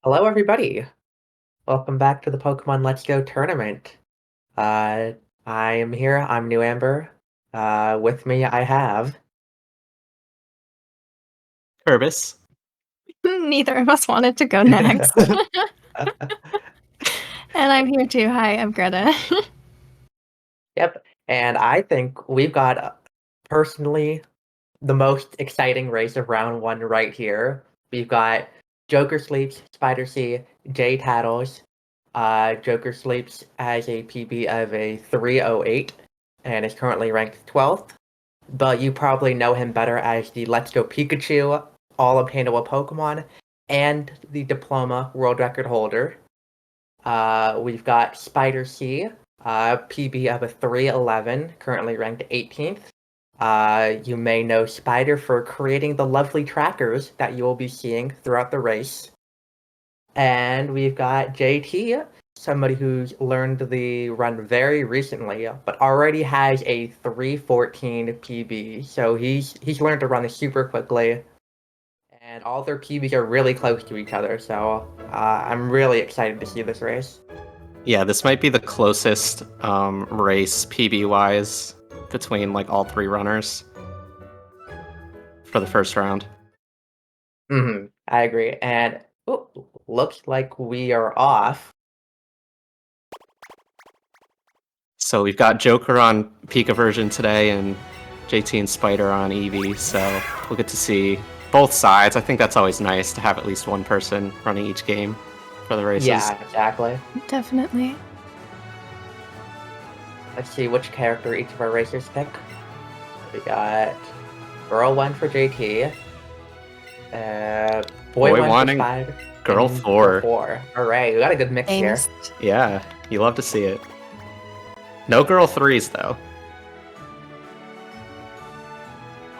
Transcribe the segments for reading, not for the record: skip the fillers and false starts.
Hello, everybody. Welcome back to the Pokemon Let's Go tournament. Uh, I am here. I'm New Amber. With me, I have. Purvis. Neither of us wanted to go next. And I'm here too. Hi, I'm Greta. Yep, and I think we've got personally the most exciting race of round one right here. We've got JokerSleeps, spiderc, JTaddles. JokerSleeps has a PB of a 308 and is currently ranked 12th. But you probably know him better as the Let's Go Pikachu all obtainable Pokemon and the Diploma world record holder. We've got spiderc, PB of a 311, currently ranked 18th. You may know Spider for creating the lovely trackers that you will be seeing throughout the race. And we've got JT, somebody who's learned the run very recently, but already has a 314 PB. So he's learned to run this super quickly, and all their PBs are really close to each other. So I'm really excited to see this race. Yeah, this might be the closest race PB-wise between like all three runners for the first round. I agree. And looks like we are off. So we've got Joker on Pika version today and JT and Spider on Eevee, so we'll get to see both sides. I think that's always nice to have at least one person running each game for the races. Yeah, exactly. Definitely. Let's see which character each of our racers pick. We got Girl 1 for JT, Boy 1 1 for and Spider, Girl and 4. 4. Alright, we got a good mix here. Angst. Yeah, you love to see it. No Girl 3s though.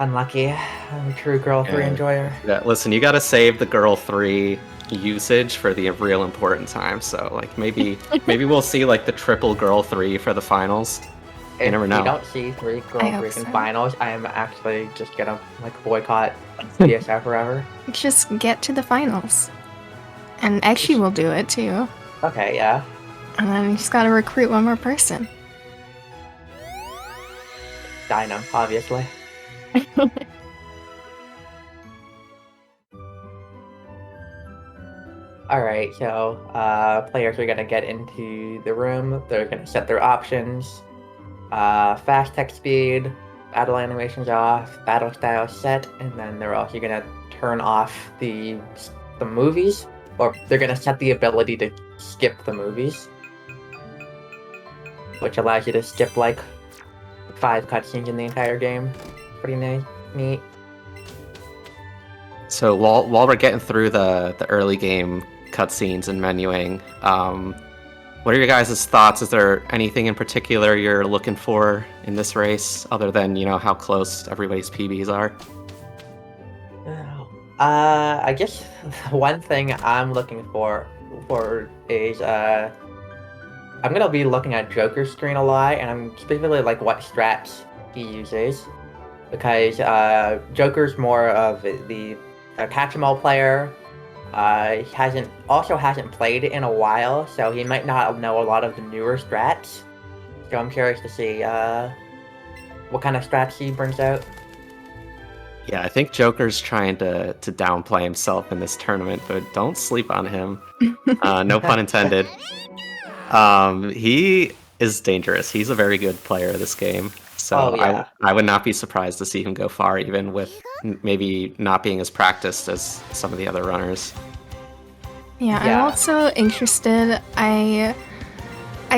Unlucky. I'm a true Girl 3 enjoyer. Yeah, listen, you gotta save the Girl 3 usage for the real important time, so like maybe we'll see like the triple Girl 3 for the finals. You never know. If we don't see 3 Girl I hope 3s in so. finals, I am actually just gonna like boycott PSF forever. Just get to the finals. And actually will do it too. Okay, yeah. And then you just gotta recruit one more person. Dino, obviously. Alright, so players are gonna get into the room, they're gonna set their options. Fast text speed, battle animations off, battle style set, and then they're also gonna turn off the movies, or they're gonna set the ability to skip the movies, which allows you to skip like 5 cutscenes in the entire game. Pretty neat. So while we're getting through the early game cutscenes and menuing, what are your guys' thoughts? Is there anything in particular you're looking for in this race, other than, you know, how close everybody's PBs are? I guess one thing I'm looking for is I'm gonna be looking at Joker's screen a lot, and I'm specifically like what strats he uses, because Joker's more of the catch-em-all player. He hasn't played in a while, so he might not know a lot of the newer strats. So I'm curious to see what kind of strats he brings out. Yeah, I think Joker's trying to downplay himself in this tournament, but don't sleep on him. No pun intended. He is dangerous. He's a very good player of this game. So yeah. I would not be surprised to see him go far, even with maybe not being as practiced as some of the other runners. Yeah, I'm also interested. I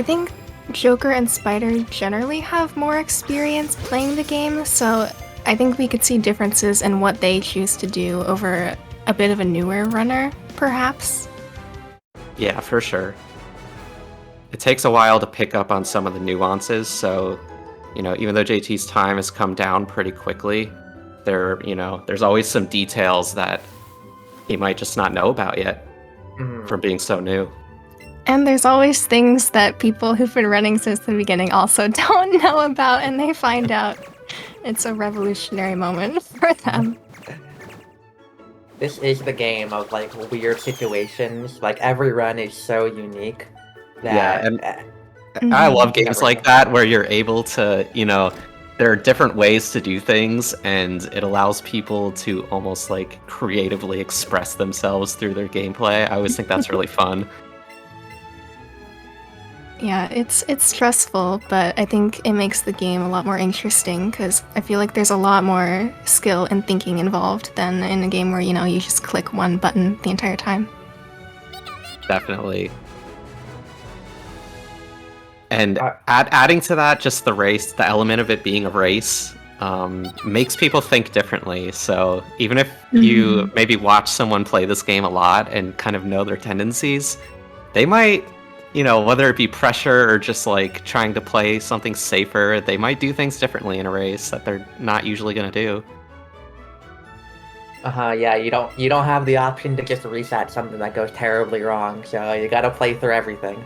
think Joker and Spider generally have more experience playing the game, so I think we could see differences in what they choose to do over a bit of a newer runner, perhaps. Yeah, for sure. It takes a while to pick up on some of the nuances, so, you know, even though JT's time has come down pretty quickly, there's always some details that he might just not know about yet from being so new. And there's always things that people who've been running since the beginning also don't know about, and they find out. It's a revolutionary moment for them. this is the game of like weird situations. Like every run is so unique that I love you games never like know. that where you're able to, there are different ways to do things, and it allows people to almost like creatively express themselves through their gameplay. I always think that's really fun. Yeah, it's stressful, but I think it makes the game a lot more interesting because I feel like there's a lot more skill and thinking involved than in a game where, you just click one button the entire time. Definitely. And adding to that, just the element of it being a race, makes people think differently. So even if you maybe watch someone play this game a lot and kind of know their tendencies, they might, whether it be pressure or just like trying to play something safer, they might do things differently in a race that they're not usually going to do. Yeah, you don't have the option to just reset something that goes terribly wrong, so you gotta play through everything.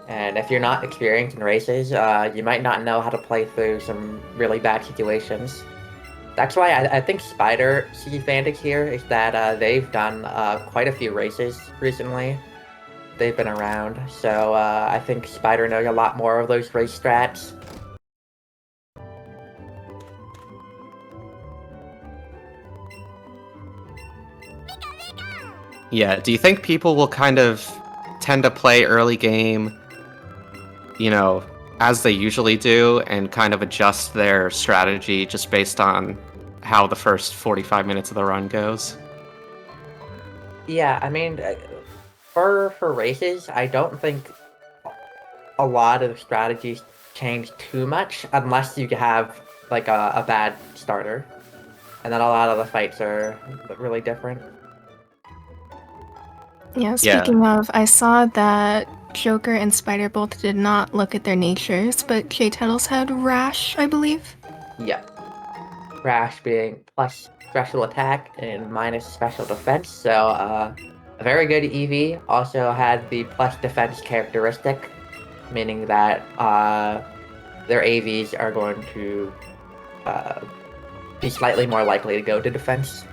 And if you're not experienced in races, you might not know how to play through some really bad situations. That's why I think Spider's advantage here is that they've done quite a few races recently. They've been around, so I think Spider knows a lot more of those race strats. Yeah, do you think people will kind of tend to play early game, as they usually do, and kind of adjust their strategy just based on how the first 45 minutes of the run goes? Yeah, I mean, for races, I don't think a lot of strategies change too much unless you have like a bad starter, and then a lot of the fights are really different. Yeah, speaking of, I saw that Joker and Spider both did not look at their natures, but JTaddles had Rash, I believe. Yeah, Rash being plus special attack and minus special defense, so a very good EV. Also had the plus defense characteristic, meaning that their AVs are going to be slightly more likely to go to defense.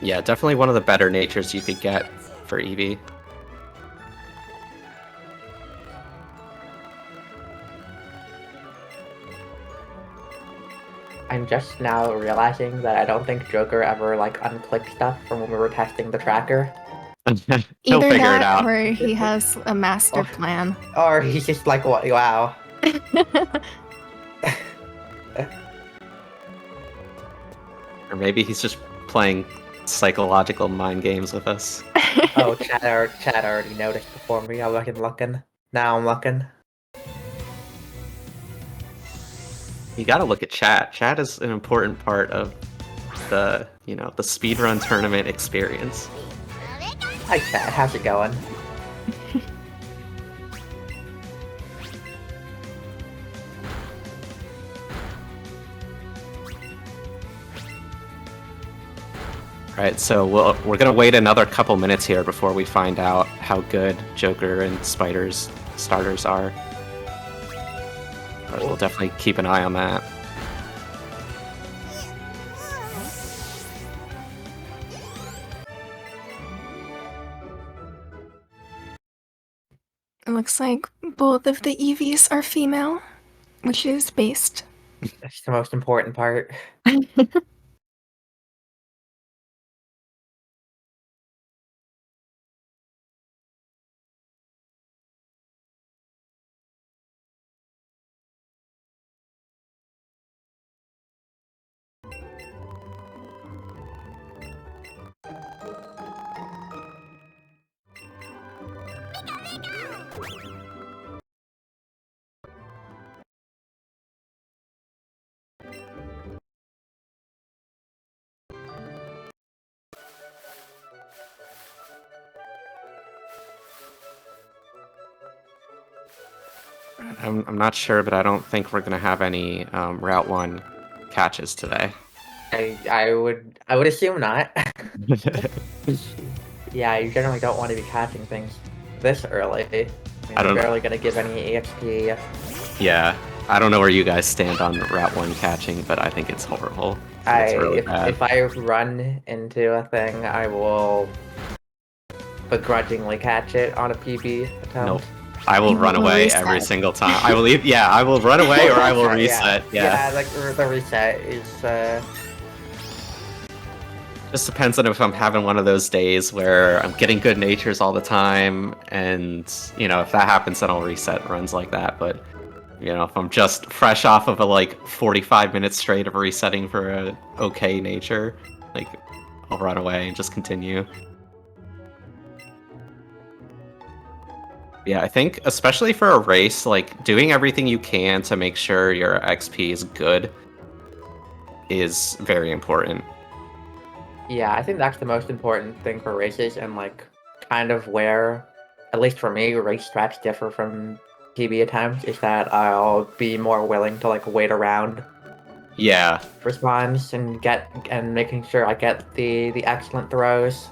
Yeah, definitely one of the better natures you could get for Eevee. I'm just now realizing that I don't think Joker ever like unclicked stuff from when we were testing the tracker. He'll Either figure it that out. or he has a master plan. Or he's just like, what? Wow. Or maybe he's just playing psychological mind games with us. Oh, chat already noticed before me. I wasn't looking. Now I'm looking. You gotta look at chat. Chat is an important part of the speedrun tournament experience. Hi chat, how's it going? Alright, so we're gonna wait another couple minutes here before we find out how good Joker and Spider's starters are. But we'll definitely keep an eye on that. It looks like both of the EVs are female, which is based. That's the most important part. I'm not sure, but I don't think we're gonna have any Route 1 catches today. I would assume not. Yeah, you generally don't want to be catching things this early. I mean, you're barely gonna give any EXP. Yeah, I don't know where you guys stand on Route 1 catching, but I think it's horrible. That's really bad. If I run into a thing, I will begrudgingly catch it on a PB attempt. Nope. I will run will away reset. every single time. I will leave. Yeah, I will run away or I will reset. Yeah. Like the reset is. Just depends on if I'm having one of those days where I'm getting good natures all the time, and you know, if that happens, then I'll reset runs like that. But you know, if I'm just fresh off of a like 45 minutes straight of resetting for a okay nature, like I'll run away and just continue. Yeah, I think especially for a race, like doing everything you can to make sure your XP is good is very important. Yeah, I think that's the most important thing for races, and like kind of where, at least for me, race strats differ from PB attempts is that I'll be more willing to like wait around. Yeah. For spawns and making sure I get the excellent throws.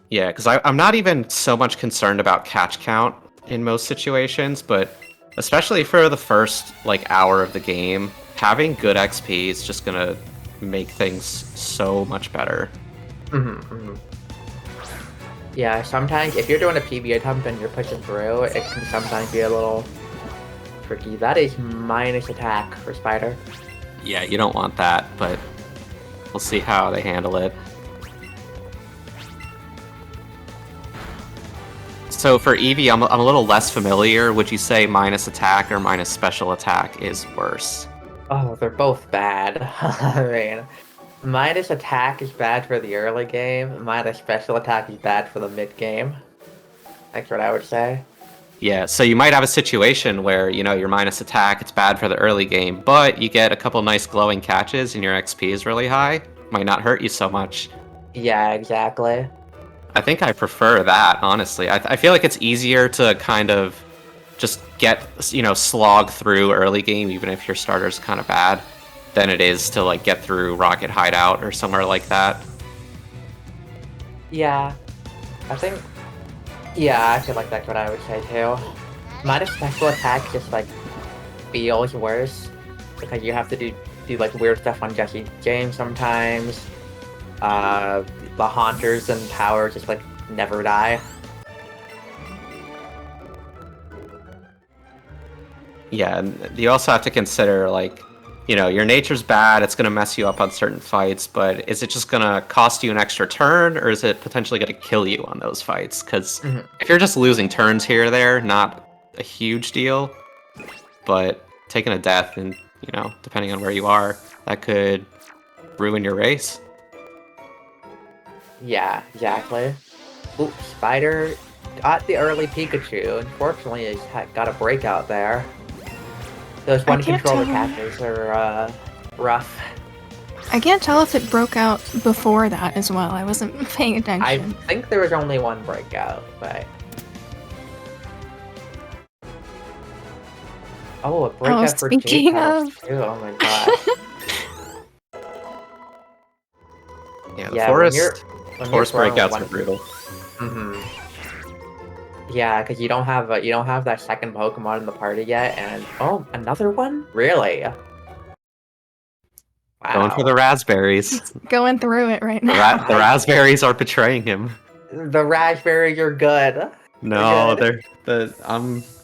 Yeah, because I'm not even so much concerned about catch count in most situations, but especially for the first like hour of the game, having good XP is just gonna make things so much better. Yeah, sometimes if you're doing a PB attempt and you're pushing through, it can sometimes be a little tricky. That is minus attack for Spider. Yeah, you don't want that, but we'll see how they handle it. So for Eevee, I'm a little less familiar. Would you say minus attack or minus special attack is worse? Oh, they're both bad. I mean, minus attack is bad for the early game. Minus special attack is bad for the mid game. That's what I would say. Yeah, so you might have a situation where, you know, your minus attack, it's bad for the early game, but you get a couple nice glowing catches and your XP is really high. Might not hurt you so much. Yeah, exactly. I think I prefer that, honestly. I feel like it's easier to kind of just get, you know, slog through early game, even if your starter's kind of bad, than it is to, like, get through Rocket Hideout or somewhere like that. Yeah, I think... Yeah, I feel like that's what I would say, too. Minus special attack just, like, feels worse, because you have to do like, weird stuff on Jesse James sometimes. The Haunters and Power just, like, never die. Yeah, and you also have to consider, like, you know, your nature's bad, it's going to mess you up on certain fights, but is it just going to cost you an extra turn, or is it potentially going to kill you on those fights? Because if you're just losing turns here or there, not a huge deal, but taking a death and, you know, depending on where you are, that could ruin your race. Yeah, exactly. Ooh, Spider got the early Pikachu. Unfortunately, he's got a breakout there. Those one controller catches are rough. I can't tell if it broke out before that as well. I wasn't paying attention. I think there was only one breakout, but... Oh, a breakout for JTaddles too. Oh my god. Yeah, the forest breakouts are brutal. Yeah, because you don't have that second Pokemon in the party yet, and oh, another one? Really? Wow. Going for the raspberries. It's going through it right now. The raspberries are betraying him. The raspberries are good. No,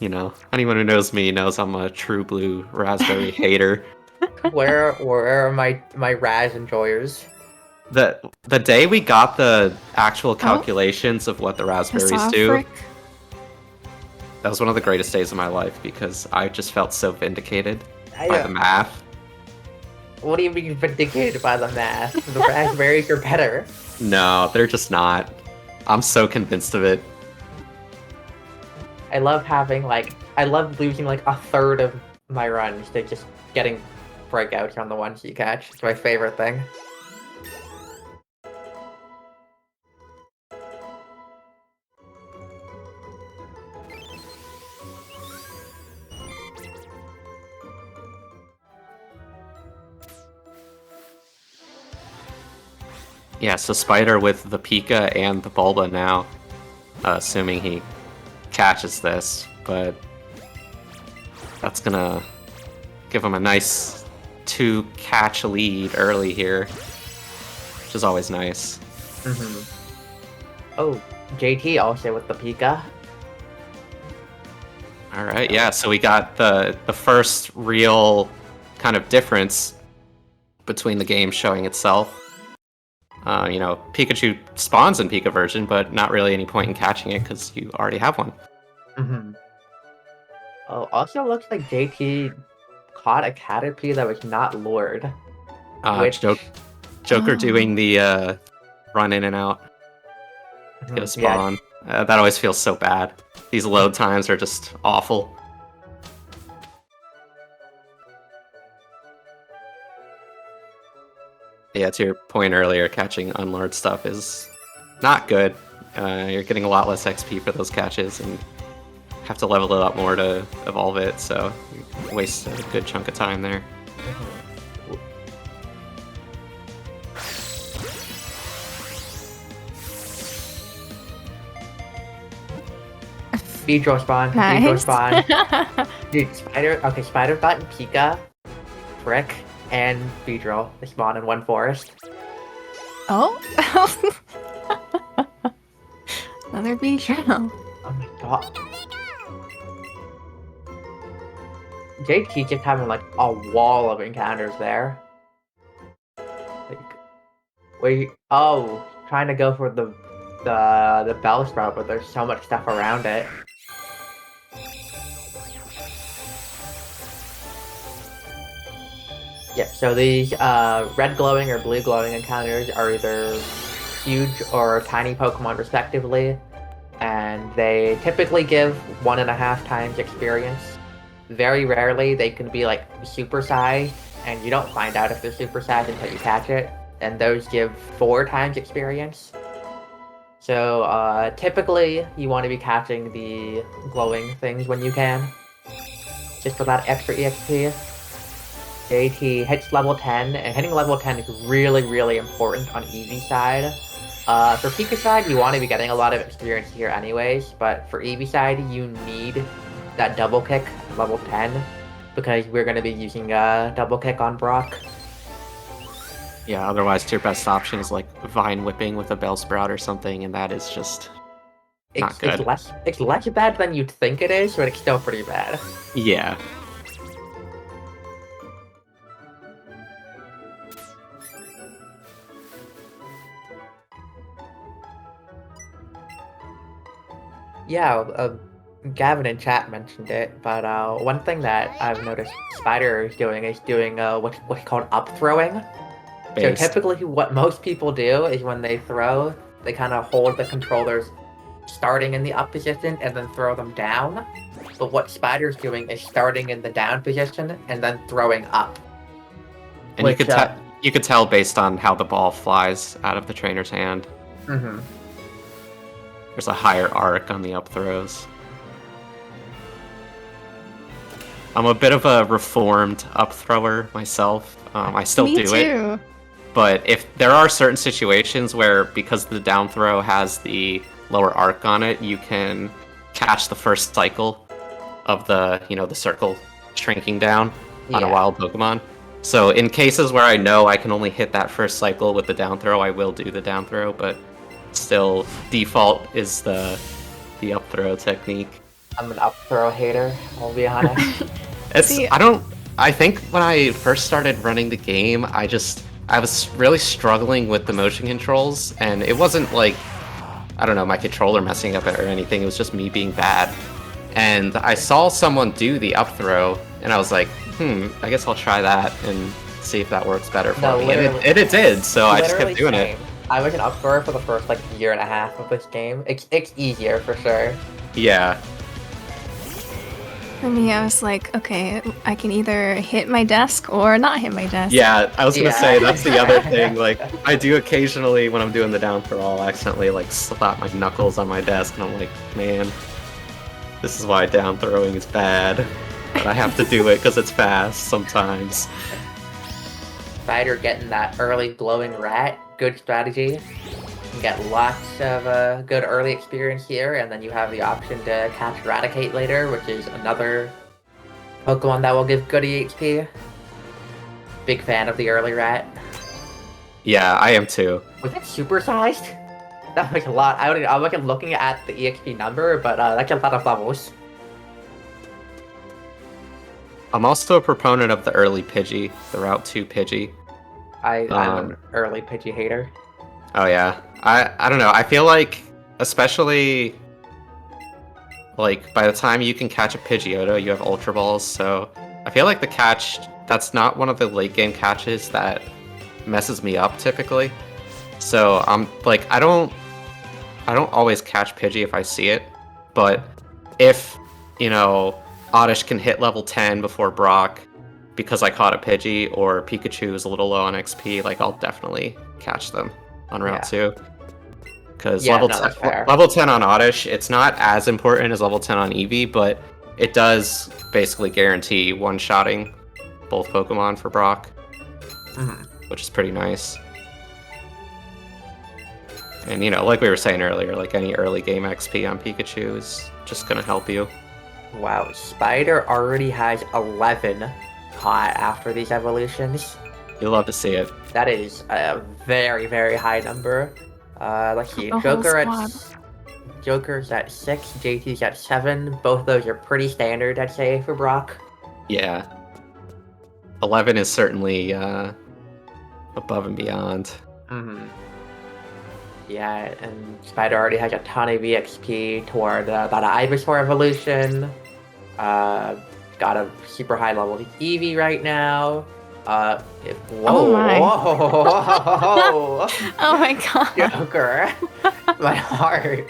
you know, anyone who knows me knows I'm a true blue raspberry hater. Where are my Raz enjoyers? The day we got the actual calculations of what the raspberries do, that was one of the greatest days of my life because I just felt so vindicated by the math. What do you mean vindicated by the math? The raspberries are better. No, they're just not. I'm so convinced of it. I love losing like a third of my runs to just getting breakouts on the ones you catch. It's my favorite thing. Yeah, so Spider with the Pika and the Bulba now, assuming he catches this, but that's gonna give him a nice 2-catch lead early here, which is always nice. Oh, JT also with the Pika. All right, yeah. So we got the first real kind of difference between the game showing itself. Pikachu spawns in Pika version, but not really any point in catching it because you already have one. Oh, also looks like JT caught a Caterpie that was not lured. Joker doing the run in and out to get a spawn. Yeah. That always feels so bad. These load times are just awful. Yeah, to your point earlier, catching unlured stuff is not good. You're getting a lot less XP for those catches and have to level it up more to evolve it, so you waste a good chunk of time there. Beedrill spawn. Nice. Beedrill spawn. Dude, Spider got Pika, Frick, and Beedrill. They spawn in one forest. Oh? Another Beedrill. Oh my god. JT just having like a wall of encounters there. Trying to go for the Bellsprout, but there's so much stuff around it. Yeah, so these red glowing or blue glowing encounters are either huge or tiny Pokemon respectively, and they typically give 1.5 times experience. Very rarely they can be like supersized, and you don't find out if they're supersized until you catch it, and those give 4 times experience. So typically you want to be catching the glowing things when you can, just for that extra EXP. JT hits level 10, and hitting level 10 is really, really important on Eevee side. For Pika side, you want to be getting a lot of experience here anyways, but for Eevee side, you need that double kick level 10, because we're going to be using double kick on Brock. Yeah, otherwise your best option is like Vine Whipping with a Bellsprout or something, and that is just not good. It's less bad than you'd think it is, but it's still pretty bad. Yeah. Yeah, Gavin in chat mentioned it, but one thing that I've noticed Spider is doing what's called up throwing. So typically what most people do is when they throw, they kind of hold the controllers starting in the up position and then throw them down. But what Spider's doing is starting in the down position and then throwing up. And you could tell based on how the ball flies out of the trainer's hand. There's a higher arc on the up throws. I'm a bit of a reformed up thrower myself. I still do it. But if there are certain situations where, because the down throw has the lower arc on it, you can catch the first cycle of the circle shrinking down on a wild Pokemon. So in cases where I know I can only hit that first cycle with the down throw, I will do the down throw, but still default is the up throw technique. I'm an up throw hater, I'll be honest. I think when I first started running the game, I was really struggling with the motion controls, and it wasn't like, I don't know, my controller messing up or anything, it was just me being bad. And I saw someone do the up throw, and I was like, I guess I'll try that and see if that works better for me. And it did, so I just kept doing it. I was an up thrower for the first year and a half of this game. It's easier for sure. Yeah. For me, I was like, okay, I can either hit my desk or not hit my desk. Yeah, I was gonna say, that's the other thing. Like, I do occasionally, when I'm doing the down throw, I'll accidentally, slap my knuckles on my desk, and I'm like, man, this is why down throwing is bad. But I have to do it because it's fast sometimes. Spider getting that early glowing rat, good strategy. You get lots of good early experience here, and then you have the option to catch Eradicate later, which is another Pokemon that will give good EXP. big fan of the early rat. Yeah, I am too. Was it supersized? That was a lot. I wasn't looking at the EXP number, but that's a lot of levels. I'm also a proponent of the early Pidgey, the Route 2 Pidgey. I'm an early Pidgey hater. Oh yeah. I don't know. I feel like, especially, like, by the time you can catch a Pidgeotto, you have Ultra Balls, so I feel like the catch, that's not one of the late game catches that messes me up typically. So I'm like, I don't always catch Pidgey if I see it, but if, you know, Oddish can hit level 10 before Brock because I caught a Pidgey, or Pikachu is a little low on XP, like, I'll definitely catch them on Route 2. Because level 10 on Oddish, it's not as important as level 10 on Eevee, but it does basically guarantee one-shotting both Pokemon for Brock, which is pretty nice. And, you know, like we were saying earlier, like, any early game XP on Pikachu is just going to help you. Wow, Spider already has 11 caught after these evolutions. You'll love to see it. That is a very, very high number. Let's see, Joker's at 6, JT's at 7. Both of those are pretty standard, I'd say, for Brock. Yeah. 11 is certainly above and beyond. Yeah, and Spider already has a ton of EXP toward that Ivysaur evolution. Got a super high level Eevee right now. Whoa! Oh my! Whoa! Oh my god! Joker, my heart.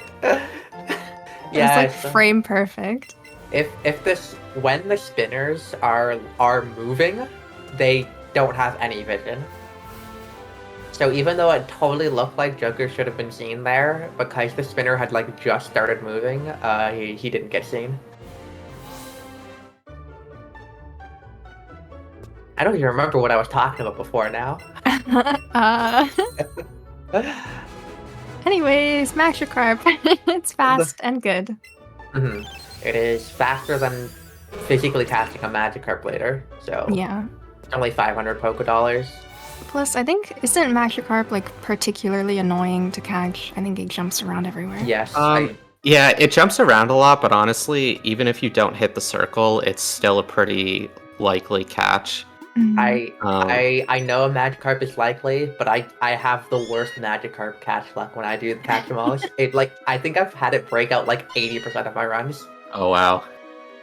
Yeah, it's like frame perfect. When the spinners are moving, they don't have any vision. So even though it totally looked like Joker should have been seen there, because the spinner had like just started moving, he didn't get seen. I don't even remember what I was talking about before now. Anyways, Magikarp. It's fast and good. It is faster than physically catching a Magikarp later, so yeah. It's only 500 Pokédollars. Plus, I think, isn't Magikarp like particularly annoying to catch? I think it jumps around everywhere. Yes. Yeah, it jumps around a lot, but honestly, even if you don't hit the circle, it's still a pretty likely catch. I know a Magikarp is likely, but I have the worst Magikarp catch luck when I do catch them all. I think I've had it break out like 80% of my runs. Oh wow.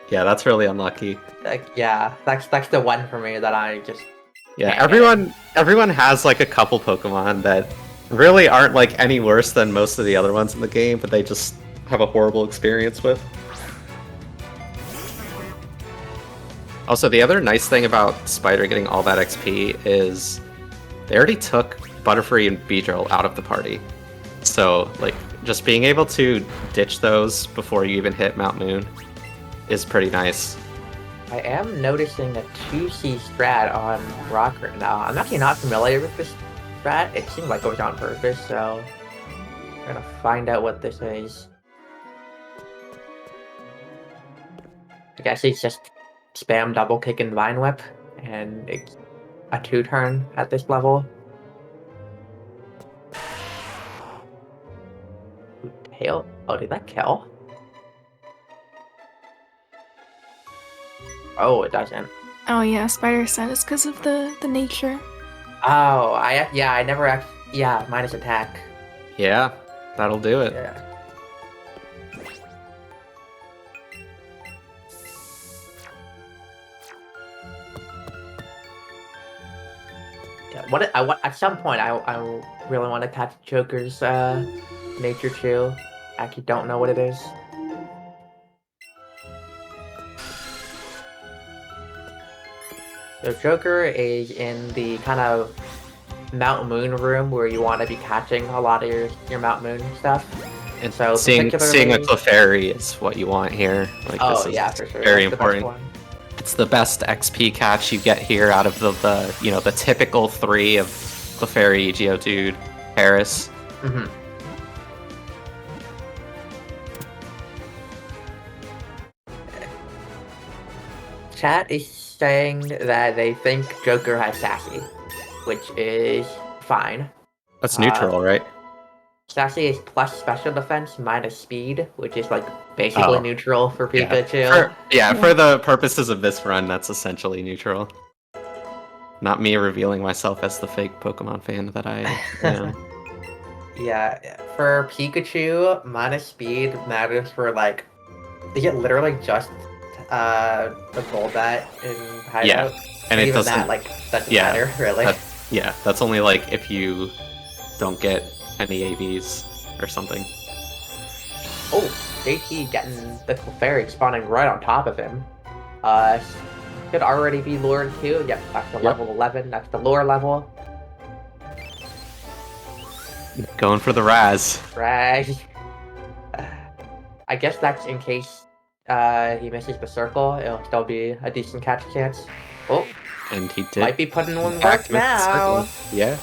Yeah, that's really unlucky. Like, yeah, that's the one for me that I just... Yeah, everyone has like a couple Pokemon that really aren't like any worse than most of the other ones in the game, but they just have a horrible experience with. Also, the other nice thing about Spider getting all that XP is they already took Butterfree and Beedrill out of the party. So, like, just being able to ditch those before you even hit Mount Moon is pretty nice. I am noticing a 2C strat on Rock right now. I'm actually not familiar with this strat. It seemed like it was on purpose, so I'm gonna find out what this is. I guess it's just spam double kick and Vine Whip, and it's a 2-turn at this level. Tail? Oh, did that kill? Oh, it doesn't. Oh yeah, Spider said it's because of the nature. Oh, I never actually... Yeah, minus attack. Yeah, that'll do it. Yeah. At some point, I really want to catch Joker's Nature Chew. I actually don't know what it is. So Joker is in the kind of Mount Moon room where you want to be catching a lot of your Mount Moon stuff. And so seeing a Clefairy is what you want here. Like, oh yeah, for sure. Very important. It's the best XP catch you get here out of the typical 3 of Clefairy, Geodude, Paris. Chat is saying that they think Joker has Sassy, which is fine. That's neutral, right? Sassy is plus special defense minus speed, which is like basically neutral for Pikachu. For the purposes of this run, that's essentially neutral. Not me revealing myself as the fake Pokemon fan that I am. Yeah, for Pikachu, minus speed matters for like, is it literally just the Golbat in Hideout? Yeah, and it even doesn't. That like doesn't matter really. That's only like if you don't get any ABs or something. Oh, JT getting the Clefairy spawning right on top of him. Should already be lured too. Yep, that's the level 11. That's the lure level. Going for the Raz. Raz. I guess that's in case he misses the circle. It'll still be a decent catch chance. Oh, and he did. Might be putting one back now. Yeah.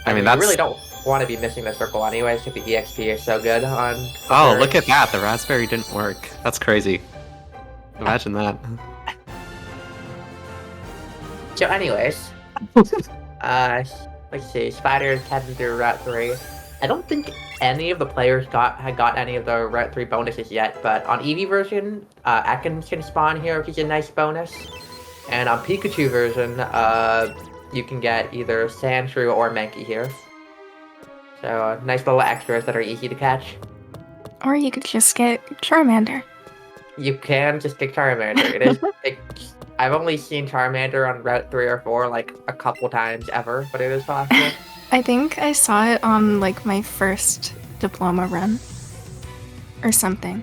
I mean, you really don't want to be missing the circle anyways because the EXP is so good on. Oh, look at that! The raspberry didn't work. That's crazy. Imagine that. So, anyways, let's see. Spider's heading through Route 3. I don't think any of the players had got any of the Route 3 bonuses yet, but on Eevee version, Ekans can spawn here, which is a nice bonus. And on Pikachu version, you can get either Sandshrew or Mankey here. So, nice little extras that are easy to catch. Or you could just get Charmander. You can just get Charmander. I've only seen Charmander on Route 3 or 4 like a couple times ever, but it is possible. I think I saw it on like my first diploma run or something.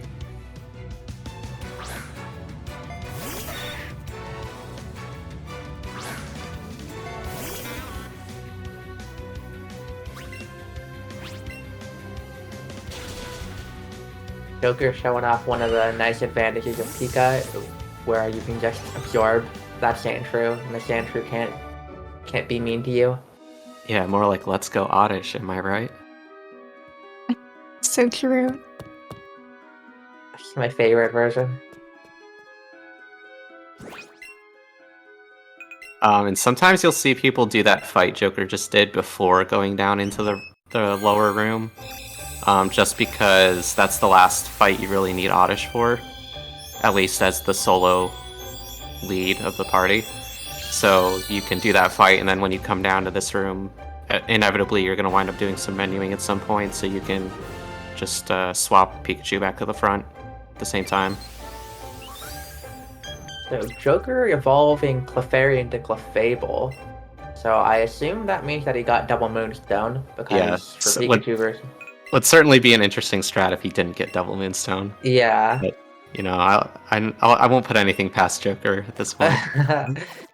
Joker showing off one of the nice advantages of Pika, where you can just absorb that Sandshrew, and the Sandshrew can't be mean to you. Yeah, more like let's go Oddish, am I right? So true. It's my favorite version. And sometimes you'll see people do that fight Joker just did before going down into the lower room. Just because that's the last fight you really need Oddish for. At least as the solo lead of the party. So you can do that fight, and then when you come down to this room, inevitably you're going to wind up doing some menuing at some point, so you can just swap Pikachu back to the front at the same time. So Joker evolving Clefairy into Clefable. So I assume that means that he got double Moonstone, because for Pikachu version. Would certainly be an interesting strat if he didn't get double Moonstone. Yeah. But, you know, I won't put anything past Joker at this point.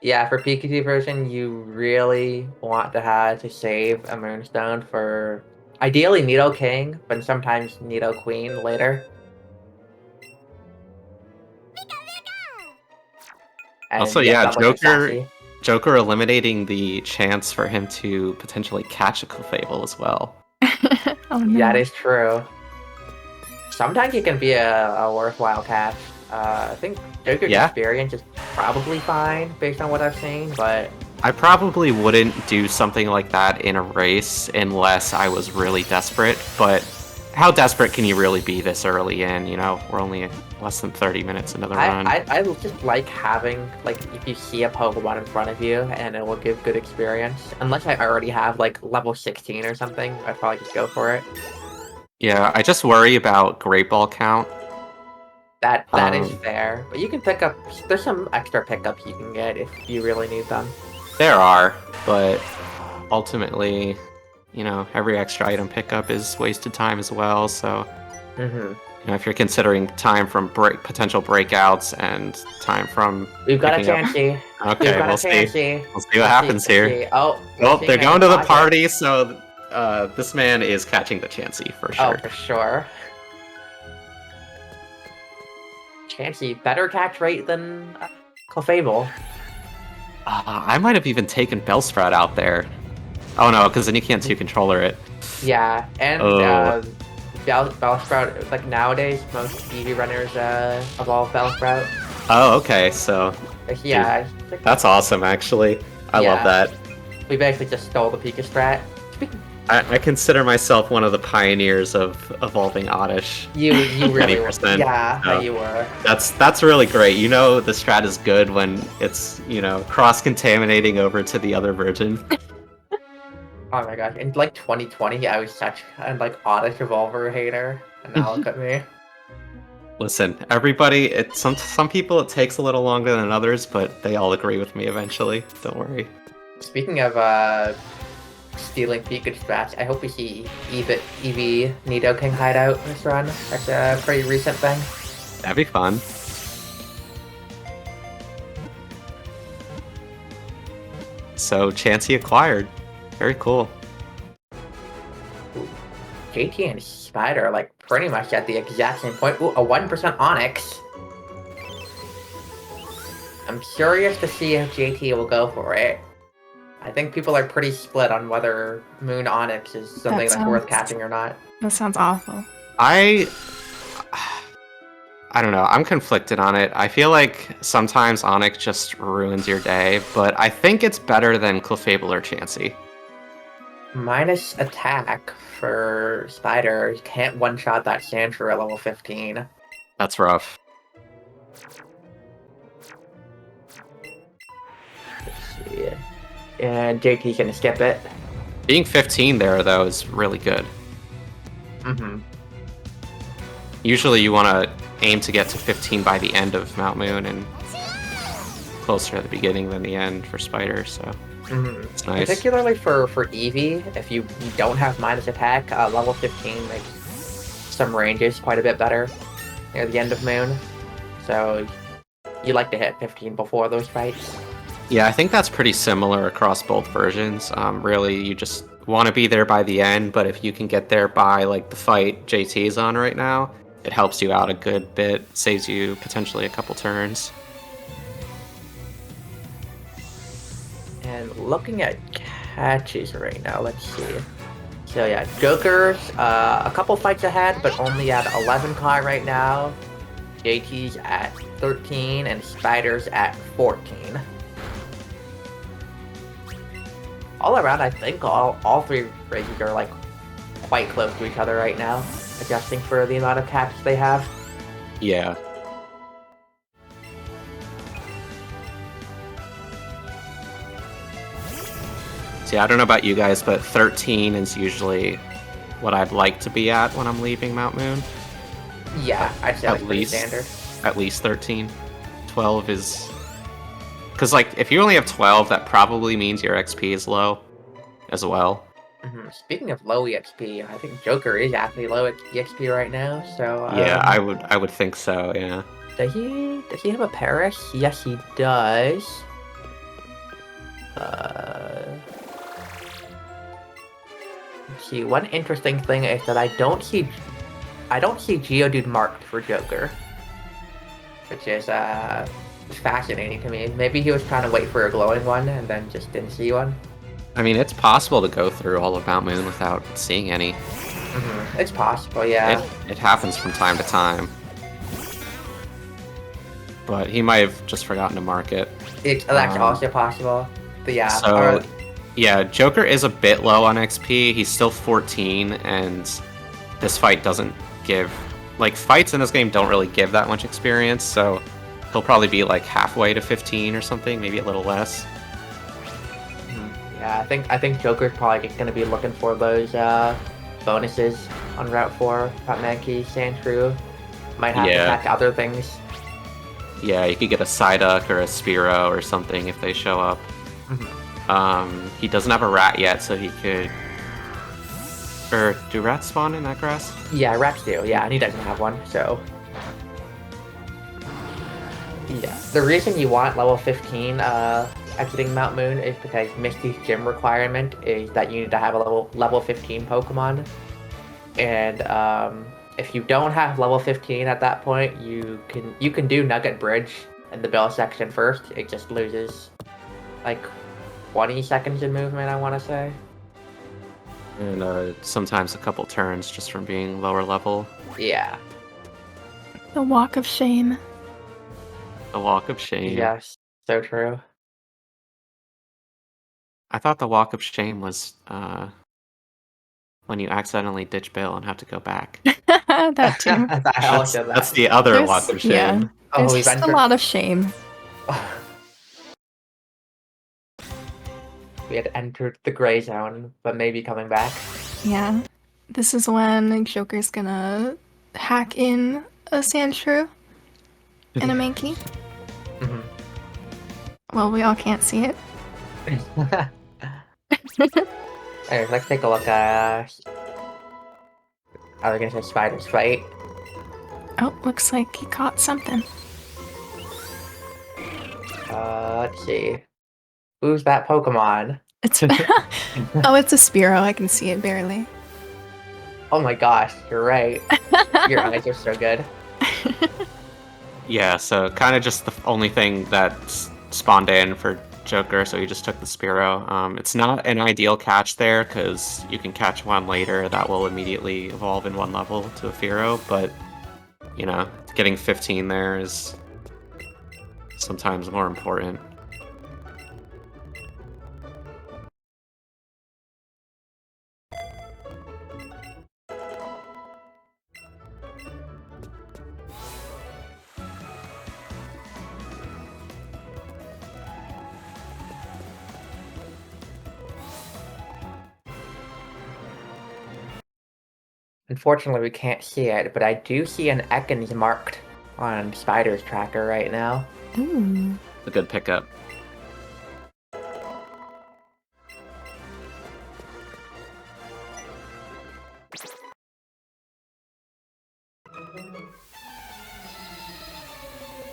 Yeah, for Pikachu version, you really want to have to save a Moonstone for ideally Nido King, but sometimes Nido Queen later. And also, yeah, Joker eliminating the chance for him to potentially catch a Clefable as well. Oh, no. That is true. Sometimes it can be a worthwhile catch. I think Joker's experience is probably fine based on what I've seen, but I probably wouldn't do something like that in a race unless I was really desperate, but how desperate can you really be this early in? You know, we're only less than 30 minutes into the run. I just like having, like, if you see a Pokemon in front of you and it will give good experience. Unless I already have, like, level 16 or something, I'd probably just go for it. Yeah, I just worry about Great Ball count. That is fair. But you can pick up, there's some extra pickups you can get if you really need them. There are, but ultimately, you know, every extra item pickup is wasted time as well, so you know, if you're considering time from potential breakouts and time from we've got a Chansey. Okay, we'll see. We'll see what happens here. Oh, they're going to the party, so this man is catching the Chansey for sure. Oh, for sure. Chansey, better catch rate than Clefable. I might have even taken Bellsprout out there. Oh no, because then you can't 2-controller it. Yeah, and Bellsprout, like nowadays, most Eevee runners evolve Bellsprout. Oh, okay, so... Yeah. Dude, that's awesome, actually. I love that. We basically just stole the Pika strat. I consider myself one of the pioneers of evolving Oddish. You really were. Yeah, so you were. That's really great. You know the strat is good when it's, cross-contaminating over to the other version. Oh my gosh, in like 2020, I was such a Oddish Evolver hater, and now look at me. Listen, everybody, some people it takes a little longer than others, but they all agree with me eventually. Don't worry. Speaking of stealing Pikachu strats, I hope we see Eevee Nidoking hideout this run. That's a pretty recent thing. That'd be fun. So, Chansey acquired. Very cool. Ooh. JT and Spider are pretty much at the exact same point. Ooh, a 1% Onyx. I'm curious to see if JT will go for it. I think people are pretty split on whether Moon Onyx is something that's worth catching or not. That sounds awful. I don't know. I'm conflicted on it. I feel like sometimes Onyx just ruins your day, but I think it's better than Clefable or Chansey. Minus attack for Spider. You can't one-shot that Sandshrew at level 15. That's rough. Let's see. And JT can skip it. Being 15 there, though, is really good. Mm-hmm. Usually you want to aim to get to 15 by the end of Mount Moon, and closer at the beginning than the end for Spider, so it's nice. Particularly for Eevee, if you don't have minus attack, level 15 makes some ranges quite a bit better near the end of Moon. So you like to hit 15 before those fights. Yeah, I think that's pretty similar across both versions. Really, you just want to be there by the end, but if you can get there by the fight JT is on right now, it helps you out a good bit, saves you potentially a couple turns. And looking at catches right now, let's see. So yeah, Joker's a couple fights ahead, but only at 11k right now. JT's at 13, and Spider's at 14. All around, I think all three races are quite close to each other right now, adjusting for the amount of catches they have. Yeah. See, I don't know about you guys, but 13 is usually what I'd like to be at when I'm leaving Mount Moon. Yeah, I'd say that's pretty standard. At least 13. 12 is... Because, if you only have 12, that probably means your XP is low as well. Mm-hmm. Speaking of low EXP, I think Joker is actually low at EXP right now, so... yeah, I would think so, yeah. Does he have a Paris? Yes, he does. Let's see, one interesting thing is that I don't see Geodude marked for Joker, which is fascinating to me. Maybe he was trying to wait for a glowing one and then just didn't see one. I mean, it's possible to go through all of Mount Moon without seeing any. Mm-hmm. It's possible, yeah. It happens from time to time. But he might have just forgotten to mark it. That's also possible. But yeah. So, yeah, Joker is a bit low on XP. He's still 14, and this fight doesn't give... fights in this game don't really give that much experience, so he'll probably be halfway to 15 or something, maybe a little less. Yeah, I think Joker's probably going to be looking for those bonuses on Route 4. Mankey, Sandshrew. Might have to attack other things. Yeah, you could get a Psyduck or a Spearow or something if they show up. Mm-hmm. He doesn't have a rat yet, so he could... Or do rats spawn in that grass? Yeah, rats do, yeah, and he doesn't have one, so... Yeah, the reason you want level 15 exiting Mount Moon is because Misty's gym requirement is that you need to have a level 15 Pokemon. And if you don't have level 15 at that point, you can do Nugget Bridge in the Bill section first. It just loses 20 seconds in movement, I want to say. And sometimes a couple turns just from being lower level. Yeah. The Walk of Shame. The walk of shame. Yes, so true. I thought the walk of shame was when you accidentally ditch Bill and have to go back. That too. I like that. That's the other walk of Yeah, shame. Oh, there's we've just a entered. lot of shame. We had entered the gray zone, but maybe coming back. Yeah. This is when Joker's gonna hack in a Sandshrew and a Mankey. Mhm. Well, we all can't see it. Alright, let's take a look at. I was gonna say Spider's fight. Oh, looks like he caught something. Let's see. Who's that Pokemon? It's oh, it's a Spearow. I can see it barely. Oh my gosh, you're right. Your eyes are so good. Yeah, so kind of just the only thing that's spawned in for Joker, so he just took the Spearow. It's not an ideal catch there, because you can catch one later that will immediately evolve in one level to a Fearow, but, you know, getting 15 there is sometimes more important. Unfortunately, we can't see it, but I do see an Ekans marked on Spider's tracker right now. Ooh. A good pickup.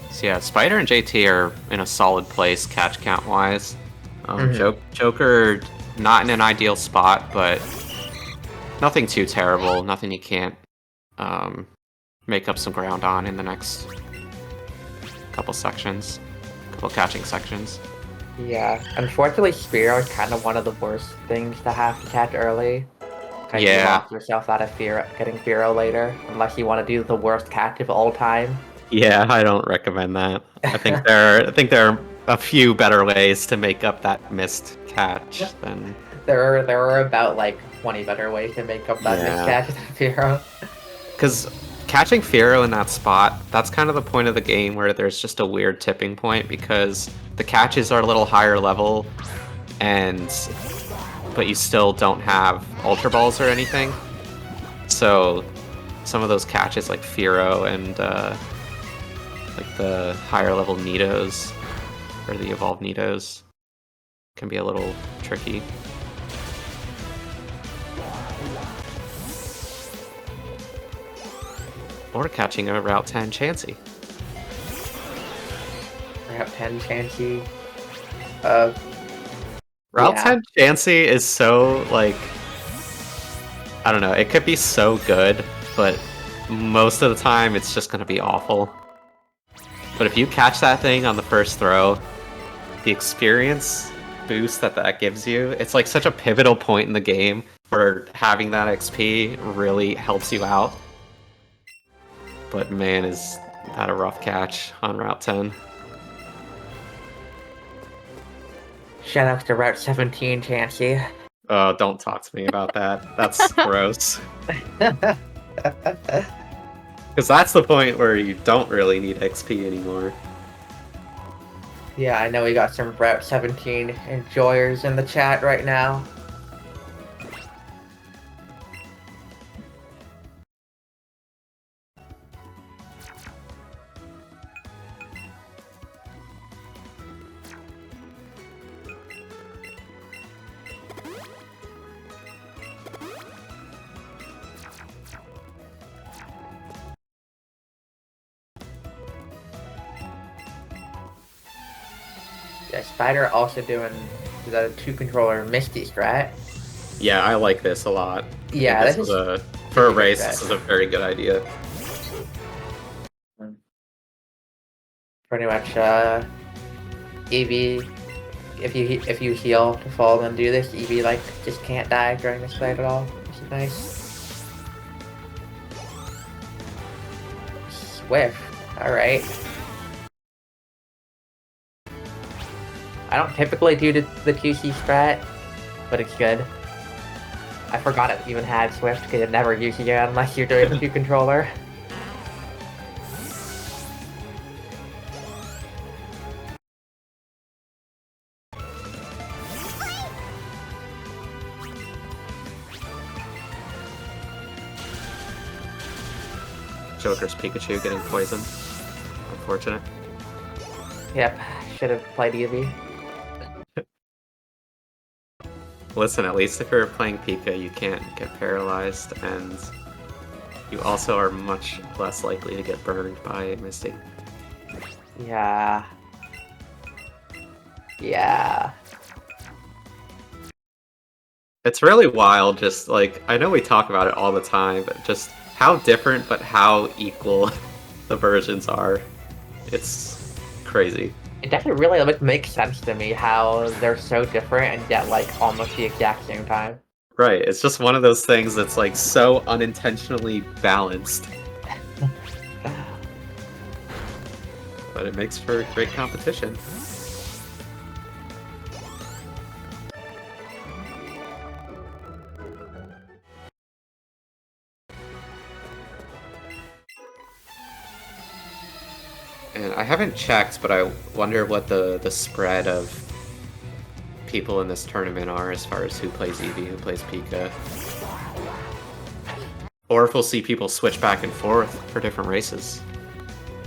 So yeah, Spider and JT are in a solid place catch count wise. Joker not in an ideal spot, but nothing too terrible. Nothing you can't make up some ground on in the next couple sections, couple catching sections. Yeah, unfortunately, Spearow is kind of one of the worst things to have to catch early. Because you lock yourself out of getting Fearow later, unless you want to do the worst catch of all time. Yeah, I don't recommend that. I think there are a few better ways to make up that missed catch than. There are about like 20 better ways to make up that missed catch with Fearow. Because catching Fearow in that spot, that's kind of the point of the game where there's just a weird tipping point, because the catches are a little higher level, but you still don't have Ultra Balls or anything. So some of those catches like Fearow and like the higher level Nidos, or the evolved Nidos, can be a little tricky. Or catching a Route 10 Chansey. Route 10 Chansey. Route 10 Chansey is so, like, I don't know, it could be so good, but most of the time it's just going to be awful. But if you catch that thing on the first throw, the experience boost that gives you, it's like such a pivotal point in the game where having that XP really helps you out. But man, is that a rough catch on Route 10. Shoutouts to Route 17 Chansey. Oh, don't talk to me about that. That's gross. Because that's the point where you don't really need XP anymore. Yeah, I know we got some Route 17 enjoyers in the chat right now. Yeah, Spider also doing the 2-controller Misty strat. Yeah, I like this a lot. Yeah, this is for a race, this is a very good idea. Pretty much, Eevee, if you heal to fall and do this, Eevee like just can't die during this fight at all, which is nice. Swift, alright. I don't typically do the 2C strat, but it's good. I forgot it even had Swift because it never uses it unless you're doing the 2 controller. Joker's Pikachu getting poisoned. Unfortunate. Yep, should have played Eevee. Listen, at least if you're playing Pika, you can't get paralyzed, and you also are much less likely to get burned by Misty. Yeah. Yeah. It's really wild, just like, I know we talk about it all the time, but just how different but how equal the versions are. It's crazy. It definitely really makes sense to me how they're so different and yet like almost the exact same time. Right, it's just one of those things that's like so unintentionally balanced. But it makes for great competition. And I haven't checked, but I wonder what the spread of people in this tournament are as far as who plays Eevee, who plays Pika. Or if we'll see people switch back and forth for different races.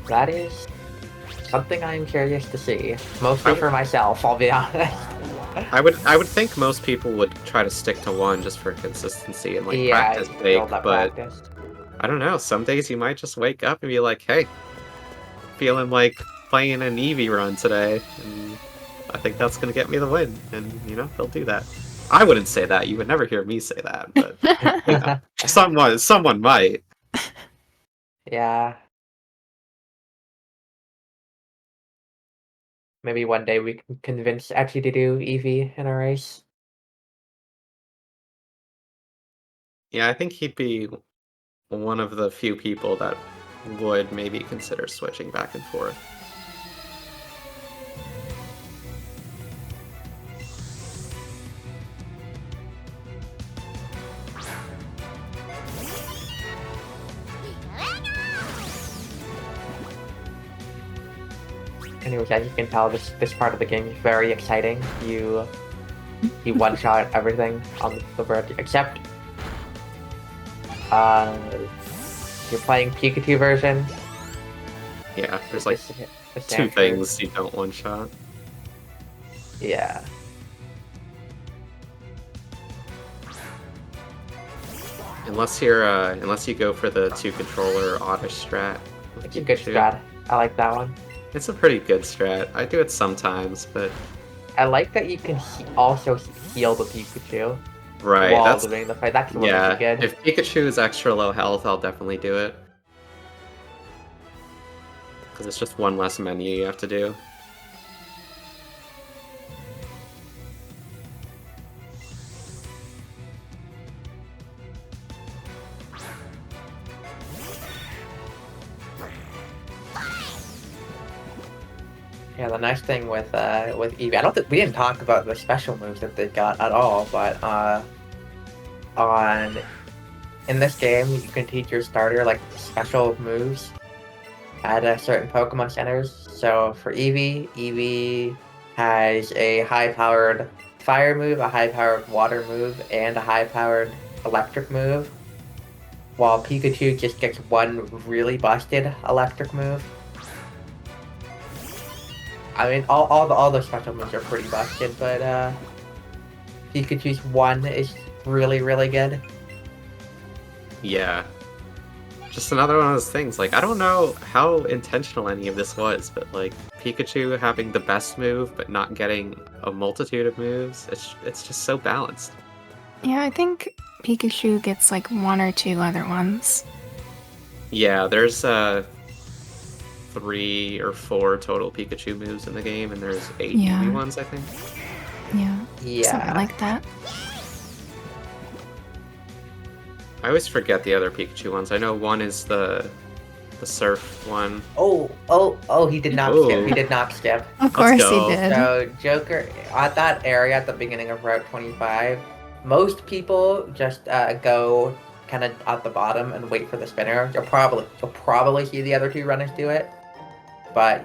That is something I'm curious to see. Mostly for myself, I'll be honest. I would think most people would try to stick to one just for consistency and like practice sake, but practice. I don't know, some days you might just wake up and be like, hey, feeling like playing an Eevee run today, and I think that's gonna get me the win, and you know, they'll do that. I wouldn't say that, you would never hear me say that, but you know, someone might. Yeah. Maybe one day we can convince Etchy to do Eevee in a race. Yeah, I think he'd be one of the few people that would maybe consider switching back and forth. Anyways, as you can tell, this part of the game is very exciting. You one-shot everything on the bird, except you're playing Pikachu version. Yeah, there's like the two things you don't one-shot. Yeah. Unless you go for the 2-controller auto strat. It's a good strat. I like that one. It's a pretty good strat. I do it sometimes, but I like that you can also heal the Pikachu. Right, while that's doing the fight. That's really yeah. good. If Pikachu is extra low health, I'll definitely do it. Because it's just one less menu you have to do. Yeah, the nice thing with Eevee, I don't think we didn't talk about the special moves that they got at all, but in this game you can teach your starter like special moves at certain Pokemon centers. So for Eevee has a high-powered fire move, a high-powered water move, and a high-powered electric move, while Pikachu just gets one really busted electric move. I mean, all the special moves are pretty busted, but Pikachu's one is really, really good. Yeah. Just another one of those things, like, I don't know how intentional any of this was, but, like, Pikachu having the best move, but not getting a multitude of moves, it's just so balanced. Yeah, I think Pikachu gets, like, 1 or 2 other ones. Yeah, there's, 3 or 4 total Pikachu moves in the game, and there's 8 Eevee ones, I think. Yeah. Something like that. I always forget the other Pikachu ones. I know one is the the surf one. Oh, he did not skip. He Ooh. did not skip. Of course he go. did. So Joker, at that area at the beginning of Route 25, most people just go kind of at the bottom and wait for the spinner. You'll probably see the other two runners do it. But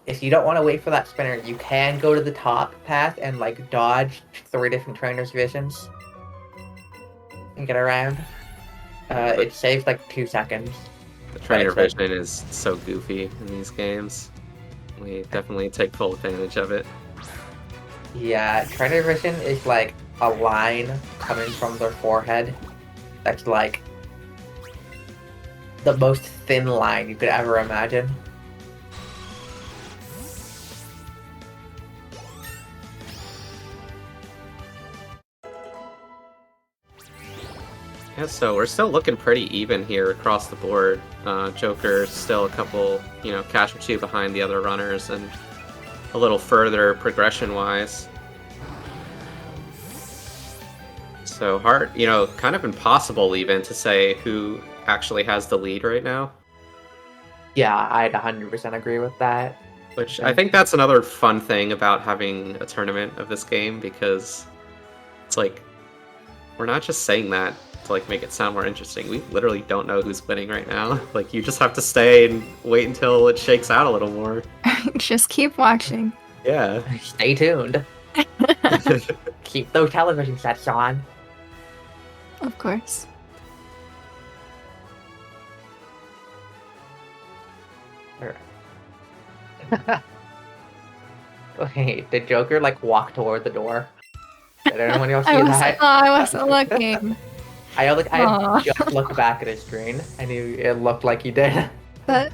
if you don't want to wait for that spinner, you can go to the top path and like dodge 3 different trainers' visions and get around. It saves like 2 seconds. The trainer vision is so goofy in these games. We definitely take full advantage of it. Yeah, trainer vision is like a line coming from their forehead. That's like the most thin line you could ever imagine. Yeah, so we're still looking pretty even here across the board. Joker's still a couple, cash or two behind the other runners, and a little further progression-wise. So hard, kind of impossible even to say who actually has the lead right now. Yeah, I'd 100% agree with that. Which I think that's another fun thing about having a tournament of this game, because it's like, we're not just saying that to like make it sound more interesting. We literally don't know who's winning right now. Like, you just have to stay and wait until it shakes out a little more. Just keep watching. Yeah. Stay tuned. Keep those television sets on. Of course. Wait, did Joker like walk toward the door? Did anyone else see that? I wasn't looking. I just looked back at his screen and it looked like he did. But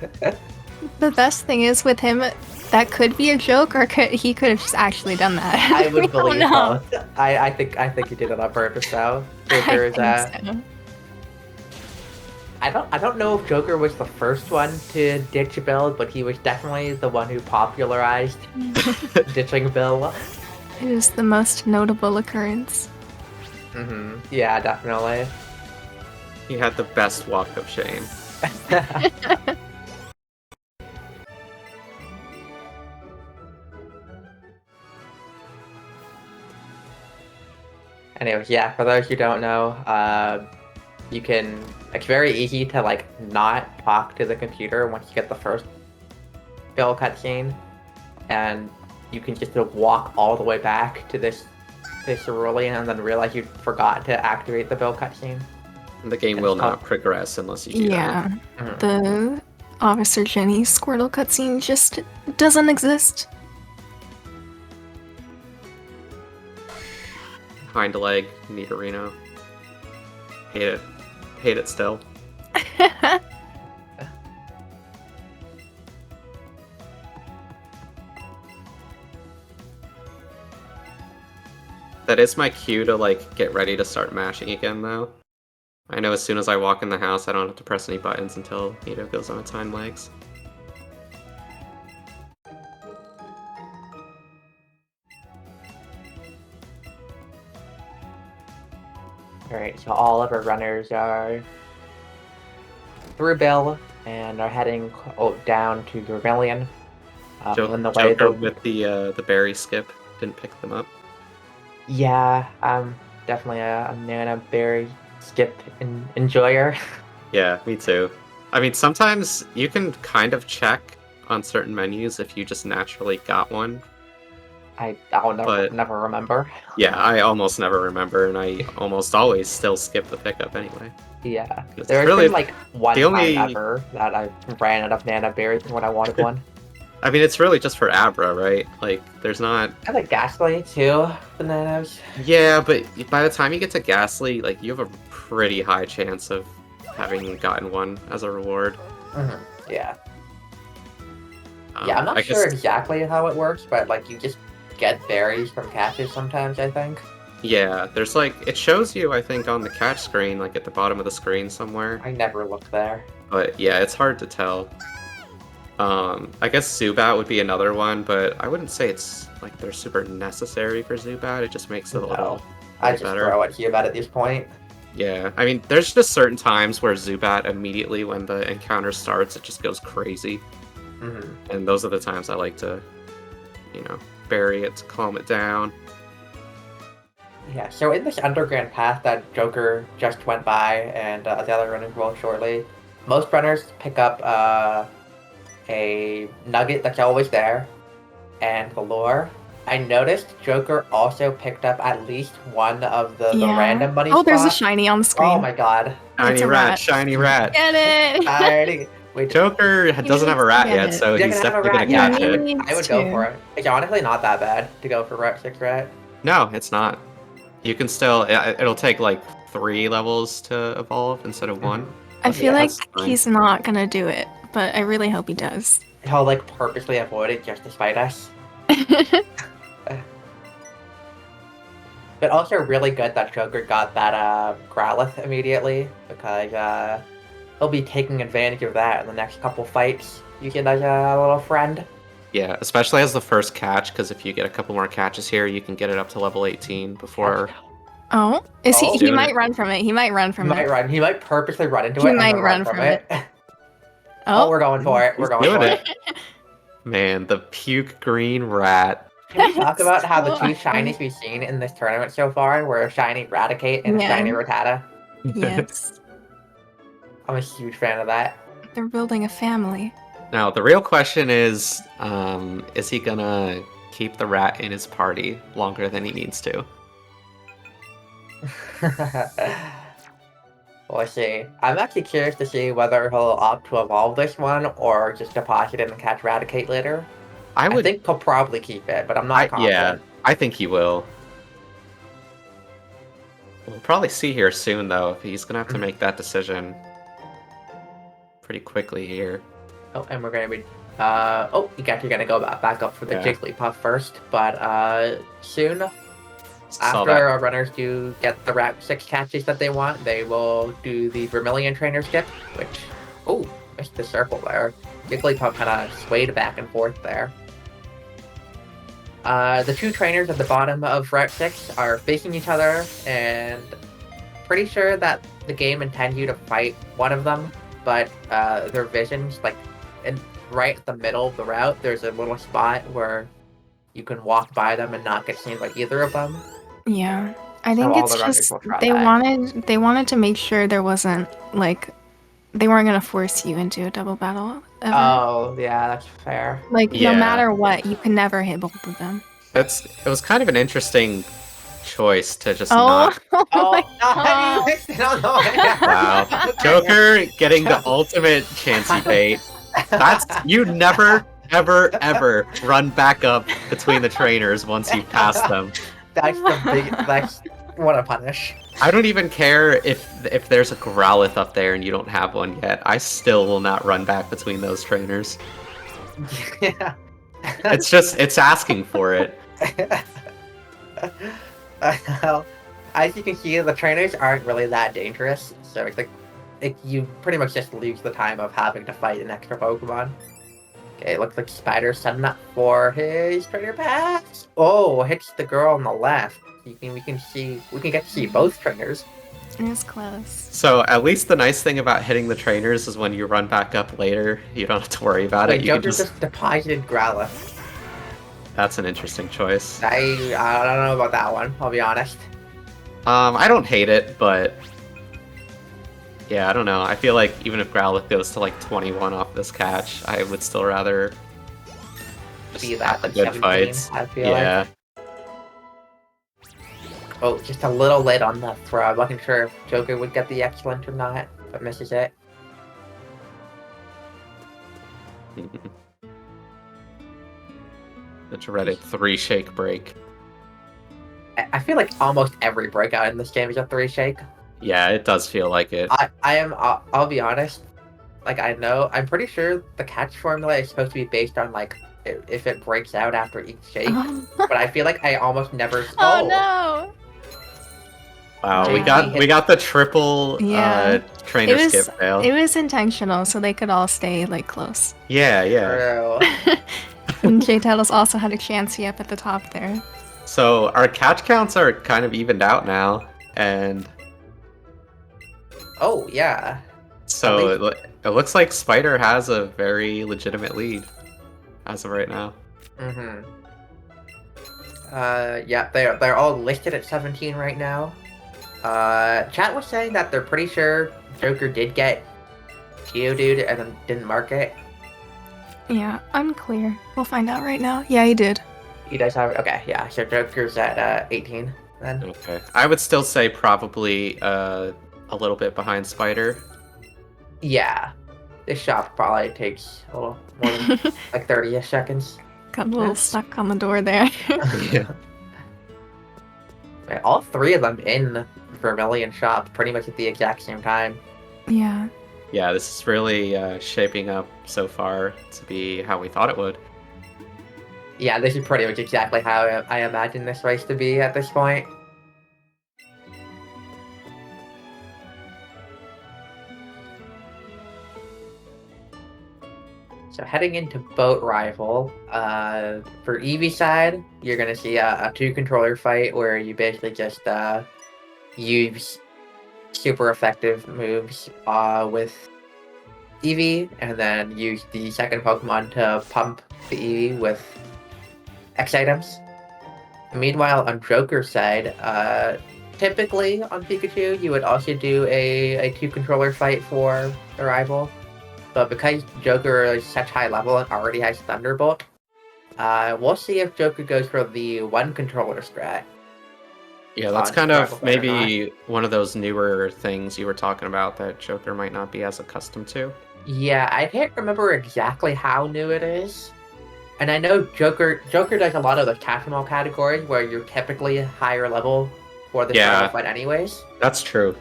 the best thing is with him, that could be a joke, or he could have just actually done that. I would believe know. both. I think he did it on purpose though. Joker is so. I don't know if Joker was the first one to ditch Bill, but he was definitely the one who popularized ditching Bill. It is the most notable occurrence. Mm-hmm. Yeah, definitely. He had the best walk of shame. Anyways, yeah, for those who don't know, it's very easy to like not talk to the computer once you get the first Bill cutscene, and you can just sort of walk all the way back to this cerulean and then realize you forgot to activate the Bill cutscene. And the game will not progress unless you do that. Yeah, the Officer Jenny Squirtle cutscene just doesn't exist. Hind leg, Nidorino. Hate it. Hate it still. That is my cue to like get ready to start mashing again though. I know as soon as I walk in the house I don't have to press any buttons until Nido goes on its hind legs. Alright, so all of our runners are through Bill and are heading down to Vermilion. Joker with the berry skip didn't pick them up. Yeah, I'm definitely a Nana Berry skip enjoyer. Yeah, me too. I mean, sometimes you can kind of check on certain menus if you just naturally got one. I'll never remember. Yeah, I almost never remember, and I almost always still skip the pickup anyway. Yeah, It's there's really been like one time ever that I ran out of Nana Berries when I wanted one. I mean, it's really just for Abra, right? Like, there's not... I like Ghastly too, bananas. Yeah, but by the time you get to Ghastly, like, you have a pretty high chance of having gotten one as a reward. Mm-hmm. Yeah. Yeah, I'm not sure exactly how it works, but like you just get berries from catches sometimes, I think. Yeah, there's like, it shows you, I think, on the catch screen, like at the bottom of the screen somewhere. I never looked there. But yeah, it's hard to tell. I guess Zubat would be another one, but I wouldn't say it's like they're super necessary for Zubat. It just makes it a little I just better. throw at Zubat at this point. Yeah, I mean, there's just certain times where Zubat immediately when the encounter starts, it just goes crazy. And those are the times I like to, bury it to calm it down. Yeah, so in this underground path that Joker just went by, and the other runners will shortly, most runners pick up a nugget that's always there, and the lure. I noticed Joker also picked up at least one of the random money spots. There's a shiny on the screen. Oh my god. Shiny rat, shiny rat. Get it! Wait, Joker doesn't have a rat yet, so he's definitely going to catch it. I would go for it. It's honestly not that bad to go for Route 6 rat. No, it's not. You can still, it'll take like 3 levels to evolve instead of 1. I feel like he's not going to do it, but I really hope he does. He'll like purposely avoid it just to spite us. But also really good that Joker got that Growlithe immediately, because he'll be taking advantage of that in the next couple fights. You get as a little friend. Yeah, especially as the first catch, because if you get a couple more catches here, you can get it up to level 18 before... Oh? He might run from it. He might run from it. He might purposely run into it. He might run from it. Oh, we're going for it. We're going for it. Man, the puke green rat. Can we talk about how the 2 shinies we've seen in this tournament so far were a shiny Raticate and a shiny Rattata? Yes. I'm a huge fan of that. They're building a family. Now, the real question is he gonna keep the rat in his party longer than he needs to? We'll see. I'm actually curious to see whether he'll opt to evolve this one or just deposit it and catch Raticate later. I think he'll probably keep it, but I'm not confident. Yeah, I think he will. We'll probably see here soon, though. He's going to have to make that decision pretty quickly here. Oh, and we're going to be... you're going to go back up for the Jigglypuff first, but soon, after our runners do get the Route 6 catches that they want, they will do the Vermilion Trainer skip, which... Oh, missed the circle there. Jigglypuff kind of swayed back and forth there. The 2 trainers at the bottom of Route 6 are facing each other, and pretty sure that the game intends you to fight one of them, but their visions, right at the middle of the route, there's a little spot where you can walk by them and not get seen by either of them. Yeah, I think it's just they wanted to make sure there wasn't they weren't gonna force you into a double battle. Ever. Oh, yeah, that's fair. No matter what, you can never hit both of them. It was kind of an interesting choice to just not. Wow, Joker getting the ultimate chancy bait. You never, ever run back up between the trainers once you pass them. That's what a punish. I don't even care if there's a Growlithe up there and you don't have one yet. I still will not run back between those trainers. Yeah. It's asking for it. As you can see, the trainers aren't really that dangerous, so you pretty much just lose the time of having to fight an extra Pokemon. Okay, it looks like Spider's setting up for his trainer pass. Oh, hits the girl on the left. We can get to see both trainers. It was close. So at least the nice thing about hitting the trainers is when you run back up later, you don't have to worry about it. You Joker just deposited Growlithe. That's an interesting choice. I don't know about that one, I'll be honest. I don't hate it, but yeah, I don't know. I feel like even if Growlithe goes to 21 off this catch, I would still rather be that the good fights. I feel like. Oh, just a little late on the throw. I wasn't sure if Joker would get the excellent or not, but misses it. The dreaded 3-shake break. I feel like almost every breakout in this game is a 3-shake. Yeah, it does feel like it. I'll be honest. I'm pretty sure the catch formula is supposed to be based on if it breaks out after each shake. But I feel like I almost never. Oh no! Wow, we got the triple trainer skip fail. It was intentional, so they could all stay close. Yeah. True. And JTaddles also had a Chansey up at the top there. So our catch counts are kind of evened out now, and Oh, yeah. So least- it looks like Spider has a very legitimate lead as of right now. Mm-hmm. Yeah, they're all listed at 17 right now. Chat was saying that they're pretty sure Joker did get Geodude and then didn't mark it. Yeah, unclear. We'll find out right now. Yeah, he did. He does have okay, yeah. So Joker's at 18 then. Okay. I would still say probably a little bit behind Spider. Yeah, this shop probably takes a little more than like 30-ish seconds. Got a little stuck on the door there. Yeah. All three of them in Vermilion shop pretty much at the exact same time. Yeah. Yeah, this is really shaping up so far to be how we thought it would. Yeah, this is pretty much exactly how I imagine this race to be at this point. So heading into Boat Rival, for Eevee side, you're gonna see a two-controller fight where you basically just use super effective moves with Eevee, and then use the second Pokemon to pump the Eevee with X items. Meanwhile, on Joker's side, typically on Pikachu, you would also do a two-controller fight for the rival. But because Joker is such high level and already has Thunderbolt, we'll see if Joker goes for the one controller strat. Yeah, that's kind of maybe one of those newer things you were talking about that Joker might not be as accustomed to. Yeah, I can't remember exactly how new it is. And I know Joker does a lot of the Tactimal categories where you're typically higher level for the final fight anyways. That's true.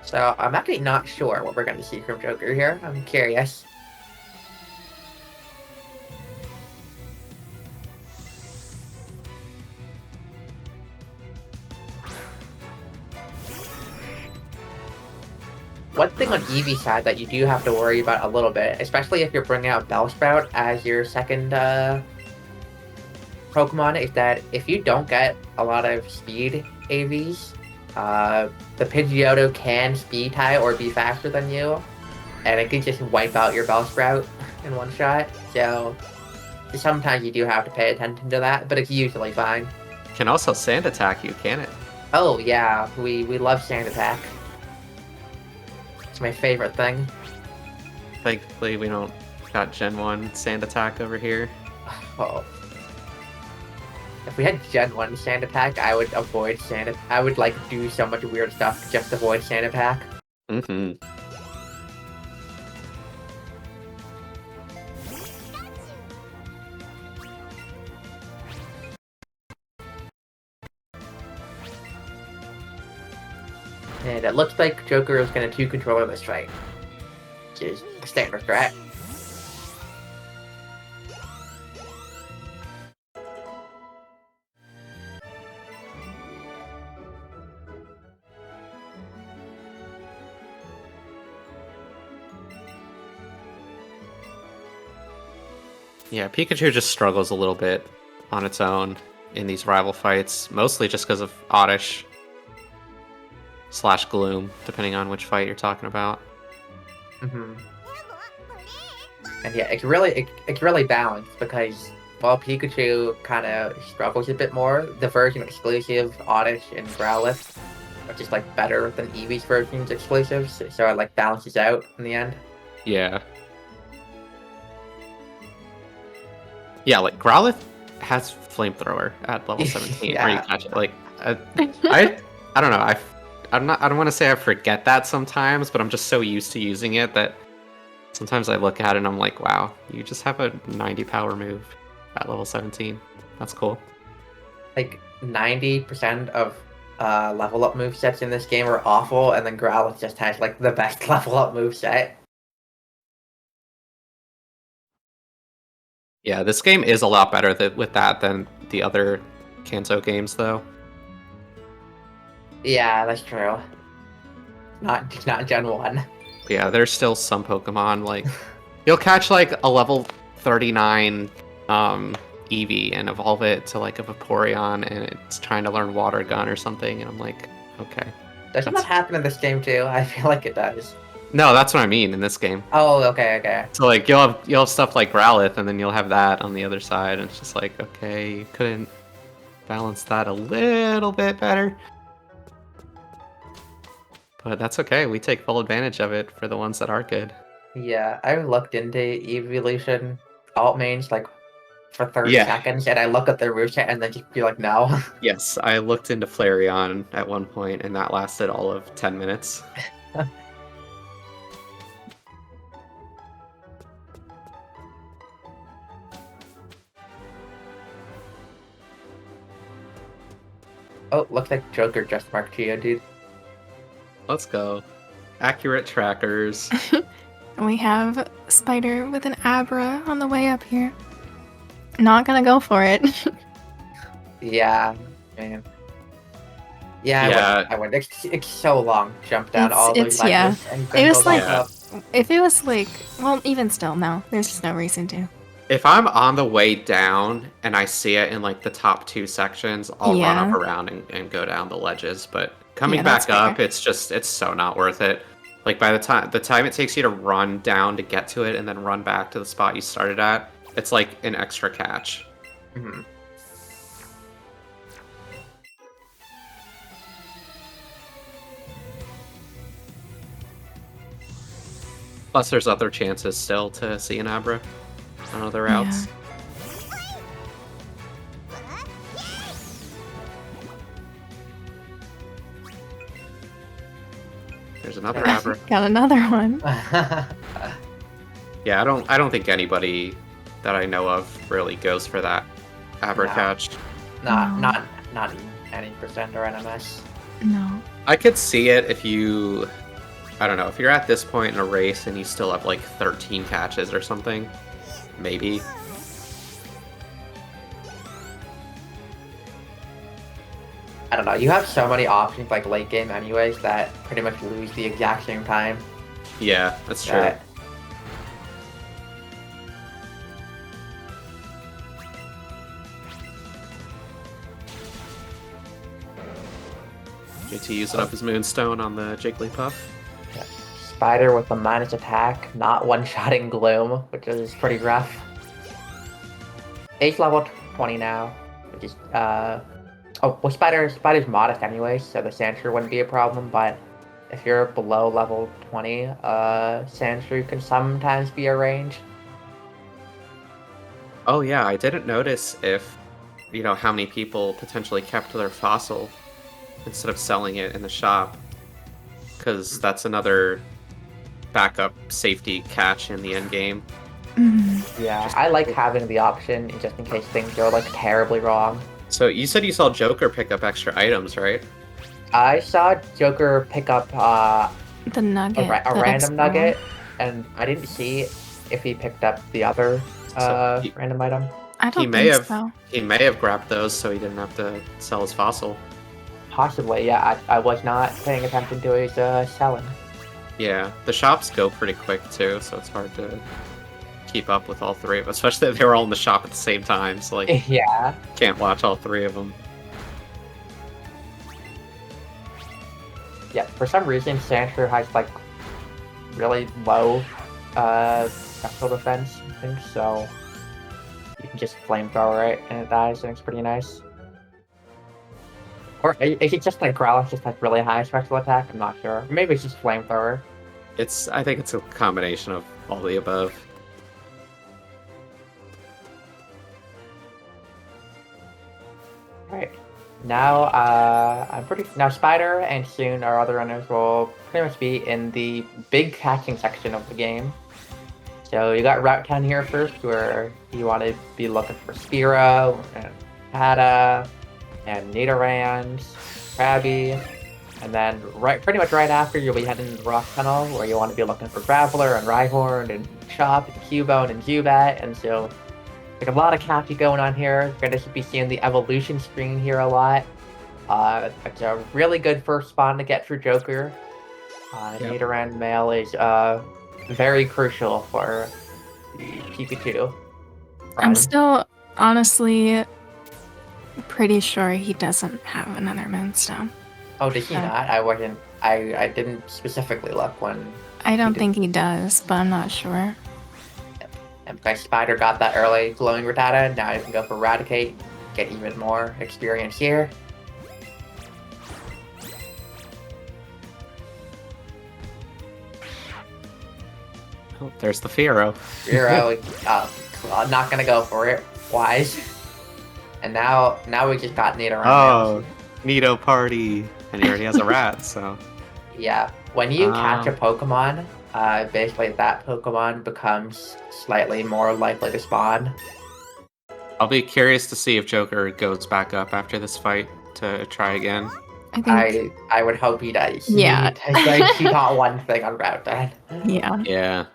So I'm actually not sure what we're going to see from Joker here. I'm curious. One thing on Eevee's side that you do have to worry about a little bit, especially if you're bringing out Bellsprout as your second Pokemon, is that if you don't get a lot of speed AVs, the Pidgeotto can speed tie or be faster than you, and it can just wipe out your Bellsprout in one shot. So sometimes you do have to pay attention to that, but it's usually fine. Can also Sand Attack you, can it? Oh yeah, we love Sand Attack. It's my favorite thing. Thankfully, we don't got Gen 1 Sand Attack over here. Oh. If we had Gen 1 Sand Attack, I would avoid I would like do so much weird stuff to just avoid Sand Attack. Mm-hmm. And it looks like Joker is going to two-controller this fight, which is the standard strat. Yeah, Pikachu just struggles a little bit on its own in these rival fights, mostly just because of Oddish / Gloom, depending on which fight you're talking about. Mm-hmm. And yeah, it's really balanced because while Pikachu kind of struggles a bit more, the version exclusive Oddish and Growlithe are just like better than Eevee's version's exclusives, so it like balances out in the end. Yeah. Yeah, like Growlithe has Flamethrower at level 17, Yeah. where you catch it. Like, I don't know. I don't want to say I forget that sometimes, but I'm just so used to using it that sometimes I look at it and I'm like, wow, you just have a 90 power move at level 17. That's cool. Like 90% of level up movesets in this game are awful, and then Growlithe just has like the best level up moveset. Yeah, this game is a lot better with that than the other Kanto games, though. Yeah, that's true. Not Gen 1. Yeah, there's still some Pokemon, like, you'll catch, like, a level 39 Eevee and evolve it to, like, a Vaporeon, and it's trying to learn Water Gun or something, and I'm like, okay. Doesn't that happen in this game too? I feel like it does. No, that's what I mean in this game. Oh, okay. So like you'll have stuff like Growlithe, and then you'll have that on the other side, and it's just like, okay, you couldn't balance that a little bit better. But that's okay. We take full advantage of it for the ones that are good. Yeah, I looked into evolution alt mains like for 30 seconds, and I look at the root set and then just be like, no. Yes, I looked into Flareon at one point, and that lasted all of 10 minutes. Oh, looks like Joker just marked Geodude. Let's go. Accurate trackers. And we have Spider with an Abra on the way up here. Not gonna go for it. Yeah, man. Yeah, I went. It's so long. Jump down all those ledges. And it was like, up. if it was like, well, even still, no. There's just no reason to. If I'm on the way down and I see it in like the top 2 sections, I'll run up around and go down the ledges. But coming back up, it's so not worth it. Like by the time it takes you to run down to get to it and then run back to the spot you started at, it's like an extra catch. Mm-hmm. Plus, there's other chances still to see an Abra on other routes. There's another Abra. Got another one. Yeah, I don't think anybody that I know of really goes for that Abra catch. Not even any percent or NMS. No. I could see it if you, I don't know, if you're at this point in a race and you still have like 13 catches or something, maybe. I don't know. You have so many options like late game anyways that pretty much lose the exact same time. Yeah, that's true. JT using up his Moonstone on the Jigglypuff. Yeah. Spider with a minus attack, not one-shotting Gloom, which is pretty rough. Age level 20 now, which is oh well, Spider's modest anyway, so the Sandshrew wouldn't be a problem. But if you're below level 20, Sandshrew can sometimes be a range. Oh yeah, I didn't notice if how many people potentially kept their fossil instead of selling it in the shop, because that's another backup safety catch in the end game. Yeah, I like having the option just in case things go like terribly wrong. So you said you saw Joker pick up extra items, right? I saw Joker pick up the nugget, a random nugget, and I didn't see if he picked up the other random item. I don't think so. He may have grabbed those so he didn't have to sell his fossil. Possibly, yeah. I was not paying attention to his selling. Yeah, the shops go pretty quick too, so it's hard to keep up with all 3 of them, especially if they were all in the shop at the same time, so like yeah, can't watch all 3 of them. Yeah, for some reason Sandshrew has like really low special defense, I think, so you can just flamethrower it and it dies and it's pretty nice. Or is it just like Growlithe just has really high special attack? I'm not sure. Maybe it's just flamethrower. I think it's a combination of all the above. Alright. Now now Spider and soon our other runners will pretty much be in the big catching section of the game. So you got Route 10 here first, where you want to be looking for Spearow and Hada and Nidoran, Krabby, and then pretty much right after you'll be heading to the Rock Tunnel, where you want to be looking for Graveler and Rhyhorn and Chop and Cubone and Zubat, and so there's a lot of catchy going on here. You're going to be seeing the evolution screen here a lot. It's a really good first spawn to get through Joker. Nidoran male is very crucial for the Pikachu. I'm still honestly pretty sure he doesn't have another Moonstone. Oh, did he not? I wasn't. I didn't specifically look when. I don't think he does, but I'm not sure. And my Spider got that early glowing Rattata. Now I can go for Eradicate, get even more experience here. Oh, there's the Fearow. I'm not gonna go for it. Wise. And now we just got Nidoran. Oh, Nido Party. And he already has a rat, so. Yeah. When you catch a Pokemon, basically that Pokemon becomes slightly more likely to spawn. I'll be curious to see if Joker goes back up after this fight to try again. I would hope he does. Yeah. He got one thing on Route 10. Yeah. Yeah.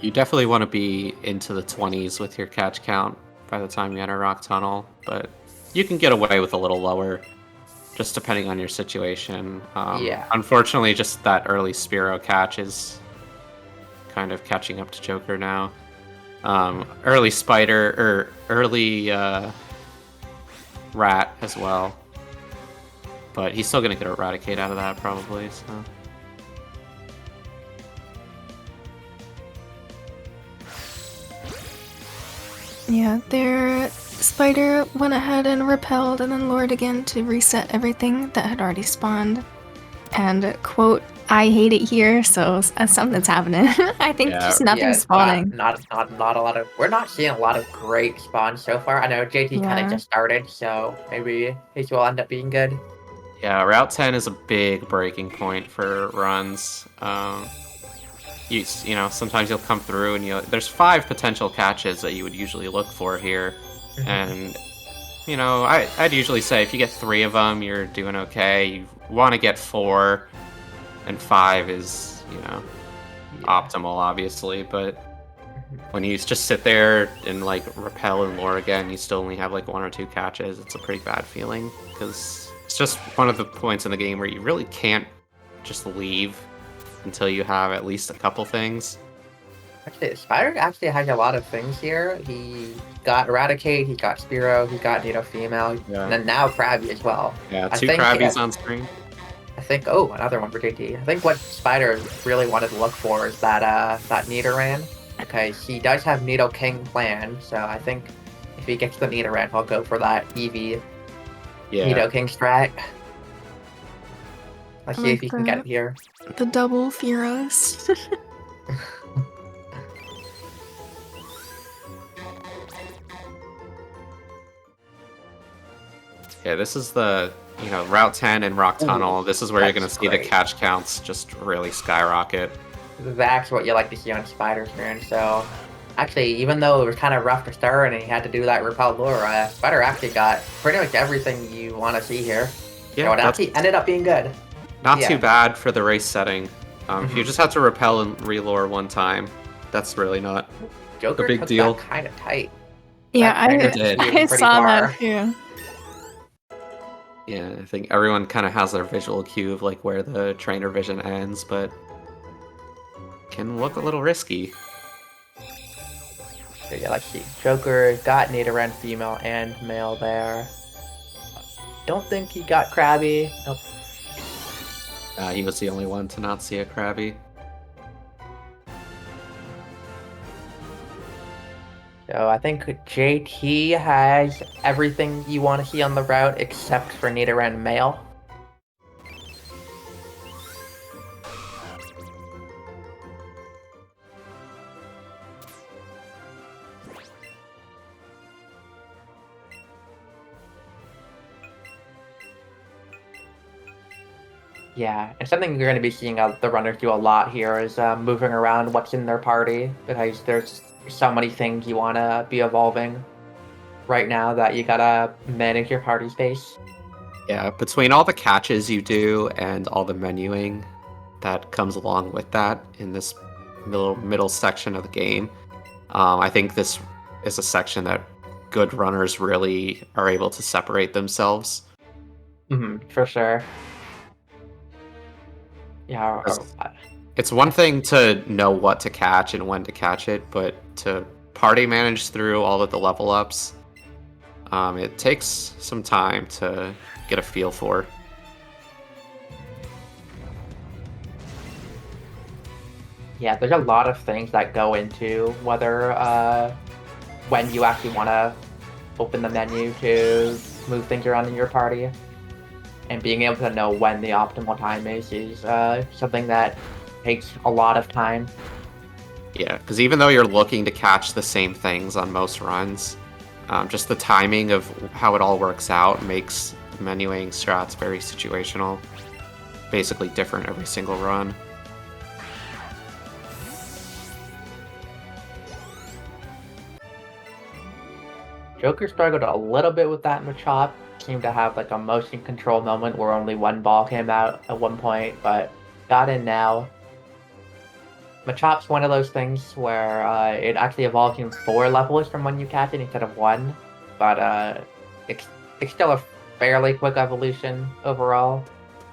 You definitely want to be into the 20s with your catch count by the time you enter Rock Tunnel, but you can get away with a little lower, just depending on your situation. Yeah. Unfortunately, just that early Spearow catch is kind of catching up to Joker now. Early Spider, or early Rat as well. But he's still going to get Eradicate out of that, probably, so... Yeah, their Spider went ahead and repelled and then lured again to reset everything that had already spawned. And, quote, I hate it here, so something's happening. I think just nothing's spawning. Not a lot of... We're not seeing a lot of great spawns so far. I know JT kind of just started, so maybe his will end up being good. Yeah, Route 10 is a big breaking point for runs. You know, sometimes you'll come through and there's 5 potential catches that you would usually look for here. And, you know, I'd usually say if you get 3 of them, you're doing okay. You want to get 4, and 5 is, you know, optimal, obviously. But when you just sit there and, like, repel and lure again, you still only have, like, 1 or 2 catches. It's a pretty bad feeling, because it's just one of the points in the game where you really can't just leave until you have at least a couple things. Actually, Spider actually has a lot of things here. He got Eradicate, he got Spearow, he got Nido Female, and then now Krabby as well. Yeah, 2 Krabbies on screen. I think, another one for JT. I think what Spider really wanted to look for is that Nidoran, because he does have Nidoking planned, so I think if he gets the Nidoran, he'll go for that Eevee Nidoking strat. Let's see if he can get it here. The double Fearows. Yeah, this is the, you know, Route 10 and Rock Tunnel. This is where you're going to see the catch counts just really skyrocket. That's what you like to see on Spider's turn. So, actually, even though it was kind of rough to start and he had to do that Repel Lure, Spider actually got pretty much everything you want to see here. Yeah, so it actually ended up being good. Not too bad for the race setting. If you just have to repel and relure one time, that's really not a big deal. Kind of tight. Yeah, I saw that too. Yeah, I think everyone kind of has their visual cue of like where the trainer vision ends, but can look a little risky. So yeah, let's see. Joker got Nidoran female and male there. Don't think he got Krabby. Nope. He was the only one to not see a Krabby. So I think JT has everything you want to see on the route except for Nidoran male. Yeah, and something you're going to be seeing the runners do a lot here is moving around what's in their party, because there's so many things you want to be evolving right now that you gotta manage your party space. Yeah, between all the catches you do and all the menuing that comes along with that in this middle section of the game, I think this is a section that good runners really are able to separate themselves. For sure. Yeah. It's one thing to know what to catch and when to catch it, but to party managed through all of the level ups. It takes some time to get a feel for. Yeah, there's a lot of things that go into whether when you actually want to open the menu to move things around in your party. And being able to know when the optimal time is something that takes a lot of time. Yeah, because even though you're looking to catch the same things on most runs, just the timing of how it all works out makes menuing strats very situational. Basically different every single run. Joker struggled a little bit with that in Machop. Seemed to have like a motion control moment where only one ball came out at one point, but got in now. Machop's one of those things where it actually evolves in 4 levels from when you catch it instead of 1, but it's still a fairly quick evolution overall,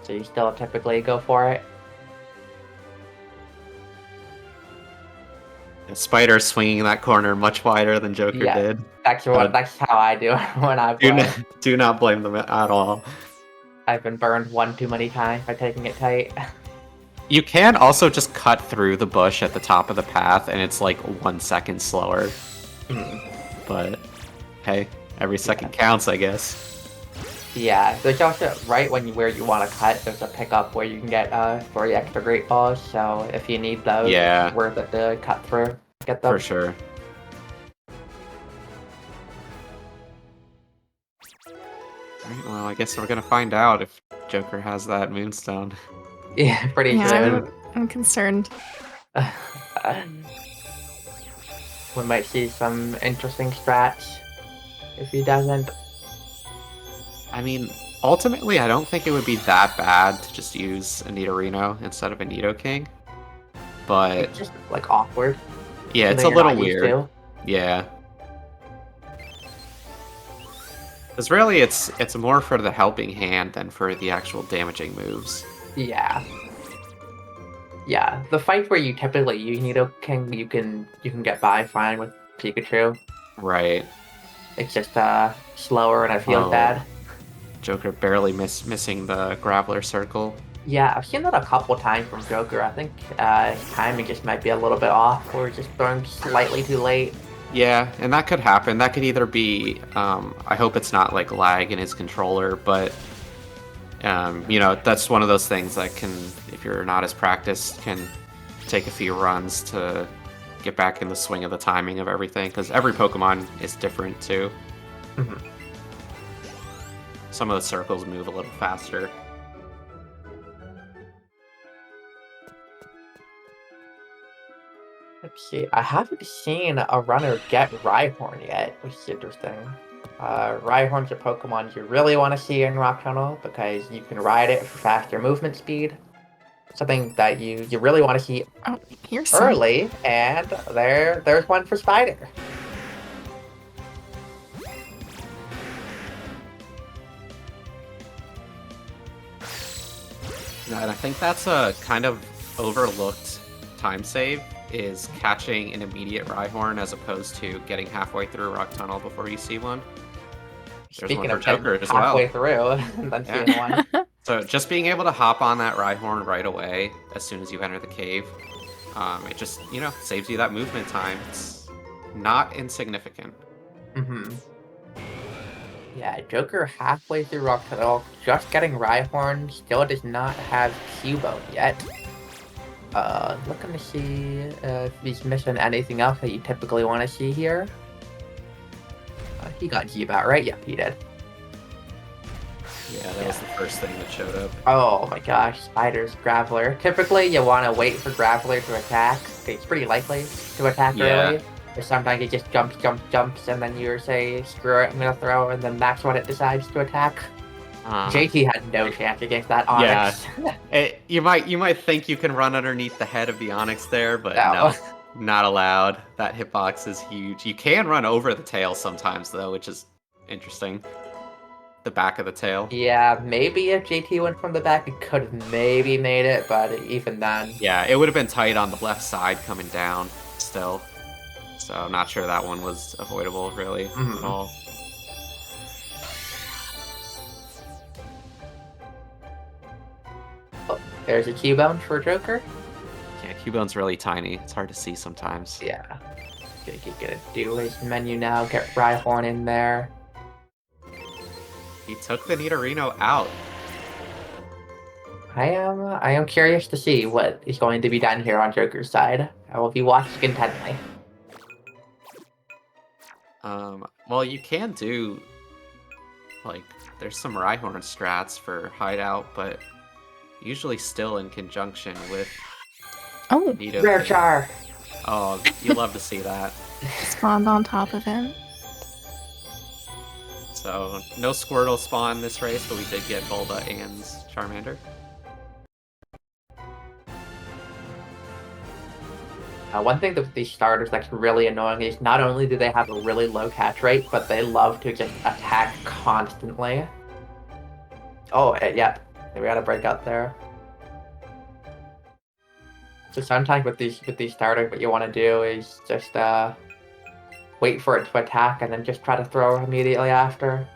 so you still typically go for it. Spider swinging that corner much wider than Joker did. That's how I do it when I play. Do not blame them at all. I've been burned one too many times by taking it tight. You can also just cut through the bush at the top of the path, and it's like 1 second slower. But hey, every second counts, I guess. Yeah, there's also right where you want to cut. There's a pickup where you can get 3 extra great balls. So if you need those, it's worth it to cut through. Get them for sure. Alright, well, I guess we're gonna find out if Joker has that Moonstone. Yeah, pretty soon. I'm concerned. We might see some interesting strats if he doesn't. I mean, ultimately, I don't think it would be that bad to just use a Nidorino instead of a Nidoking. But it's just like awkward. Yeah, it's a little weird. Yeah. Because really, it's more for the helping hand than for the actual damaging moves. Yeah. Yeah, the fight where you typically use Nidoking, you can get by fine with Pikachu. Right. It's just slower and I feel bad. Joker barely missing the Graveler circle. Yeah, I've seen that a couple times from Joker. I think his timing just might be a little bit off, or just throwing slightly too late. Yeah, and that could happen. That could either be, I hope it's not like lag in his controller, but you know, that's one of those things that can, if you're not as practiced, can take a few runs to get back in the swing of the timing of everything, because every Pokemon is different too. Some of the circles move a little faster. Let's see, I haven't seen a runner get Rhyhorn yet, which is interesting. Rhyhorn's a Pokemon you really want to see in Rock Tunnel because you can ride it for faster movement speed. Something that you really want to see early, and there's one for Spider. And I think that's a kind of overlooked time save, is catching an immediate Rhyhorn as opposed to getting halfway through Rock Tunnel before you see one. There's Speaking one for of Joker as halfway well. through and then seeing one. So just being able to hop on that Rhyhorn right away as soon as you enter the cave, it just, you know, saves you that movement time. It's not insignificant. Yeah, Joker halfway through Rock Tunnel, just getting Rhyhorn, still does not have Cubone yet. Looking to see if he's missing anything else that you typically want to see here. He got G-Bat, right? Yep, he did. Yeah, that was the first thing that showed up. Oh my gosh, Spider's Graveler. Typically, you want to wait for Graveler to attack. It's pretty likely to attack early. But sometimes it just jumps, and then you say, screw it, I'm gonna throw, and then that's when it decides to attack. JT had no chance against that Onix. Yeah, you might think you can run underneath the head of the Onix there, but no, not allowed. That hitbox is huge. You can run over the tail sometimes, though, which is interesting. The back of the tail. Yeah, maybe if JT went from the back, it could have maybe made it, but even then. Yeah, it would have been tight on the left side coming down, still. So I'm not sure that one was avoidable, really, at all. Oh, there's a Cubone for Joker. Yeah, Cubone's really tiny. It's hard to see sometimes. Yeah. He's gonna do his menu now, get Rhyhorn in there. He took the Nidorino out. I am curious to see what is going to be done here on Joker's side. I will be watching intently. Well, you can do, like, there's some Rhyhorn strats for Hideout, but usually still in conjunction with Nido. Rare Char! Oh, you love to see that. Spawned on top of him. So, no Squirtle spawn this race, but we did get Bulba and Charmander. One thing that these starters that's really annoying is not only do they have a really low catch rate, but they love to just attack constantly. Oh, yeah. We got a breakout there. So sometimes with these starters, what you want to do is just wait for it to attack and then just try to throw immediately after.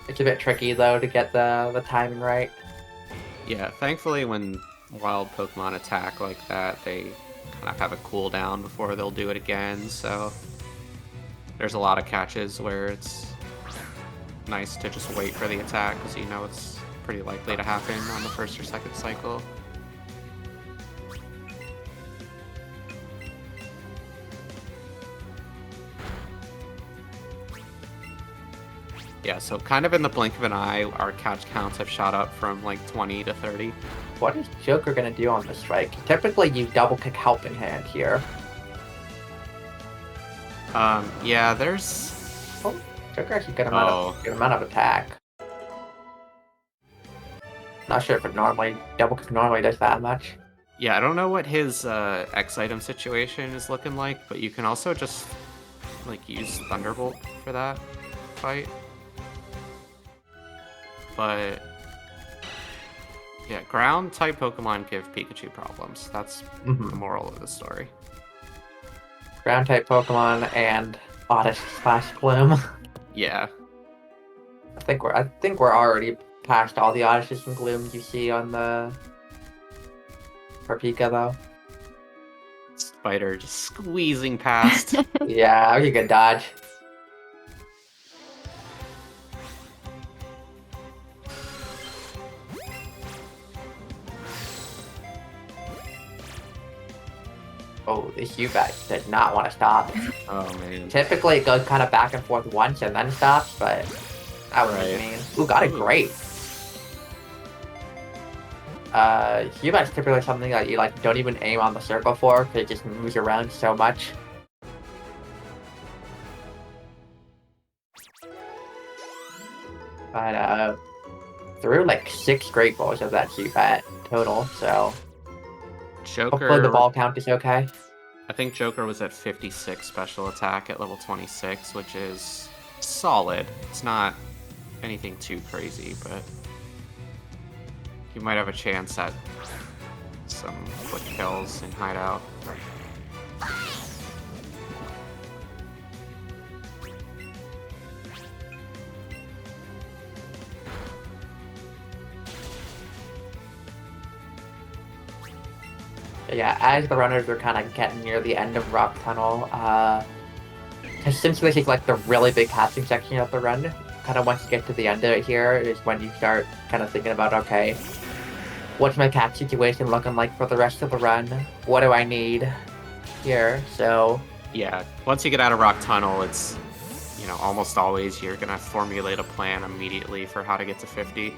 It's a bit tricky though to get the timing right. Yeah, thankfully when wild Pokemon attack like that, they kind of have a cooldown before they'll do it again, so there's a lot of catches where it's nice to just wait for the attack because you know it's pretty likely to happen on the first or second cycle. Yeah, so kind of in the blink of an eye, our catch counts have shot up from like 20 to 30. What is Joker gonna do on this strike? Typically you double kick Helping Hand here. Yeah, there's... Oh, Joker actually good amount of attack. Not sure if it double kick normally does that much. Yeah, I don't know what his X item situation is looking like, but you can also just like use Thunderbolt for that fight. But yeah, ground type Pokemon give Pikachu problems. That's the moral of the story. Ground type Pokemon and Oddish / Gloom. Yeah. I think we're already past all the Oddishes and Glooms you see on the for Pika though. Spider just squeezing past. Yeah, you can dodge. Oh, the Hubat did not want to stop. Oh man. Typically it goes kind of back and forth once and then stops, but that was mean. Ooh, got it great. Hubat's typically something that you like don't even aim on the circle for because it just moves around so much. But threw like 6 Great Balls of that Hubat total, so Joker, hopefully the ball count is okay. I think Joker was at 56 special attack at level 26, which is solid. It's not anything too crazy, but you might have a chance at some quick kills in Hideout. Yeah, as the runners are kind of getting near the end of Rock Tunnel, since this is like the really big catching section of the run, kind of once you get to the end of it here is when you start kind of thinking about, okay, what's my catch situation looking like for the rest of the run? What do I need here? So yeah, once you get out of Rock Tunnel, it's, you know, almost always you're gonna formulate a plan immediately for how to get to 50.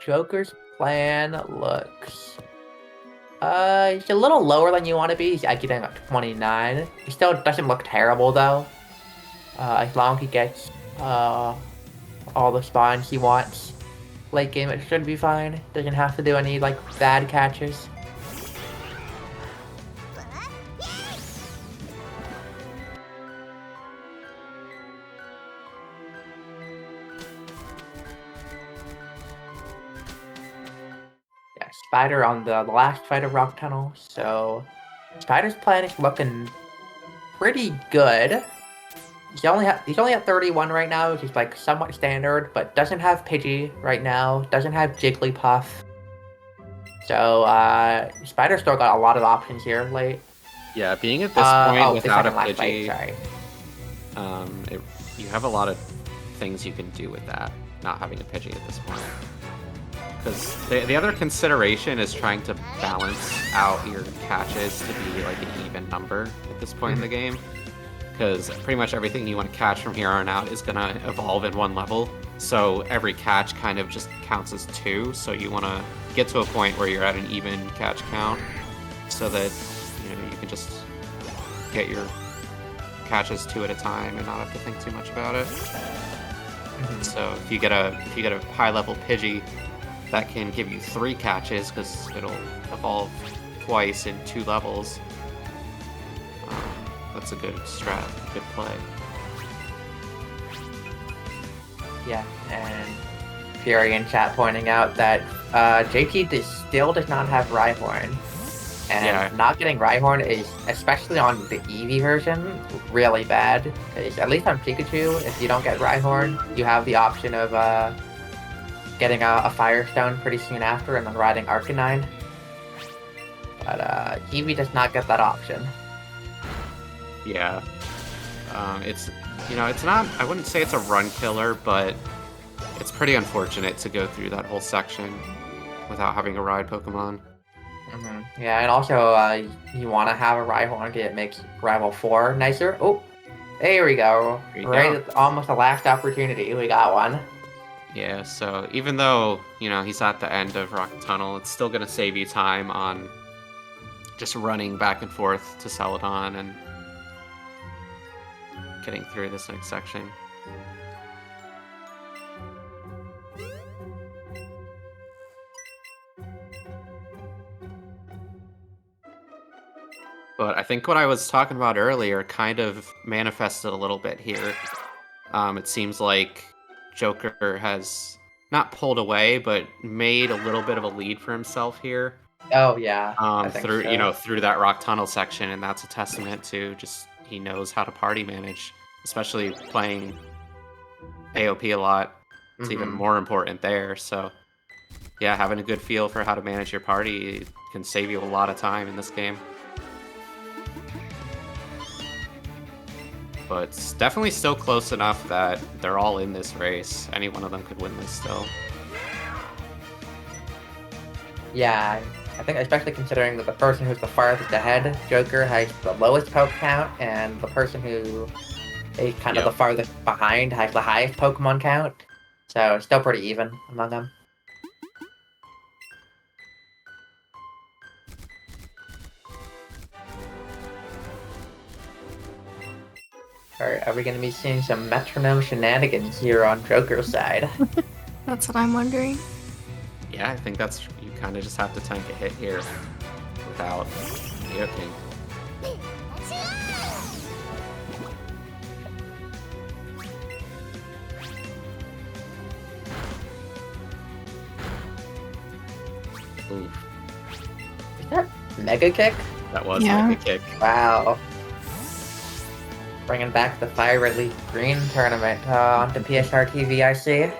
Joker's plan looks he's a little lower than you want to be. He's getting up to 29. He still doesn't look terrible though. As long as he gets all the spawns he wants late game, it should be fine. Doesn't have to do any like bad catches. Spider on the last fight of Rock Tunnel, so Spider's plan is looking pretty good. He's only at 31 right now, which is like somewhat standard, but doesn't have Pidgey right now, doesn't have Jigglypuff. So Spider still got a lot of options here late. Yeah, being at this point without a Pidgey, Pidgey, you have a lot of things you can do with that, not having a Pidgey at this point. Because the other consideration is trying to balance out your catches to be like an even number at this point in the game. Because pretty much everything you want to catch from here on out is going to evolve in one level. So every catch kind of just counts as 2. So you want to get to a point where you're at an even catch count so that you can just get your catches 2 at a time and not have to think too much about it. So if you get a high level Pidgey, that can give you 3 catches because it'll evolve twice in 2 levels. That's a good strat, good play. Yeah, and Fury in chat pointing out that JT still does not have Rhyhorn. And not getting Rhyhorn is, especially on the Eevee version, really bad. Because at least on Pikachu, if you don't get Rhyhorn, you have the option of getting a Firestone pretty soon after and then riding Arcanine. But Eevee does not get that option. Yeah. It's not, I wouldn't say it's a run killer, but it's pretty unfortunate to go through that whole section without having a ride Pokemon. Yeah, and also you want to have a Rhyhorn because it makes Rival 4 nicer. Oh, there we go. At almost the last opportunity, we got one. Yeah, so even though, he's at the end of Rock Tunnel, it's still going to save you time on just running back and forth to Celadon and getting through this next section. But I think what I was talking about earlier kind of manifested a little bit here. It seems like Joker has not pulled away, but made a little bit of a lead for himself here. Oh yeah, through that Rock Tunnel section, and that's a testament to just he knows how to party manage, especially playing AOP a lot. It's even more important there. So yeah, having a good feel for how to manage your party can save you a lot of time in this game. But it's definitely still close enough that they're all in this race. Any one of them could win this still. Yeah, I think especially considering that the person who's the farthest ahead, Joker, has the lowest poke count, and the person who is kind of the farthest behind has the highest Pokemon count. So it's still pretty even among them. Are we going to be seeing some metronome shenanigans here on Joker's side? That's what I'm wondering. Yeah, I think you kind of just have to tank a hit here without yoking. Oof. Is that Mega Kick? That was Mega Kick. Wow. Bringing back the Fire Red Leaf Green tournament onto PSR TV, I see.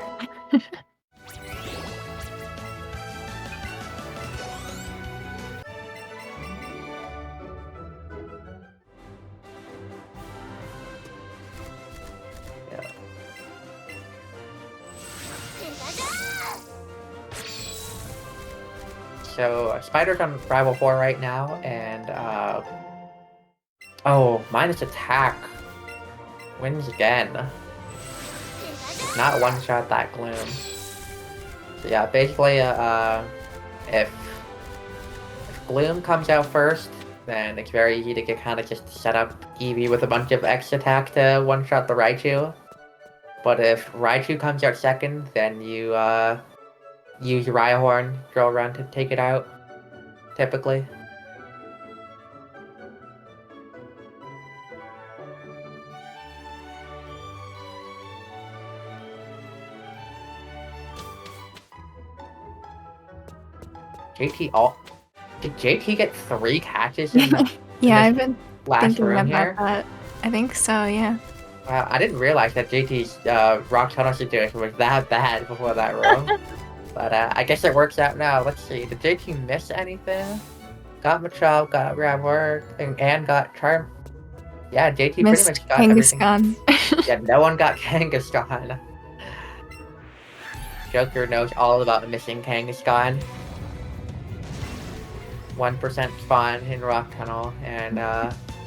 So, Spider's on Rival 4 right now, and, minus attack wins again. Not one-shot that Gloom. So yeah, basically, if Gloom comes out first, then it's very easy to kind of just set up Eevee with a bunch of X attack to one-shot the Raichu. But if Raichu comes out second, then you, use your Rhyhorn Drill Run to take it out, typically. JT all. Did JT get 3 catches in the Yeah, I've been last thinking room about here? that. I think so, yeah. Wow, I didn't realize that JT's rock tunnel situation was that bad before that room. But I guess it works out now. Let's see. Did JT miss anything? Got Machop, got Grab Work, and got Charm. Yeah, JT pretty Missed much got everything. Kangaskhan. Yeah, no one got Kangaskhan. Joker knows all about missing Kangaskhan. 1% spawn in Rock Tunnel, and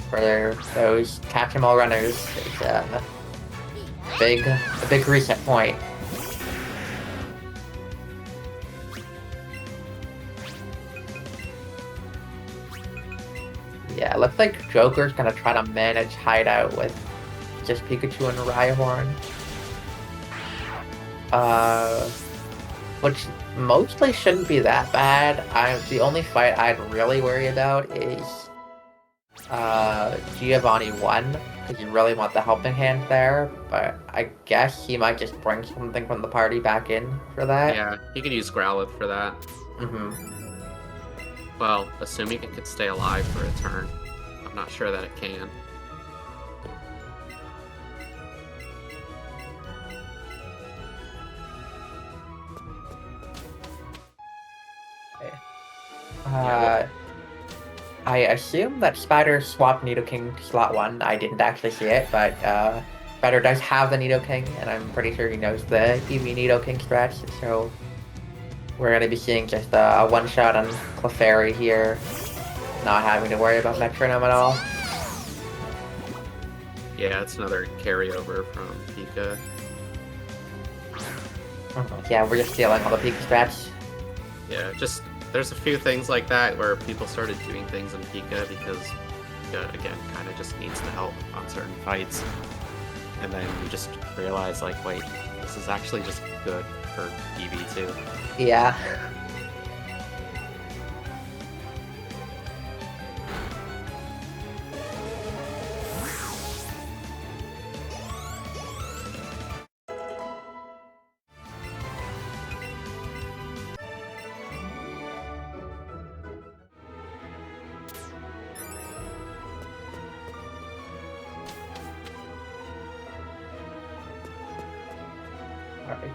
for those catch-em-all runners, it's a big reset point. Yeah, it looks like Joker's gonna try to manage Hideout with just Pikachu and Rhyhorn. Which mostly shouldn't be that bad. The only fight I'd really worry about is Giovanni 1, because you really want the helping hand there, but I guess he might just bring something from the party back in for that. Yeah, he could use Growlithe for that. Well, assuming it could stay alive for a turn. I'm not sure that it can. I assume that Spider swapped Nidoking to slot 1. I didn't actually see it, but Spider does have the Nidoking, and I'm pretty sure he knows the Eevee Nidoking stretch, so we're going to be seeing just a one-shot on Clefairy here, not having to worry about Metronome at all. Yeah, it's another carryover from Pika. Yeah, we're just stealing all the Pika strats. Yeah, just there's a few things like that where people started doing things in Pika because Pika, again, kind of just needs the help on certain fights. And then you just realize, like, wait, this is actually just good for Eevee too. Yeah.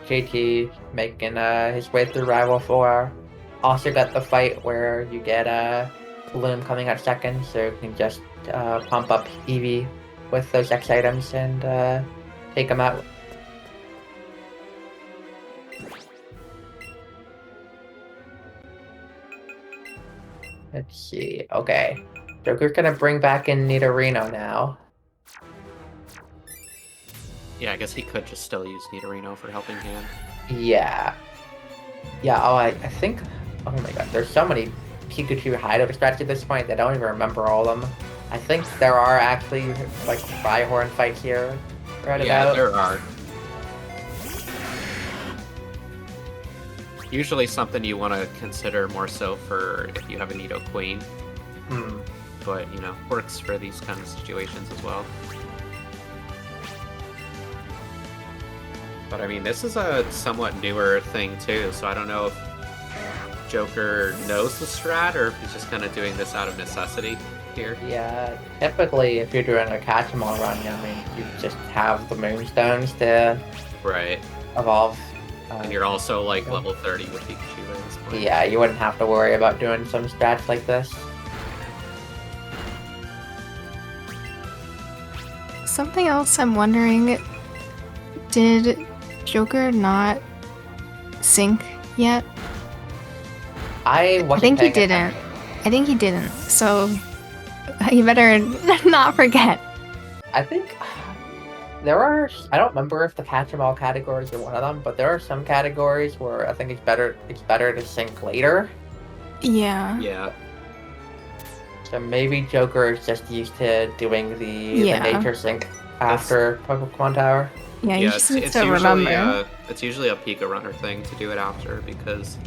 JT making his way through Rival 4. Also got the fight where you get Bloom coming out second, so you can just pump up Eevee with those X items and take him out. Let's see. Okay. Joker's gonna bring back in Nidorino now. Yeah, I guess he could just still use Nidorino for helping hand. Yeah. Yeah, oh, I think... Oh my god, there's so many Pikachu hideout strats at this point that I don't even remember all of them. I think there are actually, like, Rhyhorn fights here right about. Yeah, there are. Usually something you want to consider more so for if you have a Nidoqueen. But, you know, works for these kind of situations as well. But I mean, this is a somewhat newer thing too, so I don't know if Joker knows the strat or if he's just kind of doing this out of necessity here. Yeah, typically if you're doing a catch-em-all run, I mean, you just have the Moonstones to evolve. And you're also like level 30 with Pikachu at this point. Yeah, you wouldn't have to worry about doing some strats like this. Something else I'm wondering, did Joker not sync yet? I think he didn't. I think he didn't. So you better not forget. I think there are. I don't remember if the catch-em-all categories are one of them, but there are some categories where I think it's better to sync later. Yeah. Yeah. So maybe Joker is just used to doing the nature sync after Pokemon Tower. Yeah, you just need to remember. It's usually a Pika runner thing to do it after because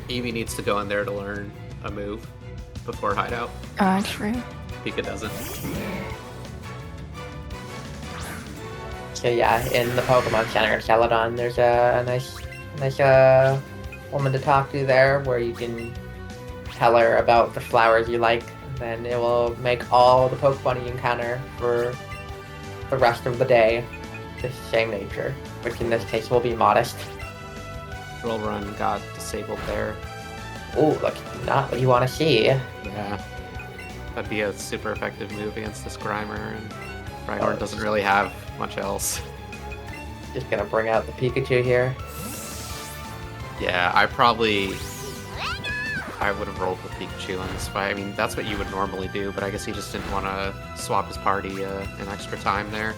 Eevee needs to go in there to learn a move before Hideout. True. Pika doesn't. So yeah, in the Pokemon Center in Celadon, there's a nice woman to talk to there, where you can tell her about the flowers you like, and then it will make all the Pokemon you encounter for the rest of the day the same nature, which in this case will be modest. Drill Run got disabled there. Oh, that's not what you want to see. Yeah. That'd be a super effective move against this Grimer, and Rhyhorn doesn't really have much else. Just gonna bring out the Pikachu here. Yeah, I would have rolled with Pikachu on this fight. I mean, that's what you would normally do, but I guess he just didn't want to swap his party an extra time there.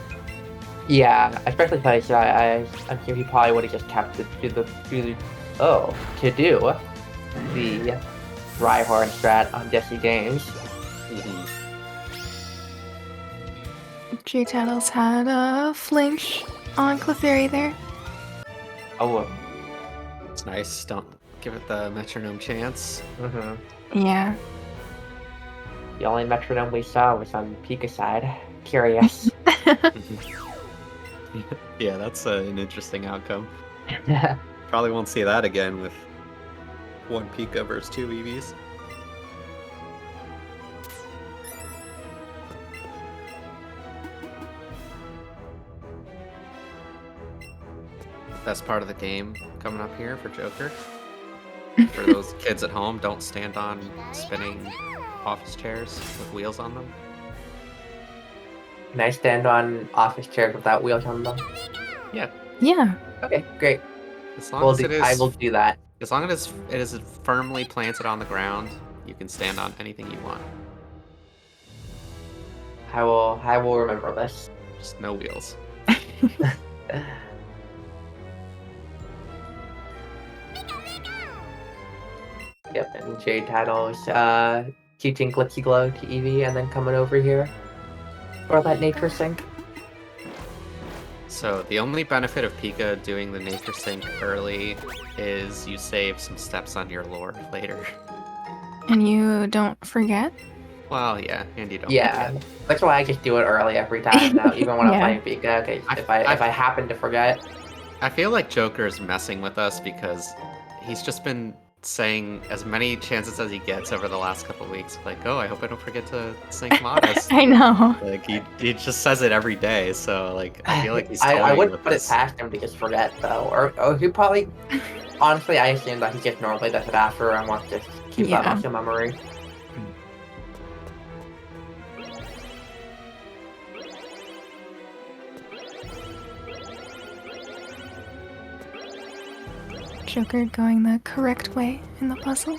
Yeah, especially because I'm sure he probably would have just kept it to do the Rhyhorn strat on Jesse Games. JTaddles had a flinch on Clefairy there. Oh. It's nice. Don't give it the metronome chance. Yeah. The only metronome we saw was on Pika side. Curious. Yeah, that's an interesting outcome. Probably won't see that again with 1 Pika versus 2 EVs. Best part of the game coming up here for Joker. For those kids at home, don't stand on spinning office chairs with wheels on them. Can I stand on office chairs without wheels on them? Yeah. Yeah. Okay, great. As long as it is, I will do that. As long as it is firmly planted on the ground, you can stand on anything you want. I will remember this. Just no wheels. Yep, and JTaddles teaching Glitzy Glow to Eevee and then coming over here for that Nature Sync. So the only benefit of Pika doing the Nature Sync early is you save some steps on your lore later. And you don't forget? Well, yeah, and you don't. Yeah, that's why I just do it early every time now, even when I'm Yeah. playing Pika. Okay, if I happen to forget. I feel like Joker is messing with us because he's just been saying as many chances as he gets over the last couple weeks, like, oh, I hope I don't forget to sync Modest. I know. Like, he just says it every day, so, like, I feel like he's I toying wouldn't with put it this. past him to just forget, though. Or he probably... Honestly, I assume that he just normally does it after and wants to keep that muscle memory. Joker going the correct way in the puzzle.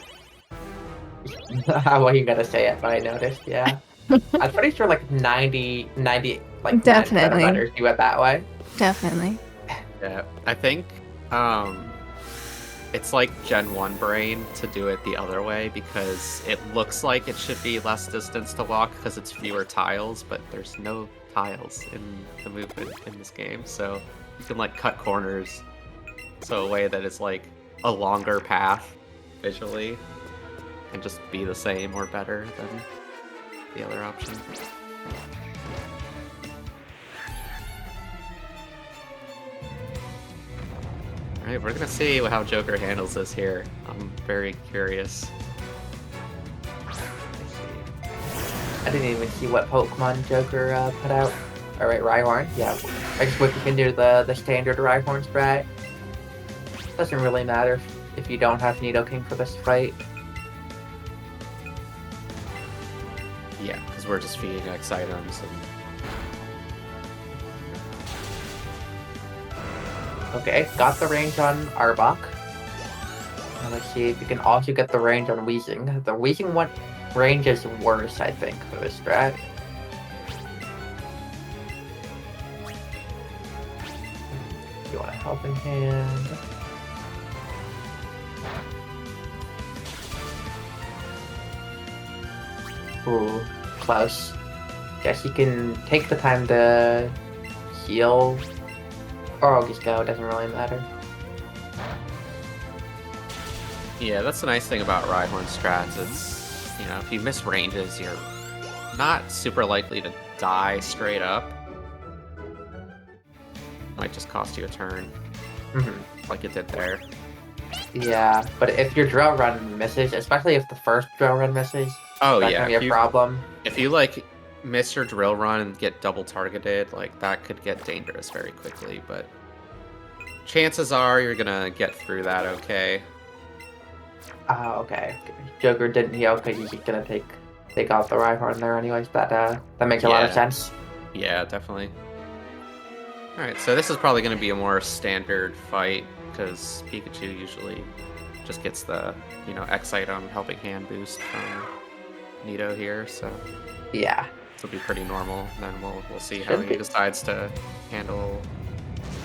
Well, you gotta say it, but I noticed, yeah. I'm pretty sure like 90, like Definitely. 9% of runners do it that way. Definitely. Yeah, I think it's like Gen 1 brain to do it the other way because it looks like it should be less distance to walk because it's fewer tiles, but there's no tiles in the movement in this game, so you can like cut corners so a way that it's like a longer path visually and just be the same or better than the other option. Alright, we're gonna see how Joker handles this here. I'm very curious. I didn't even see what Pokemon Joker put out. Alright, Rhyhorn. Yeah, I just wish you can do the standard Rhyhorn strat. Doesn't really matter if you don't have Nidoking for this fight. Yeah, because we're just feeding X items and... Okay, got the range on Arbok. Now let's see if you can also get the range on Weezing. The Weezing one range is worse, I think, for this strat. You want a helping hand? Ooh, close. Guess you can take the time to heal. Or I'll just go, it doesn't really matter. Yeah, that's the nice thing about Rhyhorn strats. It's, you know, if you miss ranges, you're not super likely to die straight up. Might just cost you a turn, like it did there. Yeah, but if your drill run misses, especially if the first drill run misses, Oh that yeah, can be a problem. If you like miss your drill run and get double targeted, like that could get dangerous very quickly. But chances are you're gonna get through that okay. Okay. Joker didn't heal because he's gonna take out the Rhyhorn there anyways. That makes a lot of sense. Yeah, definitely. Alright, so this is probably gonna be a more standard fight, because Pikachu usually just gets the, X item helping hand boost from Nido here, so Yeah. this will be pretty normal. Then we'll see how he decides to handle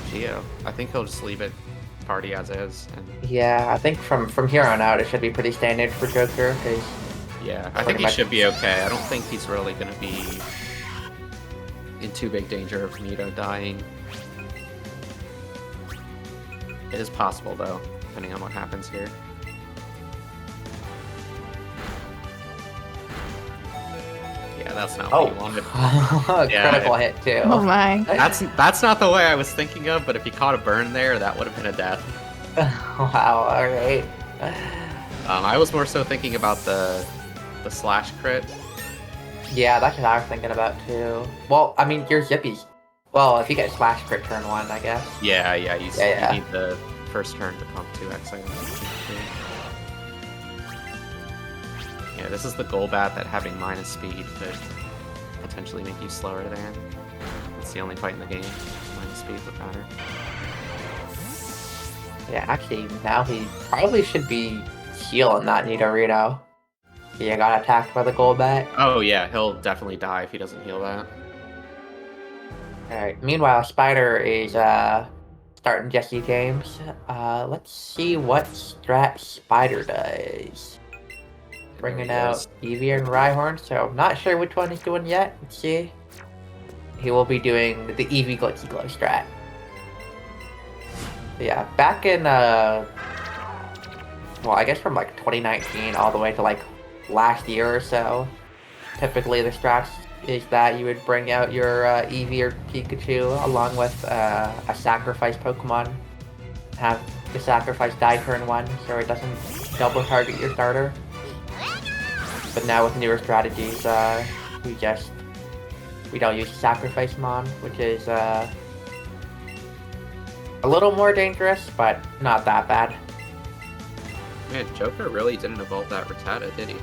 Geo. I think he'll just leave it party as is. And Yeah, I think from here on out it should be pretty standard for Joker. Cause yeah, I think he should be okay. I don't think he's really gonna be in too big danger of Nido dying. It is possible though, depending on what happens here. Yeah, that's not what you wanted. Critical hit too. Oh my. That's not the way I was thinking of, but if he caught a burn there, that would have been a death. Wow, alright. I was more so thinking about the slash crit. Yeah, that's what I was thinking about too. Well, I mean, you're Zippy. Well, if you get slash crit turn 1, I guess. Yeah, you need the first turn to pump 2x items. Yeah, this is the Golbat that having minus speed could potentially make you slower than. It's the only fight in the game. Minus speed would matter. Yeah, actually, now he probably should be healing that Nidorino. He got attacked by the Golbat. Oh yeah, he'll definitely die if he doesn't heal that. Alright, meanwhile, Spider is starting Jesse games. Let's see what strat Spider does. Bringing out Eevee and Rhyhorn, so not sure which one he's doing yet. Let's see. He will be doing the Eevee Glitzy Glow strat. Yeah, back in, well, I guess from like 2019 all the way to like last year or so, typically the strat is that you would bring out your Eevee or Pikachu along with a sacrifice Pokemon. Have the sacrifice die turn 1 so it doesn't double target your starter. But now with newer strategies, we don't use sacrifice Mon, which is a little more dangerous, but not that bad. Man, Joker really didn't evolve that Rattata, did he?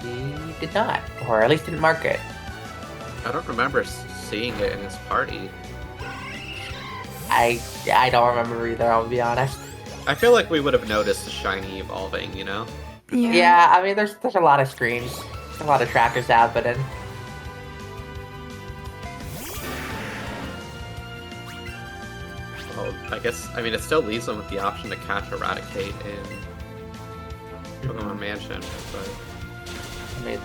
He did not, or at least didn't mark it. I don't remember seeing it in his party. I don't remember either, I'll be honest. I feel like we would have noticed the shiny evolving, you know? Yeah, I mean, there's a lot of screens, a lot of trackers happening. Well, I mean, it still leaves them with the option to catch Eradicate in Pokemon Mansion, but... I mean,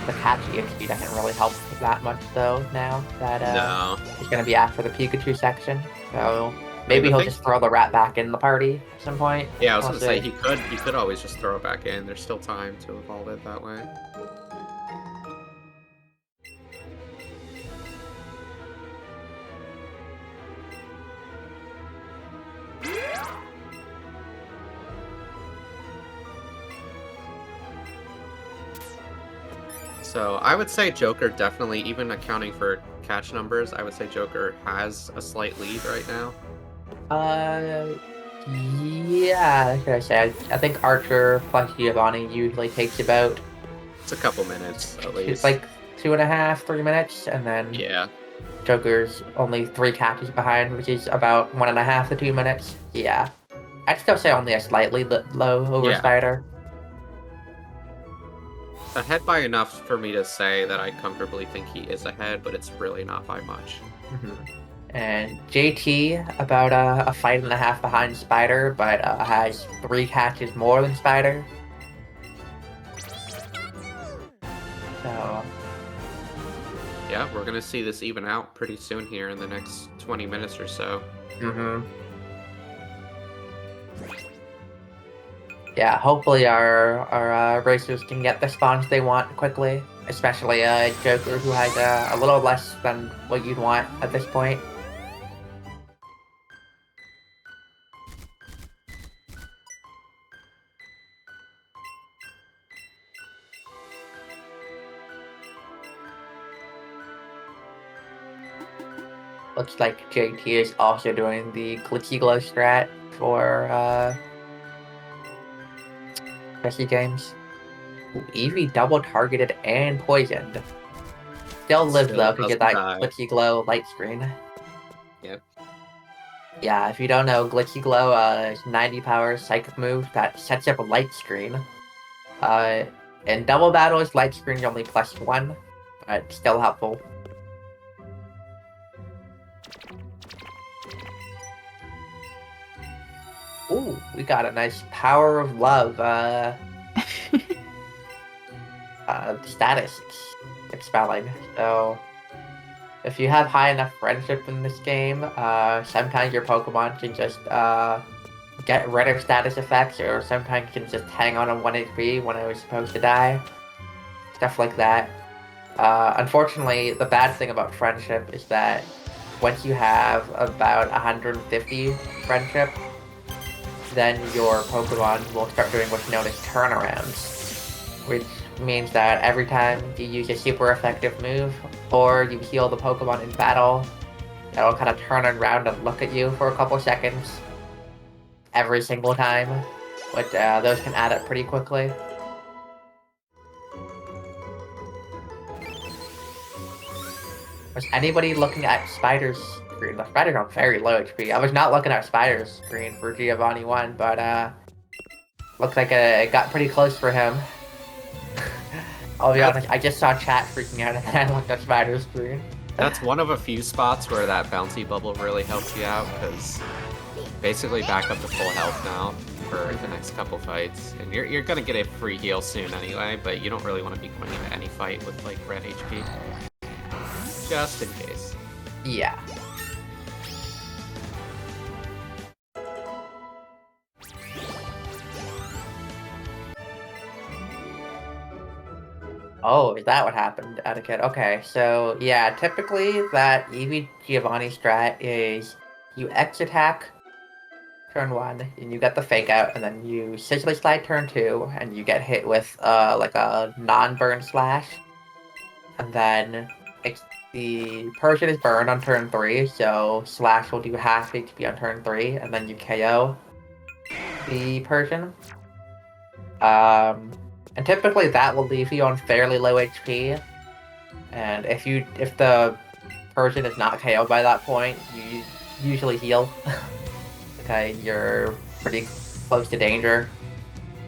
the catch EXP doesn't really help that much, though, now that no. He's going to be after the Pikachu section, so maybe he'll just throw the rat back in the party at some point. Yeah, I was going to say, he could always just throw it back in. There's still time to evolve it that way. So I would say Joker definitely, even accounting for catch numbers, I would say Joker has a slight lead right now. Yeah, should I say? I think Archer plus Giovanni usually takes about... It's a couple minutes, at least. It's like 2.5, 3 minutes, and then yeah. Joker's only 3 catches behind, which is about 1.5 to 2 minutes. Yeah. I'd still say only a slightly low over Spider. Ahead by enough for me to say that I comfortably think he is ahead, but it's really not by much. And JT about a fight and a half behind Spider, but has 3 catches more than Spider. So yeah, we're gonna see this even out pretty soon here in the next 20 minutes or so. Yeah, hopefully our racers can get the spawns they want quickly, especially Joker, who has a little less than what you'd want at this point. Looks like JT is also doing the glitchy glow strat for Jesse James. Ooh, Eevee double targeted and poisoned. Still lives though, because you get that glitchy glow light screen. Yep. Yeah, if you don't know, glitchy glow is 90 power psychic move that sets up a light screen. In double battles, light screen is only +1, but still helpful. Ooh, we got a nice power of love status expelling. So if you have high enough friendship in this game, sometimes your Pokemon can just get rid of status effects, or sometimes can just hang on 1 HP when it was supposed to die. Stuff like that. Unfortunately, the bad thing about friendship is that once you have about 150 friendship, then your Pokemon will start doing what's known as turnarounds, which means that every time you use a super effective move, or you heal the Pokemon in battle, it'll kind of turn around and look at you for a couple seconds every single time, but those can add up pretty quickly. Was anybody looking at Spider's screen? The Spider's on very low HP. I was not looking at Spider's screen for Giovanni 1, but looks like it got pretty close for him. I'll be honest, I just saw chat freaking out and then I looked at Spider's screen. That's one of a few spots where that bouncy bubble really helps you out, because basically back up to full health now for the next couple fights. And you're gonna get a free heal soon anyway, but you don't really want to be going into any fight with like red HP. Just in case. Yeah. Oh, is that what happened, Etiquette? Okay, so yeah, typically that Eevee Giovanni strat is you X attack turn 1, and you get the fake out, and then you Scissor Slide turn 2, and you get hit with like a non-burn slash. And then the Persian is burned on turn 3, so slash will do half HP on turn 3, and then you KO the Persian. And typically that will leave you on fairly low HP. And if the Persian is not KO'd by that point, you usually heal. Okay, you're pretty close to danger.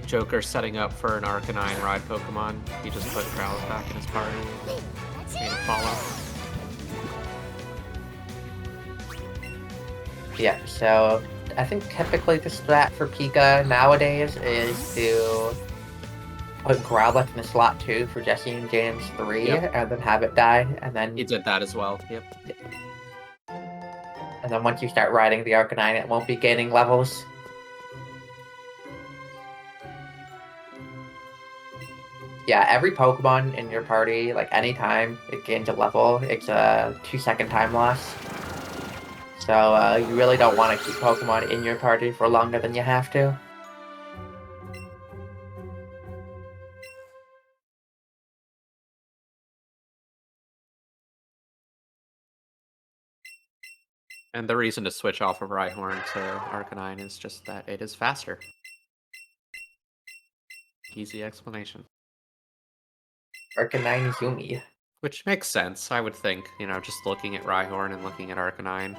Joker setting up for an Arcanine ride Pokemon. He just put Growlithe back in his party. Made it follow. Yeah, so I think typically the strat for Pika nowadays is to put Growlithe in the slot 2 for Jesse and James 3, and then have it die, and then... He did that as well, yep. And then once you start riding the Arcanine, it won't be gaining levels. Yeah, every Pokemon in your party, like anytime it gains a level, it's a 2-second time loss. So you really don't want to keep Pokemon in your party for longer than you have to. And the reason to switch off of Rhyhorn to Arcanine is just that it is faster. Easy explanation. Arcanine Yumi. Which makes sense, I would think, just looking at Rhyhorn and looking at Arcanine.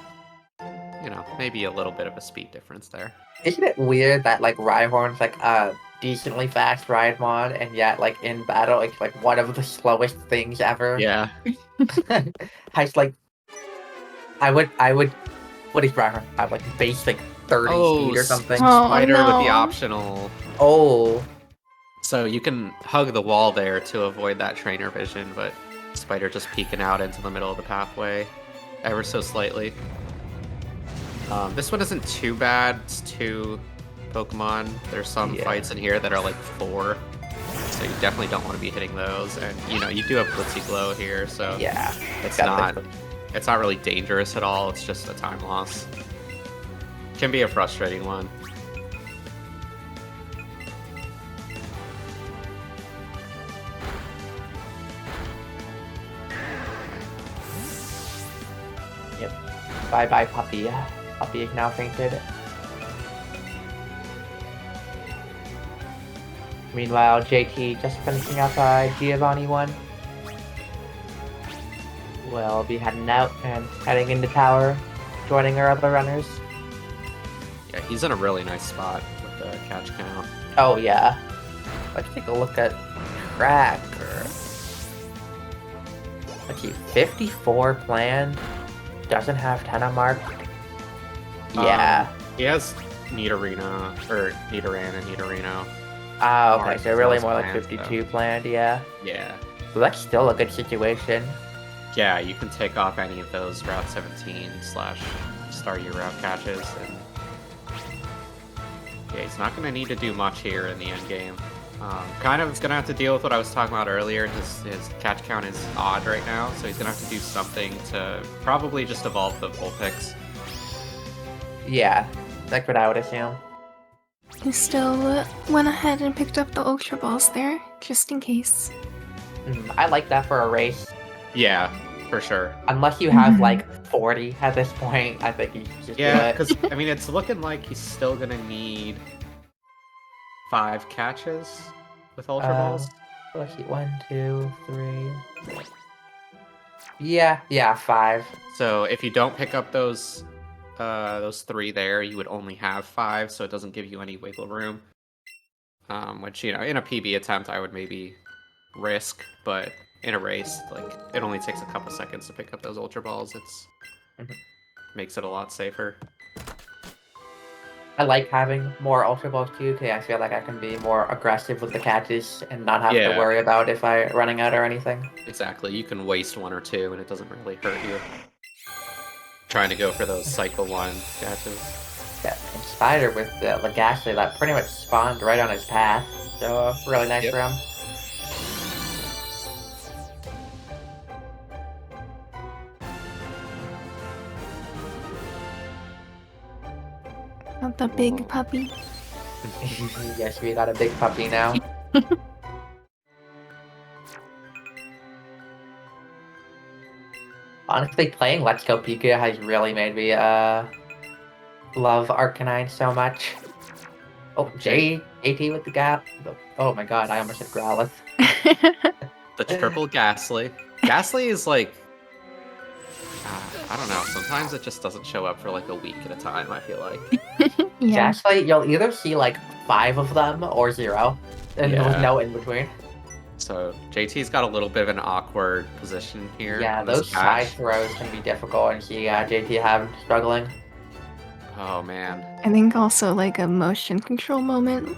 Maybe a little bit of a speed difference there. Isn't it weird that, like, Rhyhorn's, like, a decently fast ride mod, and yet, like, in battle, it's, like, one of the slowest things ever? Yeah. Has, like... I would... What is Rhyhorn? I have, like, basic 30 speed or something? Spider with the optional... Oh. So you can hug the wall there to avoid that trainer vision, but Spider just peeking out into the middle of the pathway ever so slightly. This one isn't too bad. It's 2 Pokemon. There's some fights in here that are like 4, so you definitely don't want to be hitting those. And you do have Blitzy Glow here, so yeah, it's not really dangerous at all. It's just a time loss. Can be a frustrating one. Yep. Bye-bye, puppy. Puppy is now fainted. Meanwhile, JT just finishing up Giovanni 1. We'll be heading out and heading into tower, joining our other runners. Yeah, he's in a really nice spot with the catch count. Oh yeah. Let's take a look at Tracker. Let's see, 54 planned. Doesn't have 10 on mark. Yeah. He has Nidorino, or Nidoran and Nidorino. Oh, okay, Mark so really more like planned, 52 planned, yeah. Yeah. So that's still a good situation. Yeah, you can take off any of those Route 17 / Start Your Route catches, and yeah, he's not going to need to do much here in the end game. Kind of going to have to deal with what I was talking about earlier. His catch count is odd right now, so he's going to have to do something to probably just evolve the Vulpix. Yeah, that's what I would assume. He still went ahead and picked up the Ultra Balls there, just in case. I like that for a race. Yeah, for sure. Unless you have like 40 at this point, I think you should just do it. Because, I mean, it's looking like he's still going to need 5 catches with Ultra Balls. Let's see, 1, 2, 3. Yeah, 5. So if you don't pick up those 3 there, you would only have 5, so it doesn't give you any wiggle room. Which, in a PB attempt, I would maybe risk, but in a race, like, it only takes a couple seconds to pick up those Ultra Balls. It's makes it a lot safer. I like having more Ultra Balls too, because I feel like I can be more aggressive with the catches and not have to worry about if I'm running out or anything. Exactly, you can waste 1 or 2 and it doesn't really hurt you. Trying to go for those Cycle 1 catches. Yeah, and Spider with the Legasly that pretty much spawned right on his path, so really nice for him. Not the big puppy. Yes, we got a big puppy now. Honestly, playing Let's Go Pika has really made me love Arcanine so much. Oh, JT with the gap. Oh my god, I almost said Growlithe. The triple Ghastly. Ghastly is like, I don't know, sometimes it just doesn't show up for like a week at a time, I feel like. Yeah. Actually, you'll either see like 5 of them or 0, and there's no in between. So JT's got a little bit of an awkward position here. Yeah, those side throws can be difficult, and see JT have struggling. Oh man. I think also like a motion control moment.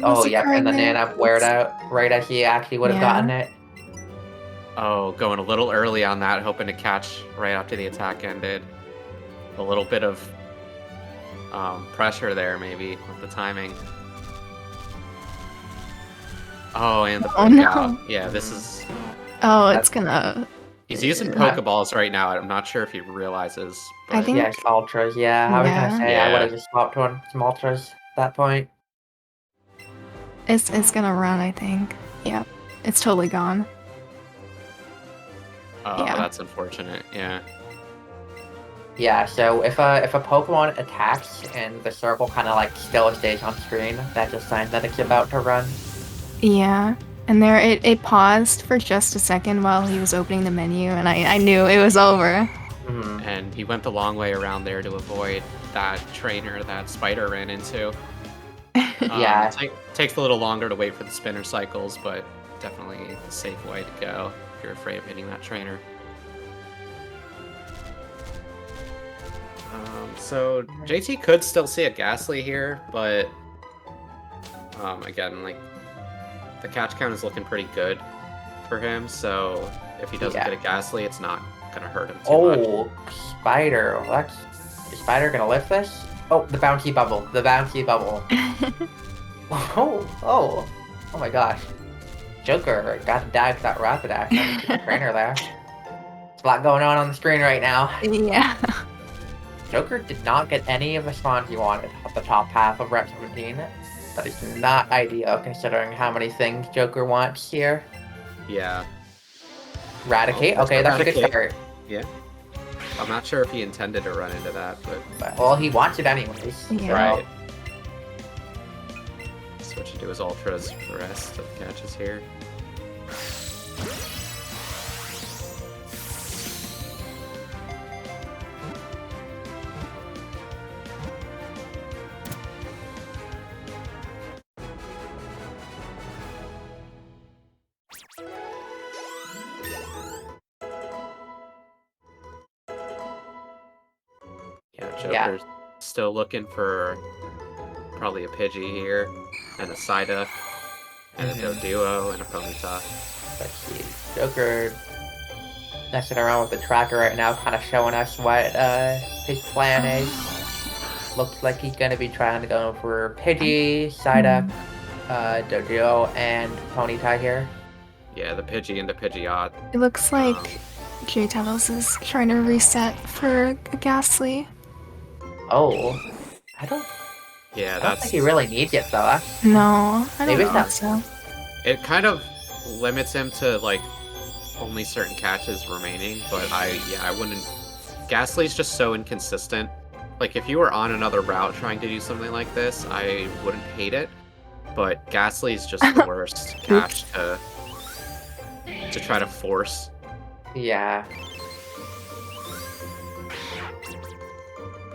Oh yeah, and the Nana weared out right as he actually would have gotten it. Oh, going a little early on that, hoping to catch right after the attack ended. A little bit of pressure there, maybe, with the timing. Oh, and the no. Yeah, this is... Oh, it's gonna... He's using Pokeballs right now. I'm not sure if he realizes. But... I think... Yeah, it's Ultras, yeah. I was gonna say, I would have just swapped one some Ultras at that point. It's gonna run, I think. Yeah, it's totally gone. Oh, that's unfortunate, yeah. Yeah, so if a Pokemon attacks and the circle kind of like still stays on screen, that's a sign that it's about to run. Yeah, and there it paused for just a second while he was opening the menu, and I knew it was over. Mm-hmm. And he went the long way around there to avoid that trainer that Spider ran into. Yeah. Takes a little longer to wait for the spinner cycles, but definitely a safe way to go if you're afraid of hitting that trainer. So JT could still see a Ghastly here, but again, like, the catch count is looking pretty good for him, so if he doesn't get a Ghastly, it's not gonna hurt him too much. Oh, Spider. Is Spider gonna lift this? Oh, the bouncy bubble. The bouncy bubble. Oh my gosh. Joker got to dive that rapid action. Trainer there. There's a lot going on the screen right now. Yeah. Joker did not get any of the spawns he wanted at the top half of Rep 17. That is not ideal considering how many things Joker wants here. Yeah. Eradicate? Okay, that's a good start. Yeah. I'm not sure if he intended to run into that, but... Well, he wants it anyways. Yeah. Right. Switch into his ultras for the rest of the catches here. Joker's still looking for probably a Pidgey here, and a Psyduck, and a Doduo, and a Ponyta. Let's see. Joker messing around with the tracker right now, kind of showing us what his plan is. Looks like he's going to be trying to go for Pidgey, Psyduck, Doduo, and Ponyta here. Yeah, the Pidgey into Pidgeot. It looks like JTaddles is trying to reset for Ghastly. Oh, I don't think he really needs it though. No, I don't think so. It kind of limits him to like only certain catches remaining, but I wouldn't. Ghastly's just so inconsistent. Like if you were on another route trying to do something like this, I wouldn't hate it. But Ghastly's just the worst catch to try to force. Yeah.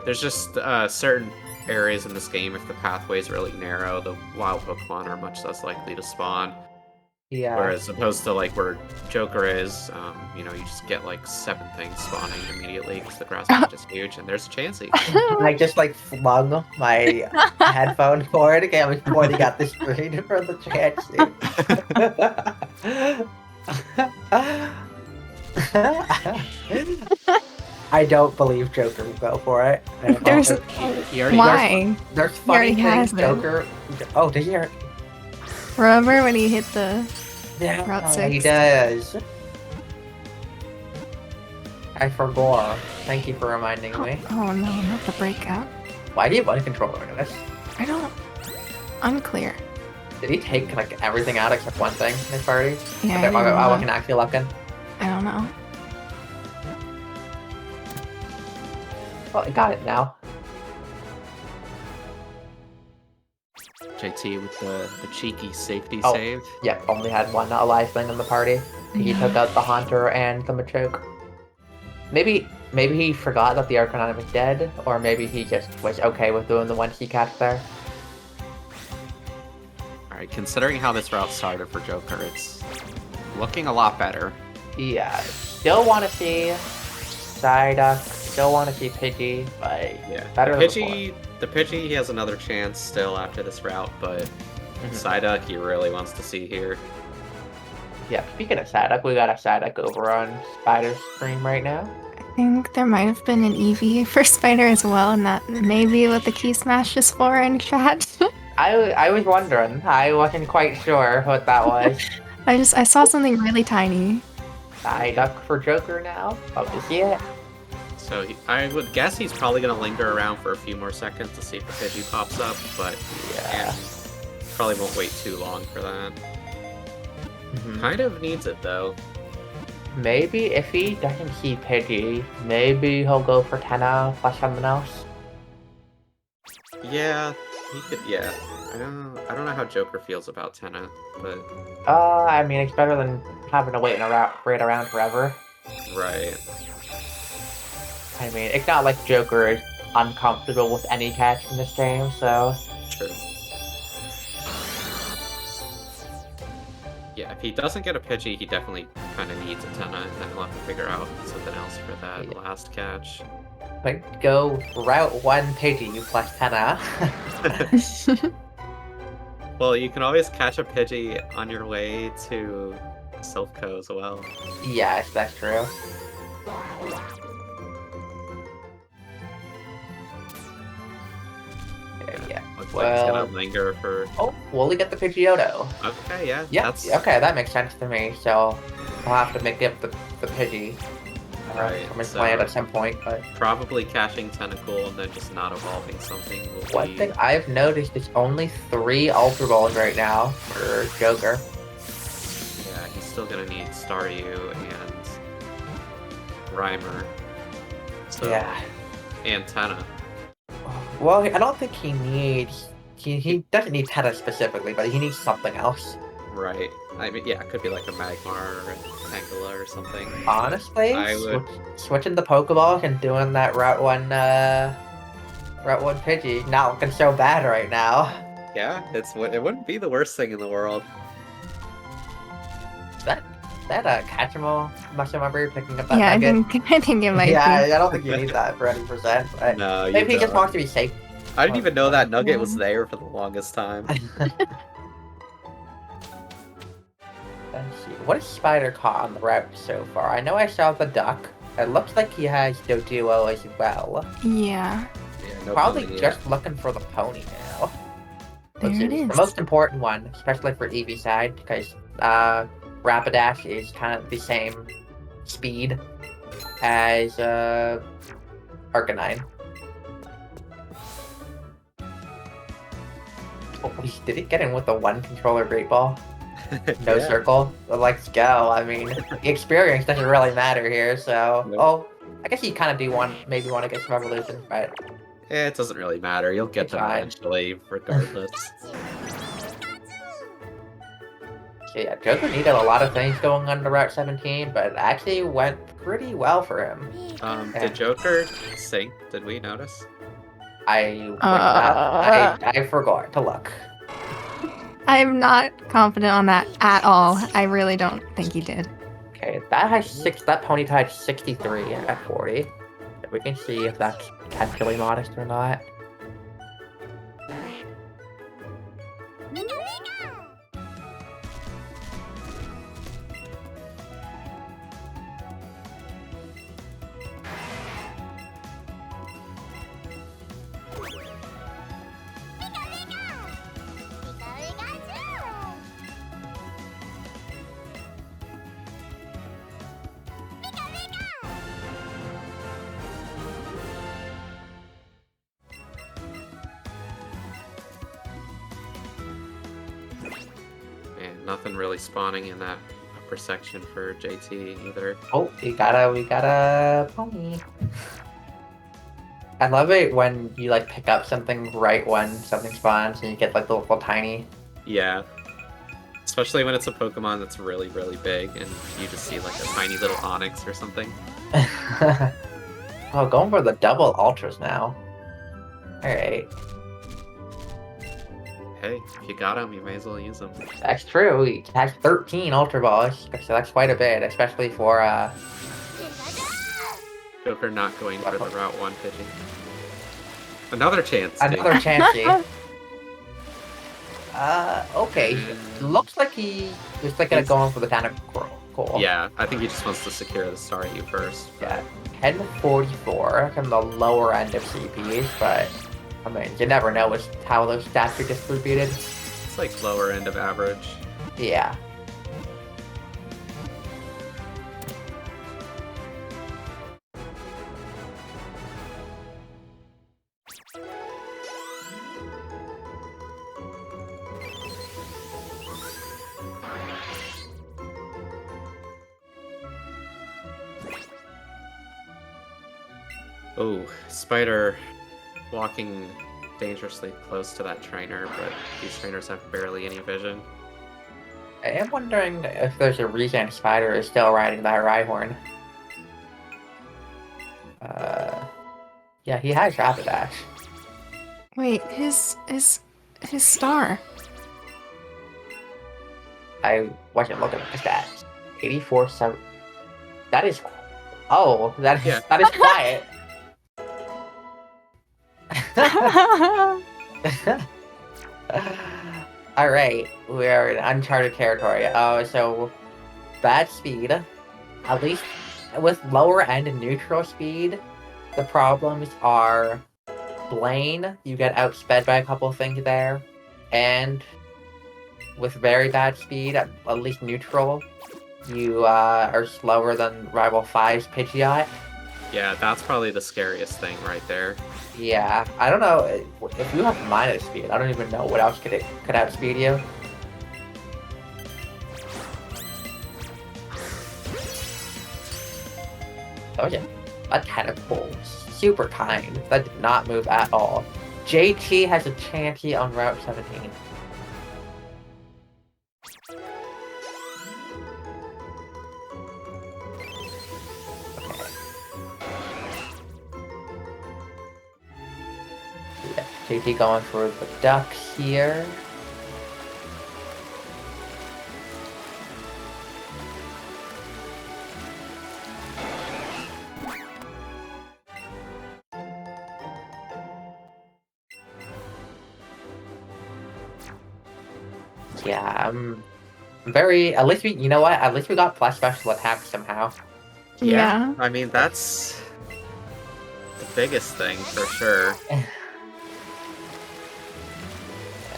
There's just certain areas in this game, if the pathway is really narrow, the wild Pokemon are much less likely to spawn. Yeah. Whereas opposed to like where Joker is, you know, you just get like 7 things spawning immediately because the grass patch is huge and there's a chansey. I just like flung my headphone cord again. I was pointing at the screen for the chansey. I don't believe Joker will go for it. Why? There's funny things Joker... Oh, did he already... Remember when he hit the Route 6? He does. I forgot. Thank you for reminding me. Oh no, not the breakout. Why do you have one controller in this? I don't... Unclear. Did he take like everything out except one thing in his party? Yeah, I wasn't actually looking. I don't know. Well, I got it now. JT with the cheeky safety Oh, save. Yeah, only had one alive thing in the party. He took out the Haunter and the Machoke. Maybe he forgot that the Arcanine was dead, or maybe he just was okay with doing the one he catch there. Alright, considering how this route started for Joker, it's looking a lot better. Yeah, still want to see Psyduck, still want to see Pidgey, but yeah, better the Pidgey, he has another chance still after this route, but Psyduck he really wants to see here. Yeah, speaking of Psyduck, we got a Psyduck over on Spider's stream right now. I think there might have been an EV for Spider as well, and that may be what the key smash is for in chat. I was wondering. I wasn't quite sure what that was. I saw something really tiny. Psyduck for Joker now. Hope to see it. So I would guess he's probably going to linger around for a few more seconds to see if the Pidgey pops up, but yeah, probably won't wait too long for that. Kind of needs it though. Maybe if he doesn't see Pidgey, maybe he'll go for Tenna plus something else. Yeah, he could. Yeah, I don't know how Joker feels about Tenna, but I mean it's better than having to wait around forever. Right. I mean, it's not like Joker is uncomfortable with any catch in this game, so... True. Yeah, if he doesn't get a Pidgey, he definitely kind of needs a Tenna, and then he'll have to figure out something else for that last catch. But go Route 1 Pidgey plus Tenna. Well, you can always catch a Pidgey on your way to Silph as well. Yes, that's true. Yeah. Looks like he's gonna linger for... Oh, will we get the Pidgeotto? Okay, yeah. Yeah, okay, that makes sense to me, so I'll have to make up the Pidgey. Right, from his plan at some point, but... Probably catching Tentacle and then just not evolving something will One thing I've noticed is only 3 Ultra Balls right now for Joker. Yeah, he's still gonna need Staryu and Rhymer. So, Yeah. Antenna. Well, I don't think he needs... He doesn't need Tenna specifically, but he needs something else. Right. I mean, yeah, it could be like a Magmar or a Tangela or something. Honestly, I would... switching the Pokeballs and doing that Route 1 Pidgey not looking so bad right now. Yeah, it wouldn't be the worst thing in the world. Is that a Catchable muscle member picking up that Yeah, nugget? I think it might Yeah, be. I don't think you need that for any percent. But No, you maybe he just don't. wants to be safe. I didn't even know that nugget was there for the longest time. Let's see. What is Spider caught on the route so far? I know I saw the duck. It looks like he has Doduo as well. Yeah. Yeah, no Probably pony just yet. looking for the pony now. There Which it is is. the most important one, especially for Eevee side, because Rapidash is kind of the same speed as Arcanine. Oh, did he get in with the one controller Great Ball? No Yeah. circle? Well, let's go. I mean, the experience doesn't really matter here, so... Nope. Oh, I guess you kind of do maybe want to get some evolutions, but... It doesn't really matter. You'll get It's them fine. eventually, regardless. So yeah, Joker needed a lot of things going on to Route 17, but it actually went pretty well for him. Did Joker sink? Did we notice? I forgot to look. I'm not confident on that at all. I really don't think he did. Okay, that Ponyta had 63 at 40. We can see if that's technically modest or not. And nothing really spawning in that upper section for JT either. Oh, we got a pony. I love it when you like pick up something right when something spawns and you get like the little tiny. Yeah. Especially when it's a Pokemon that's really, really big and you just see like a tiny little Onix or something. Oh, going for the double ultras now. Alright. Hey, if you got them, you may as well use them. That's true. He has 13 Ultra Balls, so that's quite a bit, especially for, Joker not going for the Route 1 Pidgey. Another chance. another Chansey. Okay. And- Looks like he was like going for the Tentacle. Cool. Yeah, I think he just wants to secure the Staryu first. Yeah. 1044 from the lower end of CPs, but I mean, you never know how those stats are distributed. It's like lower end of average. Yeah. Oh, Spider walking dangerously close to that trainer, but these trainers have barely any vision. I am wondering if there's a reason Spider is still riding that Rhyhorn. Yeah, he has Rapidash. Wait, his star. I wasn't looking at the stats. 84-7. That is. Oh, that is quiet. All right, we're in uncharted territory. So bad speed. At least with lower end and neutral speed, the problems are Blaine. You get outsped by a couple of things there, and with very bad speed, at least neutral, you are slower than Rival 5's Pidgeot. Yeah, that's probably the scariest thing right there. Yeah, I don't know if you have minus speed. I don't even know what else could outspeed you. Oh yeah, A tentacle. Super kind. That did not move at all. JT has a Chanty on Route 17. JT going for the duck here. Yeah, I'm very. At least we, you know what? At least we got plus special attack somehow. Yeah. I mean, that's the biggest thing for sure. Yeah,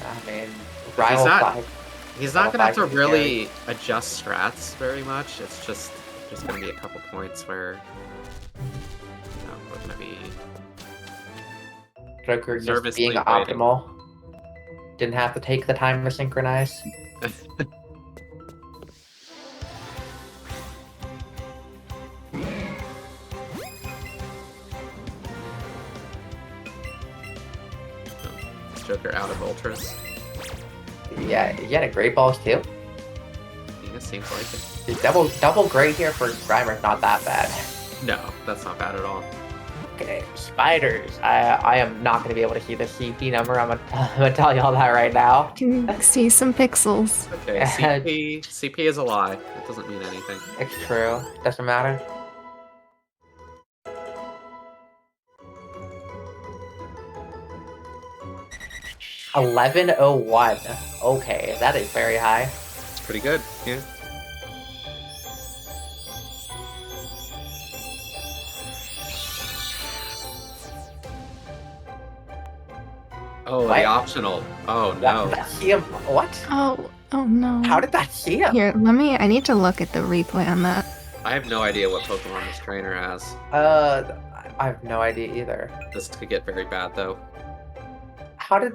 I mean, rival He's not gonna have to really adjust strats very much. It's just gonna be a couple points where we're gonna be Joker just being optimal. Didn't have to take the time to synchronize. Joker out of ultras. Yeah, you had a great balls too. Yeah, it seems like it. Double great here for Grimer's not that bad. No, that's not bad at all. Okay, spiders. I am not going to be able to see the CP number. I'm gonna tell y'all that right now. You can see some pixels. Okay, CP is a lie. It doesn't mean anything. It's true. Doesn't matter. $11.01. Okay, that is very high. It's pretty good. Yeah. Oh, What? the optional. Oh no. That see him? What? Oh no. How did that see him? Here, I need to look at the replay on that. I have no idea what Pokemon this trainer has. I have no idea either. This could get very bad though. How did?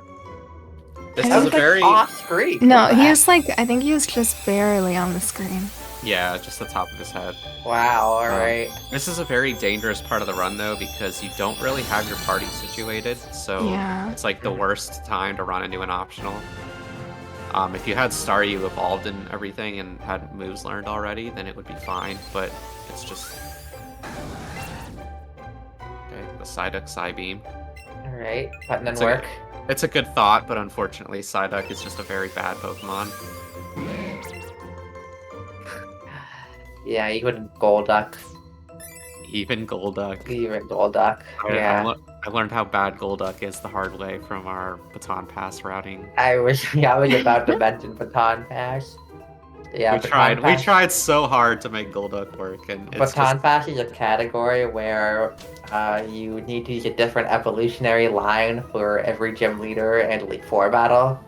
This I is a think very off screen. No, he was like, I think he was just barely on the screen. yeah, just the top of his head. Wow. All right. This is a very dangerous part of the run though because you don't really have your party situated, so Yeah. it's like the worst time to run into an optional. If you had Staryu evolved and everything and had moves learned already, then it would be fine, but it's just... Okay, the Psyduck Psybeam. All right. Button didn't It's a- work. It's a good thought, but unfortunately Psyduck is just a very bad Pokemon. Yeah, even Golduck. Even Golduck. Even Golduck. Yeah. I learned how bad Golduck is the hard way from our Baton Pass routing. I was about to mention Baton Pass. Yeah, We tried so hard to make Golduck work, and it's Baton Pass is a category where you need to use a different evolutionary line for every gym leader and Elite Four battle.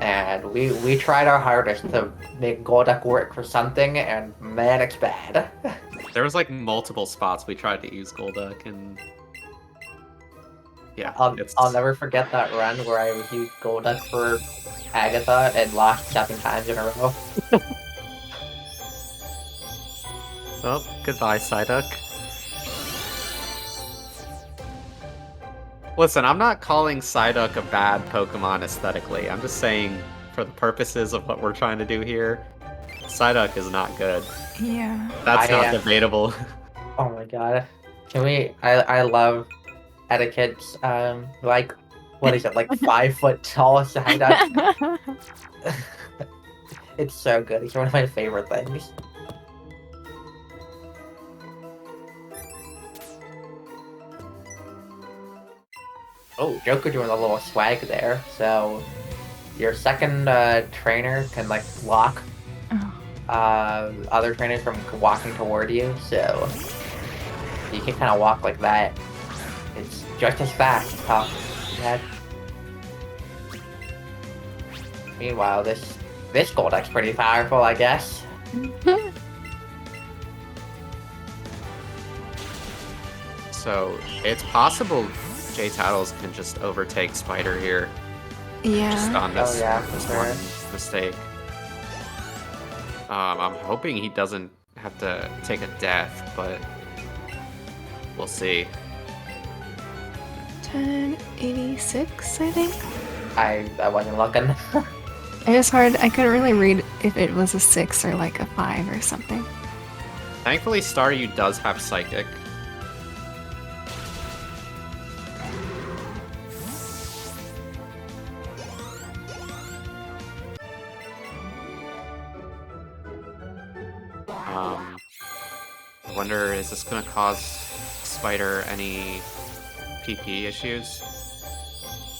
And we tried our hardest to make Golduck work for something, and man, it's bad. There was like multiple spots we tried to use Golduck, and yeah, I'll never forget that run where I used Golduck for Agatha and lost 7 times in a row. Well, goodbye, Psyduck. Listen, I'm not calling Psyduck a bad Pokemon aesthetically. I'm just saying, for the purposes of what we're trying to do here, Psyduck is not good. Yeah. That's not debatable. Oh my god. Can we... I love etiquette's, like, what is it, like 5 foot tall Psyduck? It's so good. It's one of my favorite things. Oh, Joker doing a little swag there. So, your second trainer can like block other trainers from walking toward you. So, you can kind of walk like that. It's just as fast. Yeah. Meanwhile, this Golduck's pretty powerful, I guess. So, it's possible JTaddles can just overtake Spider here. Yeah. Just on this, for sure. one mistake. I'm hoping he doesn't have to take a death, but We'll see. 1086, I think. I wasn't looking. It was hard. I couldn't really read if it was a 6 or like a 5 or something. Thankfully, Staryu does have Psychic. I wonder, is this going to cause Spider any PP issues?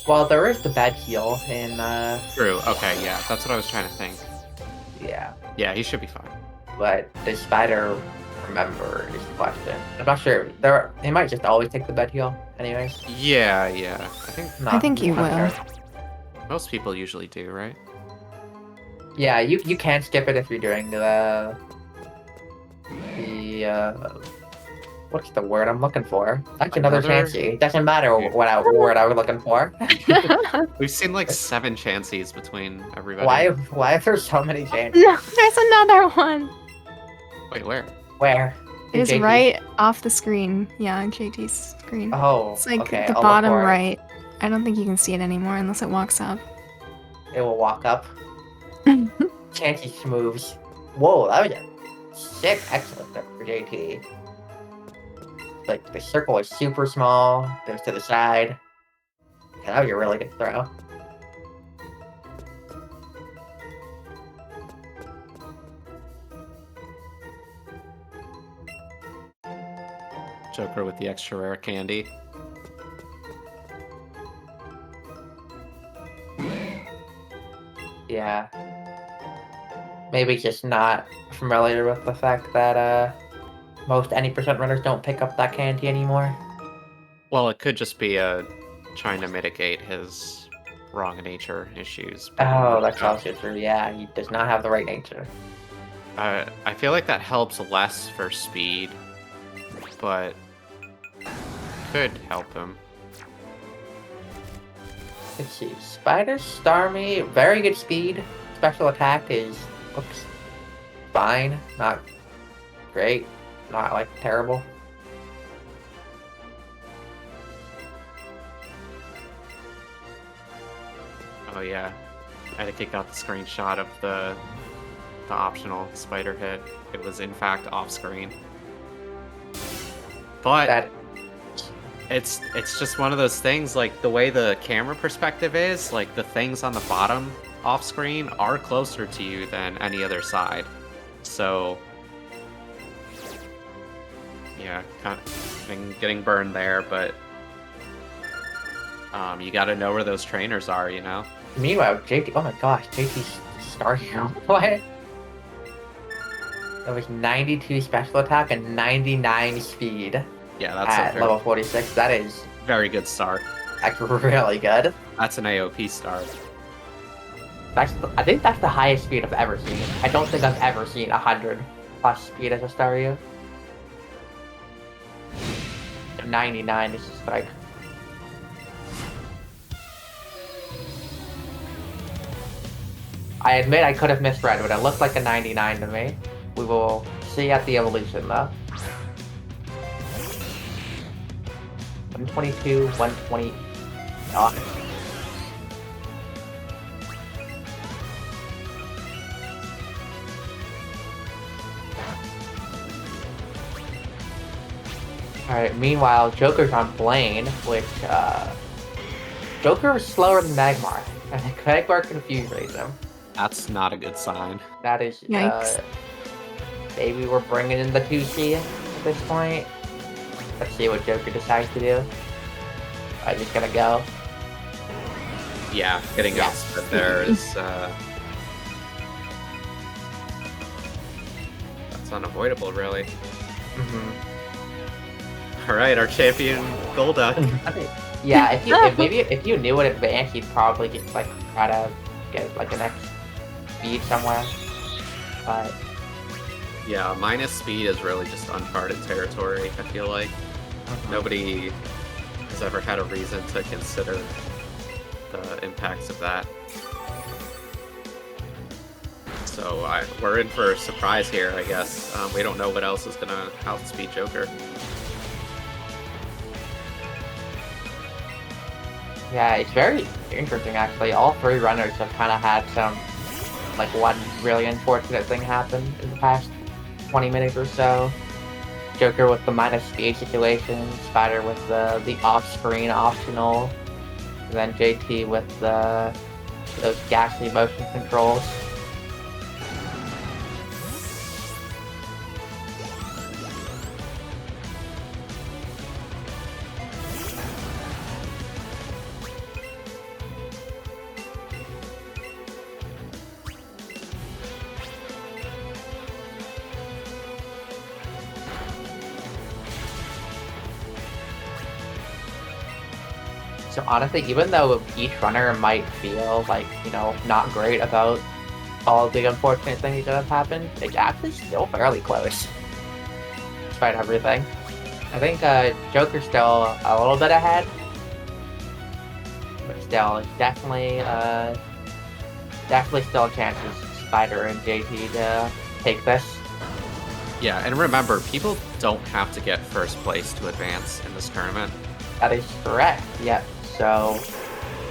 Well, there is the bed heal in, True, okay, yeah, that's what I was trying to think. Yeah. Yeah, he should be fine. But does Spider remember is the question. I'm not sure. He might just always take the bed heal anyways. Yeah. I think you will. Sure. Most people usually do, right? Yeah, you can skip it if you're doing the what's the word I'm looking for? That's another Chansey. It doesn't matter what word I was looking for. We've seen like 7 Chanseys between everybody. Why are there so many Chanseys? No, there's another one. Wait, where? Where? It is right off the screen. Yeah, on JT's screen. Oh, it's like okay, the I'll bottom look for it. right. I don't think you can see it anymore unless it walks up. It will walk up. Chansey moves. Whoa, that was a sick excellent pick for JT. Like, the circle is super small, goes to the side. Yeah, that was a really good throw. Joker with the extra rare candy. Yeah. Maybe just not familiar with the fact that most any percent runners don't pick up that candy anymore. Well, it could just be trying to mitigate his wrong nature issues. Oh, that's also true. Yeah, he does not have the right nature. I feel like that helps less for speed, but could help him. Let's see. Spider, Starmie, very good speed. Special attack looks fine. Not great. Not like terrible. Oh yeah, I had to kick out the screenshot of the optional spider hit. It was in fact off screen, but it's just one of those things. Like the way the camera perspective is, like the things on the bottom off screen are closer to you than any other side. So yeah, kind of getting burned there, but you got to know where those trainers are, you know. Meanwhile, JT. Oh my gosh, JT's starting. What? That was 92 special attack and 99 speed. Yeah, that's at level 46. That is very good start. That's really good. That's an AOP start. I think that's the highest speed I've ever seen. I don't think I've ever seen 100 plus speed as a Staryu. 99 is just like. I admit I could have misread, but it looked like a 99 to me. We will see at the evolution though. 122, 120. Oh. Alright, meanwhile, Joker's on Blaine, which, Joker is slower than Magmar, and Magmar confused him. That's not a good sign. That is, yikes. Maybe we're bringing in the 2C at this point. Let's see what Joker decides to do. I'm just gonna go. Yeah, getting outspit there is, that's unavoidable, really. Alright, our champion, Golduck. Yeah, if you knew in advance, you'd probably just, like, try to get, like, an X speed somewhere. But yeah, minus speed is really just uncharted territory, I feel like. Nobody has ever had a reason to consider the impacts of that. So we're in for a surprise here, I guess. We don't know what else is going to outspeed Joker. Yeah, it's very interesting actually. All three runners have kind of had some, like, one really unfortunate thing happen in the past 20 minutes or so. Joker with the minus speed situation, Spider with the off-screen optional, and then JT with those ghastly motion controls. So honestly, even though each runner might feel like, not great about all the unfortunate things that have happened, it's actually still fairly close, despite everything. I think Joker's still a little bit ahead, but still, it's definitely still chances Spider and JT to take this. Yeah, and remember, people don't have to get first place to advance in this tournament. That is correct, yeah. So,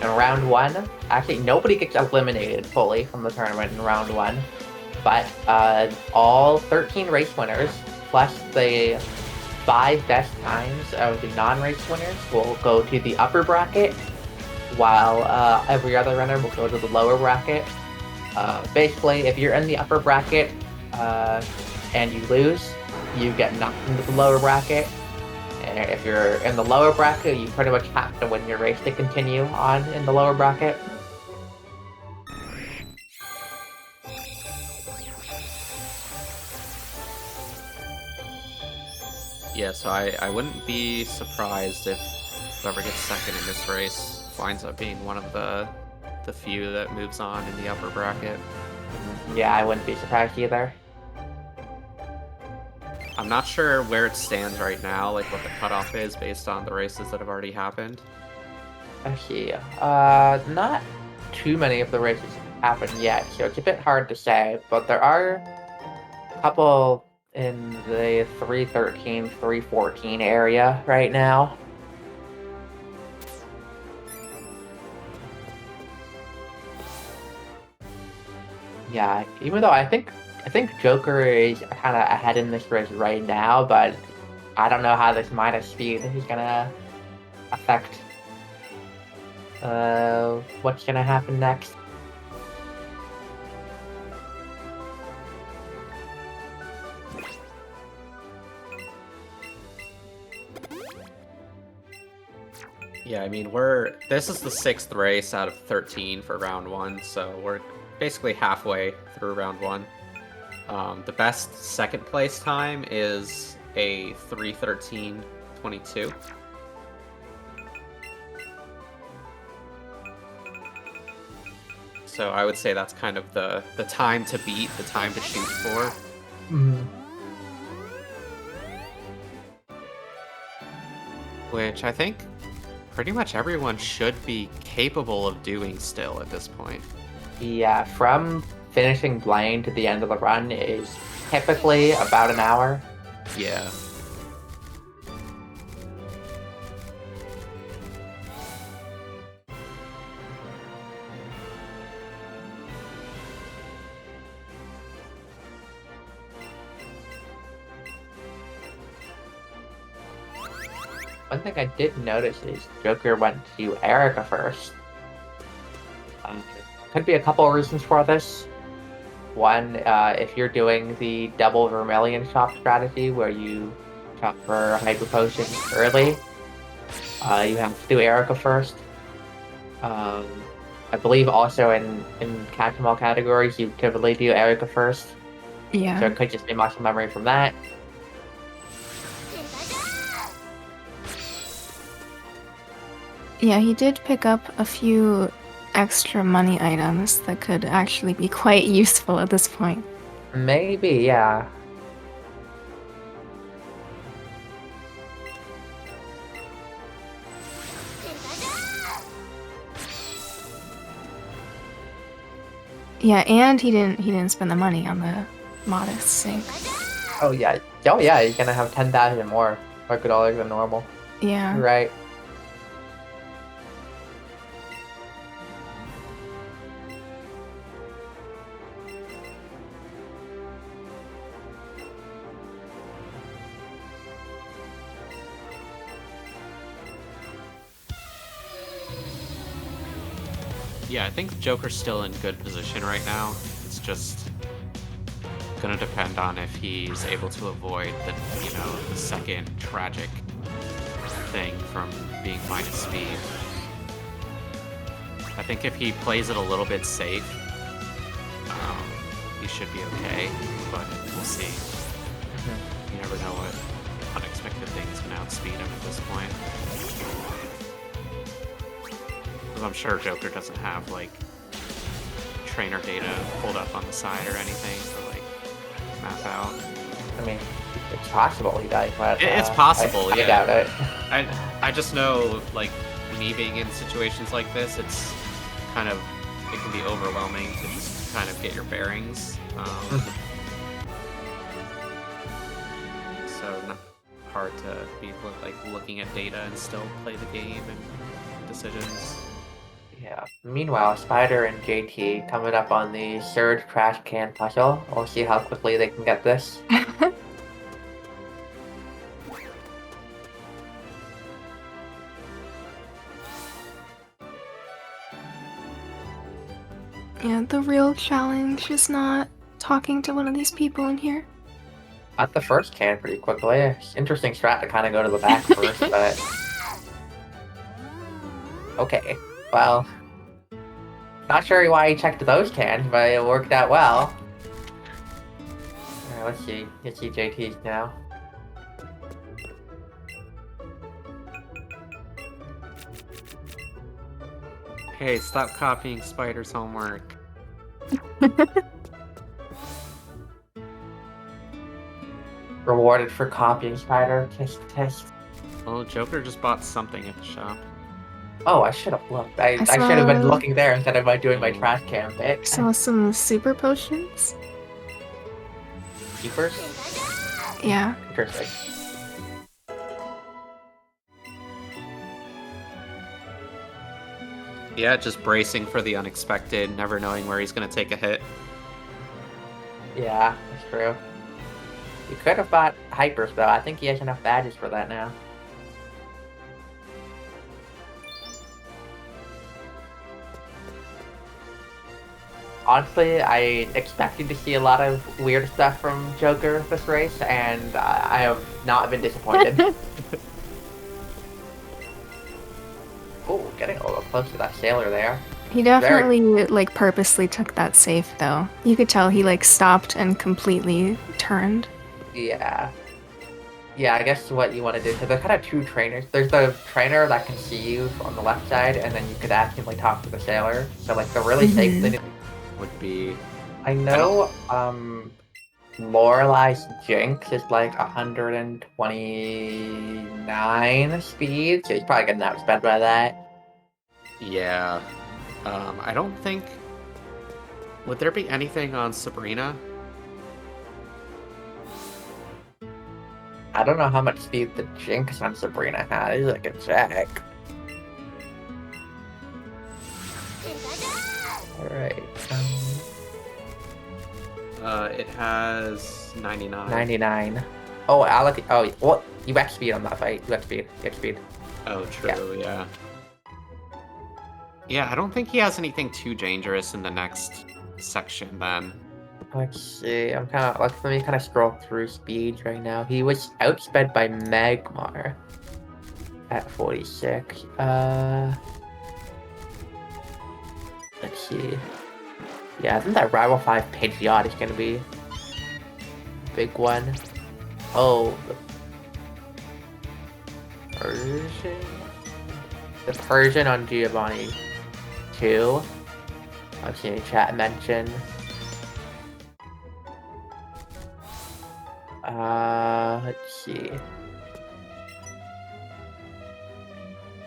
in round one, actually nobody gets eliminated fully from the tournament in round one, but all 13 race winners, plus the 5 best times of the non-race winners, will go to the upper bracket, while every other runner will go to the lower bracket. Basically, if you're in the upper bracket and you lose, you get knocked into the lower bracket. And if you're in the lower bracket, you pretty much have to win your race to continue on in the lower bracket. Yeah, so I wouldn't be surprised if whoever gets second in this race winds up being one of the few that moves on in the upper bracket. Yeah, I wouldn't be surprised either. I'm not sure where it stands right now, like what the cutoff is based on the races that have already happened. Actually, not too many of the races have happened yet, so it's a bit hard to say, but there are a couple in the 313, 314 area right now. Yeah, even though I think Joker is kind of ahead in this race right now, but I don't know how this minus speed is gonna affect what's gonna happen next. Yeah, I mean, this is the 6th race out of 13 for round 1, so we're basically halfway through round 1. The best second place time is a 3:13:22. So I would say that's kind of the time to beat, the time to shoot for. Mm-hmm. Which I think pretty much everyone should be capable of doing still at this point. Yeah, from finishing blind to the end of the run is typically about an hour. Yeah. One thing I did notice is Joker went to Erica first. Could be a couple of reasons for this. One, if you're doing the double Vermilion shop strategy where you shop for Hyper Potions early, you have to do Erica first. I believe also in catch 'em all categories, you typically do Erica first. Yeah. So it could just be muscle memory from that. Yeah, he did pick up a few extra money items that could actually be quite useful at this point. Maybe, yeah. Yeah, and he didn't spend the money on the modest sink. Oh yeah, you're gonna have 10,000 more $100 than normal. Yeah. Right. Yeah, I think Joker's still in good position right now. It's just gonna depend on if he's able to avoid the second tragic thing from being minus speed. I think if he plays it a little bit safe, he should be okay, but we'll see. Mm-hmm. You never know what unexpected things can outspeed him at this point. Because I'm sure Joker doesn't have, like, trainer data pulled up on the side or anything to, like, map out. I mean, it's possible he died, but It's possible, I doubt it. I just know, like, me being in situations like this, it's kind of, it can be overwhelming to just kind of get your bearings. So not hard to be looking at data and still play the game and decisions. Yeah. Meanwhile, Spider and JT coming up on the third trash can puzzle. We'll see how quickly they can get this. Yeah, the real challenge is not talking to one of these people in here. Got the first can pretty quickly. Interesting strat to kind of go to the back first, but... Okay, well... Not sure why he checked those cans, but it worked out well. Alright, let's see. Let's see JT's now. Hey, stop copying Spider's homework. Rewarded for copying Spider. Test. Oh, Joker just bought something at the shop. Oh, I should have looked. I saw- should have been looking there instead of doing my trash can bit. Saw some super potions. Keepers? Yeah. Interesting. Yeah, just bracing for the unexpected, never knowing where he's gonna take a hit. Yeah, that's true. You could have bought Hypers, though. I think he has enough badges for that now. Honestly, I expected to see a lot of weird stuff from Joker this race, and I have not been disappointed. Oh, getting a little close to that sailor there. He definitely like purposely took that safe though. You could tell he like stopped and completely turned. Yeah. Yeah, I guess what you want to do, because there's kind of two trainers. There's the trainer that can see you on the left side, and then you could actively talk to the sailor. So like the really safe thing Would be... I know Lorelai's Jinx is like 129 speed, so he's probably getting outsped by that. Yeah. I don't think... Would there be anything on Sabrina? I don't know how much speed the Jinx on Sabrina has. I can check. Alright. It has 99. 99. Oh, Alec. Oh, what? You X speed on that fight. You X speed. You X speed. Oh, true, yeah. Yeah, I don't think he has anything too dangerous in the next section then. Let's see. I'm kind of. Let me kind of scroll through speeds right now. He was outsped by Magmar at 46. Let's see. Yeah, I think that Rival 5 Pidgeot is gonna be a big one. Oh, the Persian? The Persian on Giovanni 2. Let's see, chat mention. Let's see.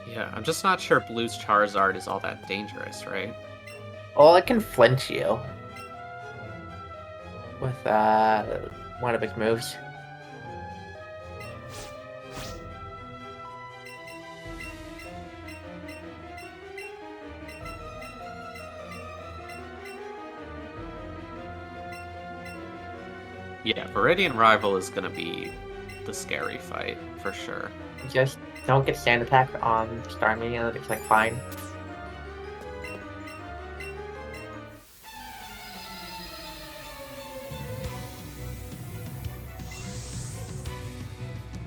Yeah, I'm just not sure Blue's Charizard is all that dangerous, right? Well, it can flinch you with one of its moves. Yeah, Viridian Rival is gonna be the scary fight, for sure. Just don't get stand attack on Starmie, and it's like fine.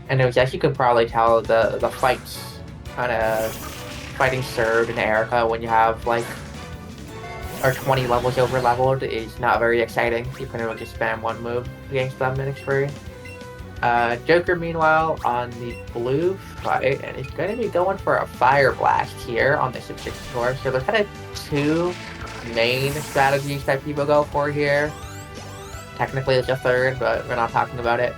And it was, as you could probably tell, the fights kind of fighting Surd and Erica when you have like or 20 levels over leveled is not very exciting. You can really just spam one move against them in experience. Joker, meanwhile, on the blue fight, and he's going to be going for a Fire Blast here on this Executor. So there's kind of two main strategies that people go for here. Technically, it's a third, but we're not talking about it.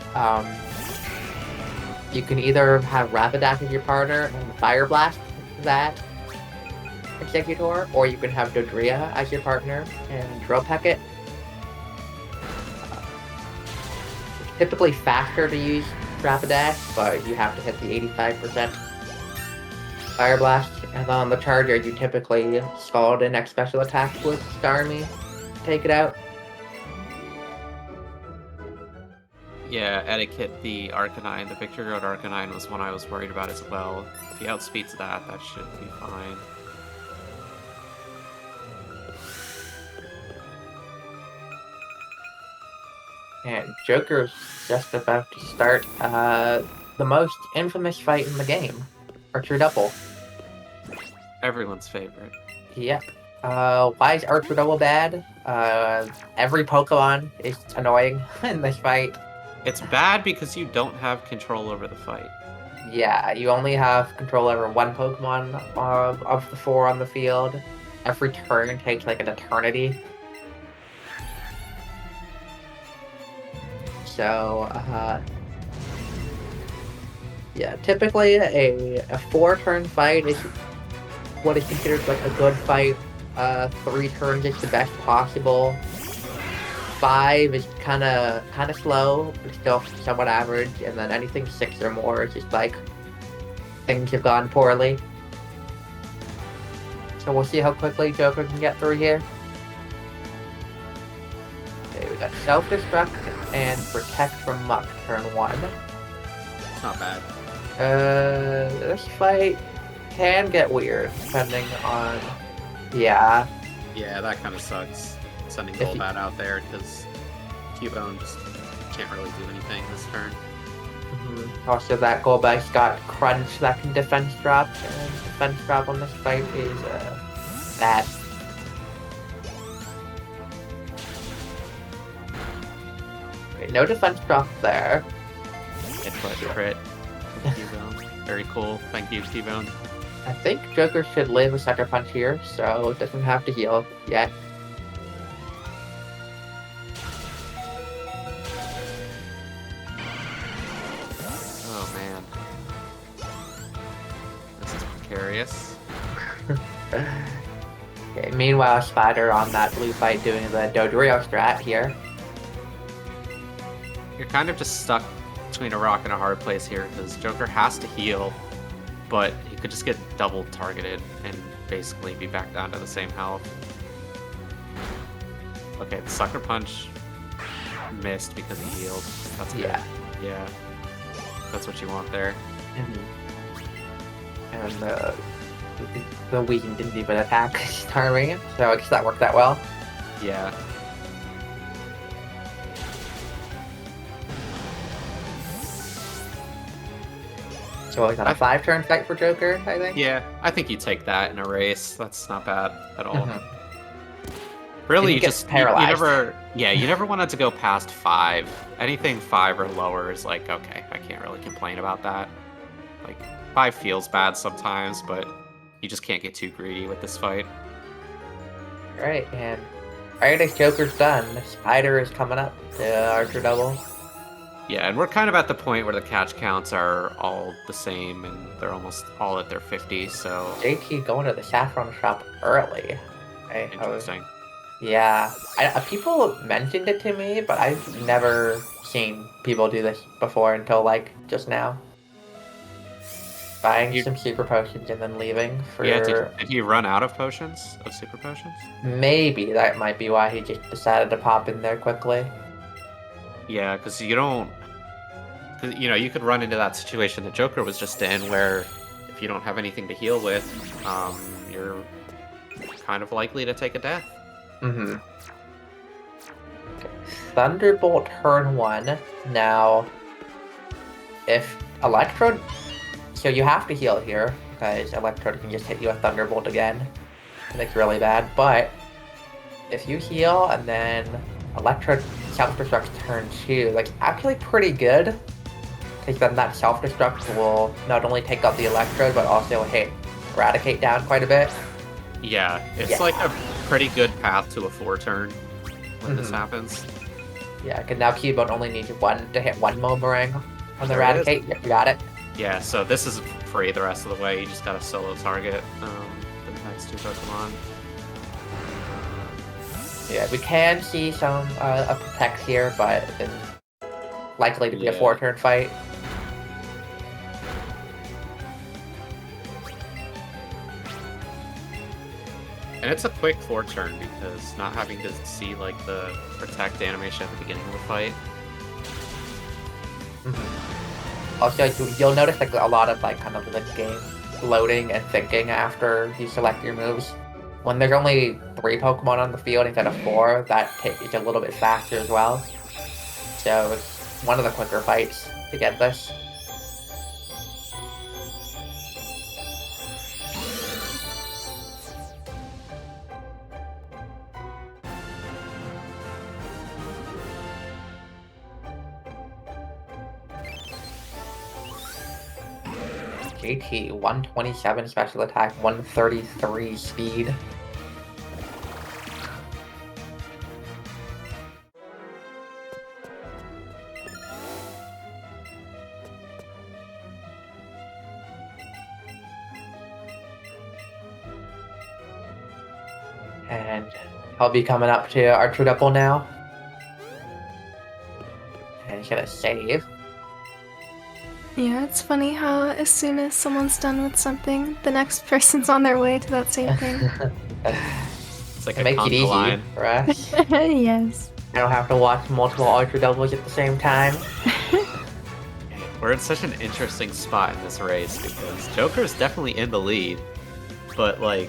You can either have Rapidash as your partner and Fire Blast that Executor, or you can have Dodria as your partner and Drill Peck it. It's typically faster to use Rapidash, but you have to hit the 85% Fire Blast. And on the Charger, you typically scald in next special attack with Starmie to take it out. Yeah, Etiquette, the Arcanine, the Victory Road Arcanine was one I was worried about as well. If he outspeeds that should be fine. And Joker's just about to start the most infamous fight in the game, Archer Double. Everyone's favorite. Yep. Why is Archer Double bad? Every Pokemon is annoying in this fight. It's bad because you don't have control over the fight. Yeah, you only have control over one Pokemon of the 4 on the field. Every turn takes like an eternity. So, yeah, typically a 4-turn fight is what is considered like a good fight. 3 turns is the best possible. 5 is kind of slow, but still somewhat average, and then anything 6 or more is just like things have gone poorly. So we'll see how quickly Joker can get through here. Okay, we got Self-Destruct and Protect from Muck, turn 1. It's not bad. This fight can get weird, depending on... Yeah. Yeah, that kind of sucks. Sending Golbat out there, because Cubone just can't really do anything this turn. Also, that Golbat's got Crunch that can defense drop, and defense drop on this fight is bad. Wait, no defense drop there. Hit crit. Cubone. Very cool. Thank you, Cubone. I think Joker should live a Sucker Punch here, so it doesn't have to heal yet. Oh man. This is precarious. Okay, meanwhile, Spider on that blue fight doing the Dodrio strat here. You're kind of just stuck between a rock and a hard place here, because Joker has to heal, but he could just get double targeted and basically be back down to the same health. Okay, the Sucker Punch missed because he healed. That's good. Yeah. That's what you want there. And the Weezing didn't even attack Starmie, so I guess that worked out well. Yeah. So we got a 5-turn fight for Joker, I think? Yeah, I think you take that in a race. That's not bad at all. Really, you just paralyzed. You never wanted to go past 5. Anything 5 or lower is like, okay, I can't really complain about that. Like, 5 feels bad sometimes, but you just can't get too greedy with this fight. Alright, and right as Joker's done, Spider is coming up to Archer Double. Yeah, and we're kind of at the point where the catch counts are all the same, and they're almost all at their 50, so... JT going to the Saffron shop early. Interesting. Yeah. People mentioned it to me, but I've never seen people do this before until, like, just now. Buying some super potions and then leaving for... Yeah, did he run out of potions? Of super potions? Maybe that might be why he just decided to pop in there quickly. Yeah, because you don't... Cause, you know, you could run into that situation that Joker was just in, where if you don't have anything to heal with, you're kind of likely to take a death. Okay. Thunderbolt turn 1. Now, if Electrode, so you have to heal here, because Electrode can just hit you with Thunderbolt again. And it's really bad, but if you heal and then Electrode self-destructs turn 2, like actually pretty good. Because then that self-destruct will not only take out the Electrode, but also hit Eradicate down quite a bit. Yeah, it's like a pretty good path to a 4-turn when this happens. Yeah, because now Cubone only needs one to hit one Boomerang on the Eradicate. Yep, you got it. Yeah, so this is free the rest of the way. You just gotta solo target the next 2 Pokemon. Yeah, we can see some a Protect here, but it's likely to be a 4-turn fight. And it's a quick 4-turn because not having to see like the Protect animation at the beginning of the fight. Also, you'll notice like a lot of like kind of the game loading and thinking after you select your moves. When there's only 3 Pokemon on the field instead of 4, that takes a little bit faster as well. So it's one of the quicker fights to get this. JT, 127 special attack, 133 speed. And I'll be coming up to our True Double now. And he's gonna save. Yeah, it's funny how as soon as someone's done with something, the next person's on their way to that same thing. It's like a make it easy line for us. Yes. I don't have to watch multiple Ultra Doubles at the same time. We're in such an interesting spot in this race because Joker's definitely in the lead, but like,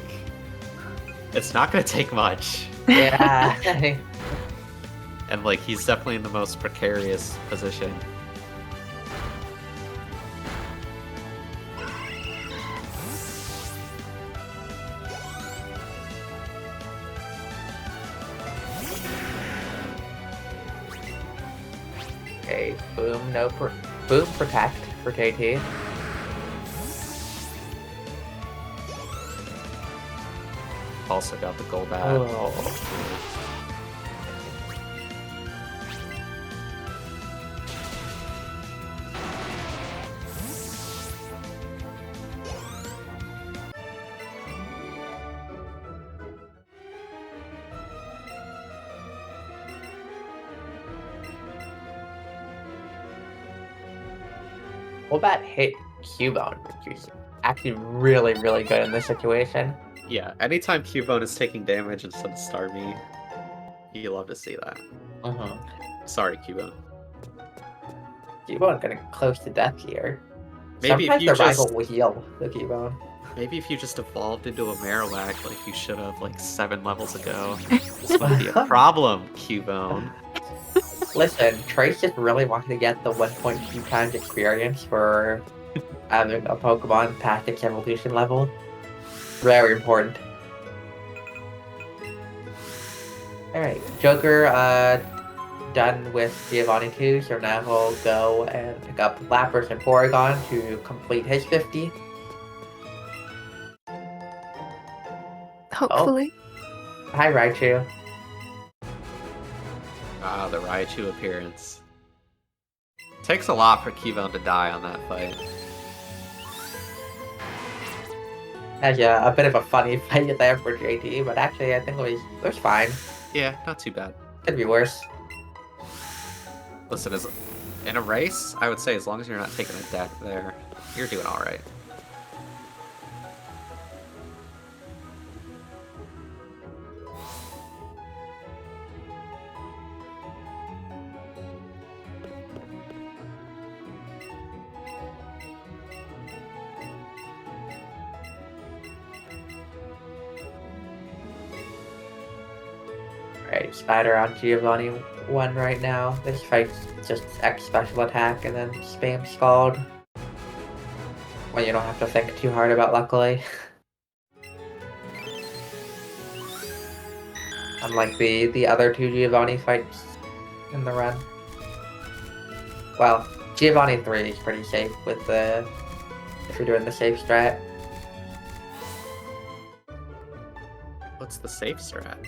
it's not gonna take much. Yeah. And like, he's definitely in the most precarious position. Okay, boom, boom, Protect for JT. Also got the gold bat. Oh. Golbat hit Cubone, which is actually really, really good in this situation. Yeah, anytime Cubone is taking damage instead of Starmie, you love to see that. Sorry, Cubone. Cubone getting close to death here. Maybe Sometimes if you the rival will heal the Cubone. Maybe if you just evolved into a Marowak like you should have like 7 levels ago. This might be a problem, Cubone. Listen, Trace just really wanted to get the 1.2 times experience for having a Pokemon past its evolution level. Very important. Alright, Joker done with Giovanni 2, so now he'll go and pick up Lapras and Porygon to complete his 50. Hopefully. Oh. Hi, Raichu. Ah, the Raichu appearance. Takes a lot for Cubone to die on that fight. That's a bit of a funny fight there for JT, but actually I think it was fine. Yeah, not too bad. Could be worse. Listen, in a race, I would say as long as you're not taking a death there, you're doing alright. Alright, Spider on Giovanni 1 right now. This fight's just X special attack and then spam Scald. Well, you don't have to think too hard about, luckily. Unlike the other two Giovanni fights in the run. Well, Giovanni 3 is pretty safe with the... if you're doing the safe strat. What's the safe strat?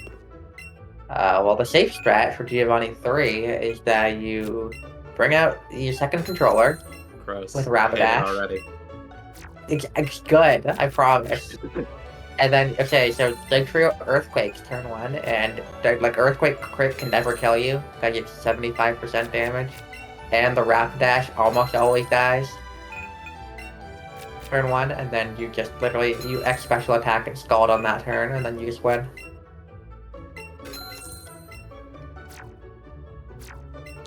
Well, the safe strat for Giovanni 3 is that you bring out your second controller. Gross. With Rapidash. Already. It's good, I promise. And then, okay, so Dig for your Earthquakes turn 1, and like Earthquake crit can never kill you. That gets 75% damage. And the Rapidash almost always dies. Turn 1, and then you just literally, you X special attack and Scald on that turn, and then you just win.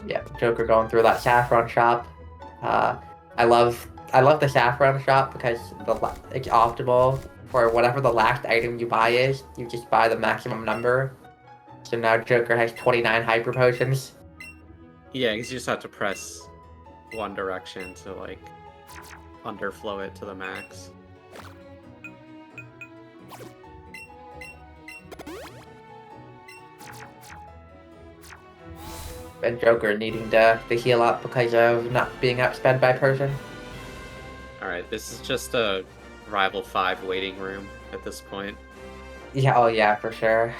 Yeah, Joker going through that Saffron shop. I love the Saffron shop because it's optimal for whatever the last item you buy is. You just buy the maximum number. So now Joker has 29 Hyper Potions. Yeah, because you just have to press one direction to, like, underflow it to the max. And Joker needing to heal up because of not being outsped by Persian. Alright, this is just a Rival 5 waiting room at this point. Yeah, oh yeah, for sure.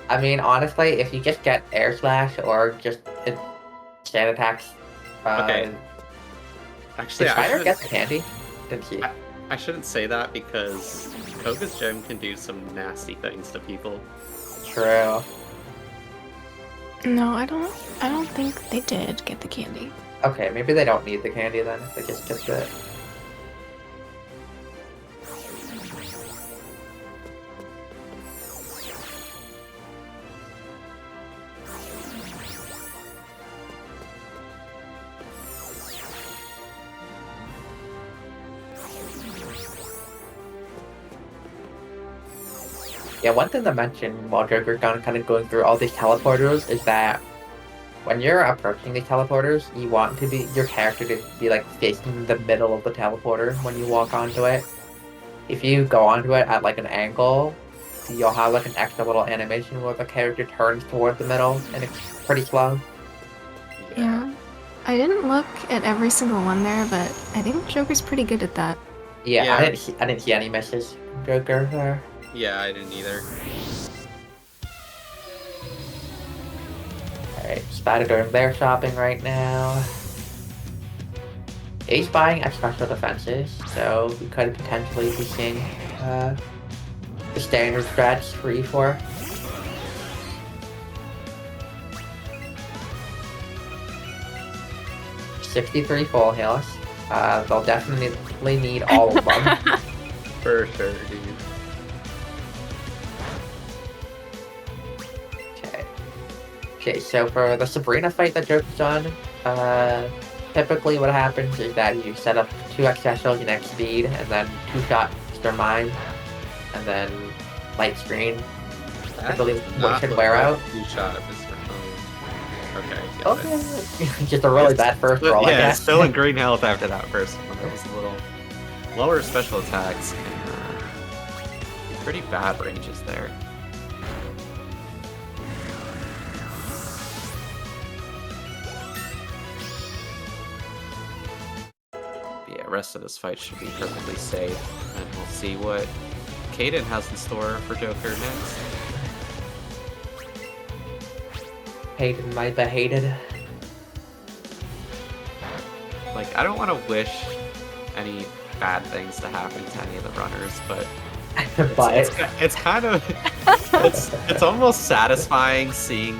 I mean, honestly, if you just get Air Slash or just Sand Attacks... okay. Actually, did Spider get the candy? Didn't she? I shouldn't say that because Koga's Gem can do some nasty things to people. True. No, I don't think they did get the candy. Okay, maybe they don't need the candy then, if they just get it. Yeah, one thing to mention while Joker's kind of going through all these teleporters is that when you're approaching these teleporters, you want your character to be like facing the middle of the teleporter when you walk onto it. If you go onto it at like an angle, you'll have like an extra little animation where the character turns toward the middle, and it's pretty slow. Yeah. I didn't look at every single one there, but I think Joker's pretty good at that. Yeah. I didn't see any misses from Joker there. Yeah, I didn't either. Alright, Spider they're shopping right now. He's buying special defenses, so we could potentially be seeing the standard strats for E4. $63 full heals. They'll definitely need all of them. For sure, dude. Okay, so for the Sabrina fight that Joker's on, typically what happens is that you set up 2x specials, you next speed, and then 2-shot Mr. Mime, and then light screen. I believe what should wear out. 2-shot Mr. Mime. Okay. Okay. Just a really bad first roll, I guess. Still in green health after that first one. That was a little lower special attacks and pretty bad ranges there. Rest of this fight should be perfectly safe, and we'll see what Kaden has in store for Joker next. Hayden, my behated. Like, I don't want to wish any bad things to happen to any of the runners, but it's kind of it's almost satisfying seeing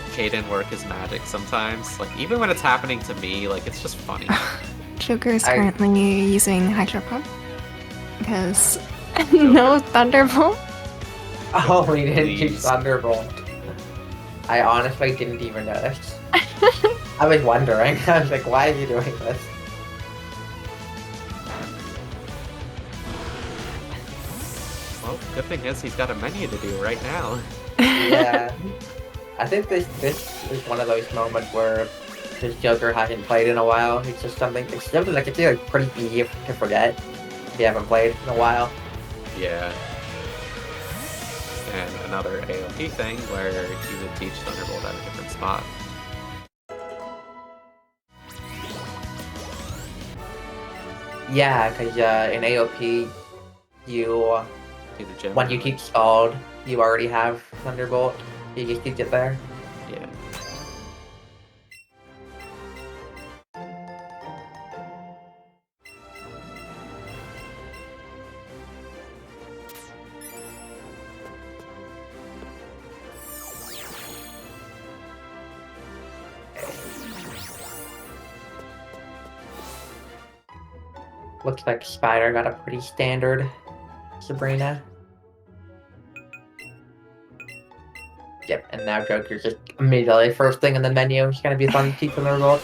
Kaden work his magic sometimes. Like, even when it's happening to me, like, it's just funny. Joker is currently using Hydro Pump because no Thunderbolt. Oh, he didn't use Thunderbolt. I honestly didn't even notice. I was wondering. I was like, why is he doing this? Well, good thing is he's got a menu to do right now. Yeah. I think this is one of those moments where because Joker hasn't played in a while. It's something like it's like pretty easy to forget if you haven't played in a while. Yeah. And another AOP thing where you would teach Thunderbolt at a different spot. Yeah, because in AOP, when you teach Scald, you already have Thunderbolt. You just teach it there. Yeah. Looks like Spider got a pretty standard Sabrina. Yep, and now Joker's just immediately first thing in the menu. It's gonna be fun to teach Thunderbolt.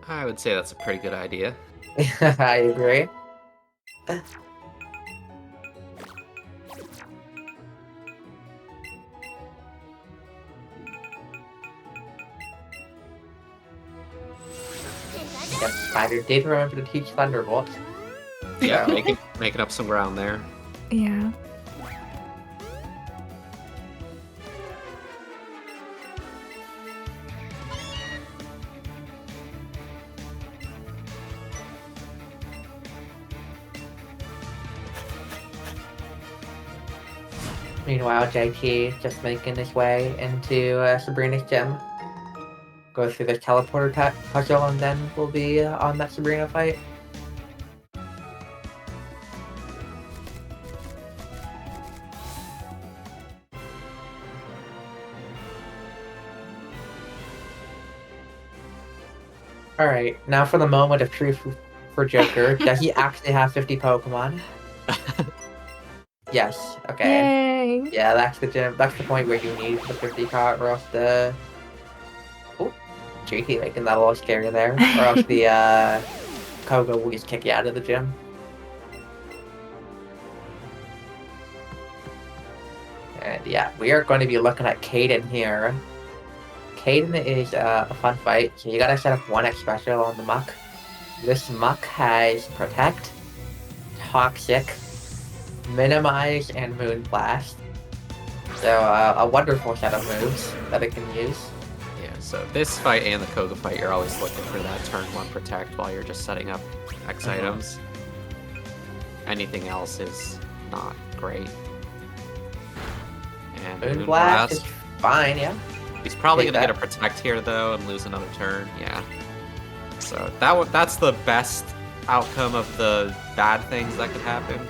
I would say that's a pretty good idea. I agree. Yep, Spider did remember to teach Thunderbolt. Yeah, making up some ground there. Yeah. Meanwhile, JT just making his way into Sabrina's gym. Go through the teleporter puzzle, and then we'll be on that Sabrina fight. Alright, now for the moment of truth for Joker. Does he actually have 50 Pokemon? Yes, okay. Yay! Yeah, that's the gym. That's the point where you need the 50 card, or else the... Oh, JT making that a little scary there. Or else the Koga will just kick you out of the gym. And yeah, we are going to be looking at Caden here. Caden is a fun fight, so you gotta set up one X special on the Muck. This Muck has Protect, Toxic, Minimize, and Moonblast. So a wonderful set of moves that it can use. Yeah, so this fight and the Koga fight, you're always looking for that turn 1 Protect while you're just setting up X items. Anything else is not great. And Moonblast is fine, yeah. He's probably going to get a Protect here, though, and lose another turn. Yeah. So that's the best outcome of the bad things that could happen.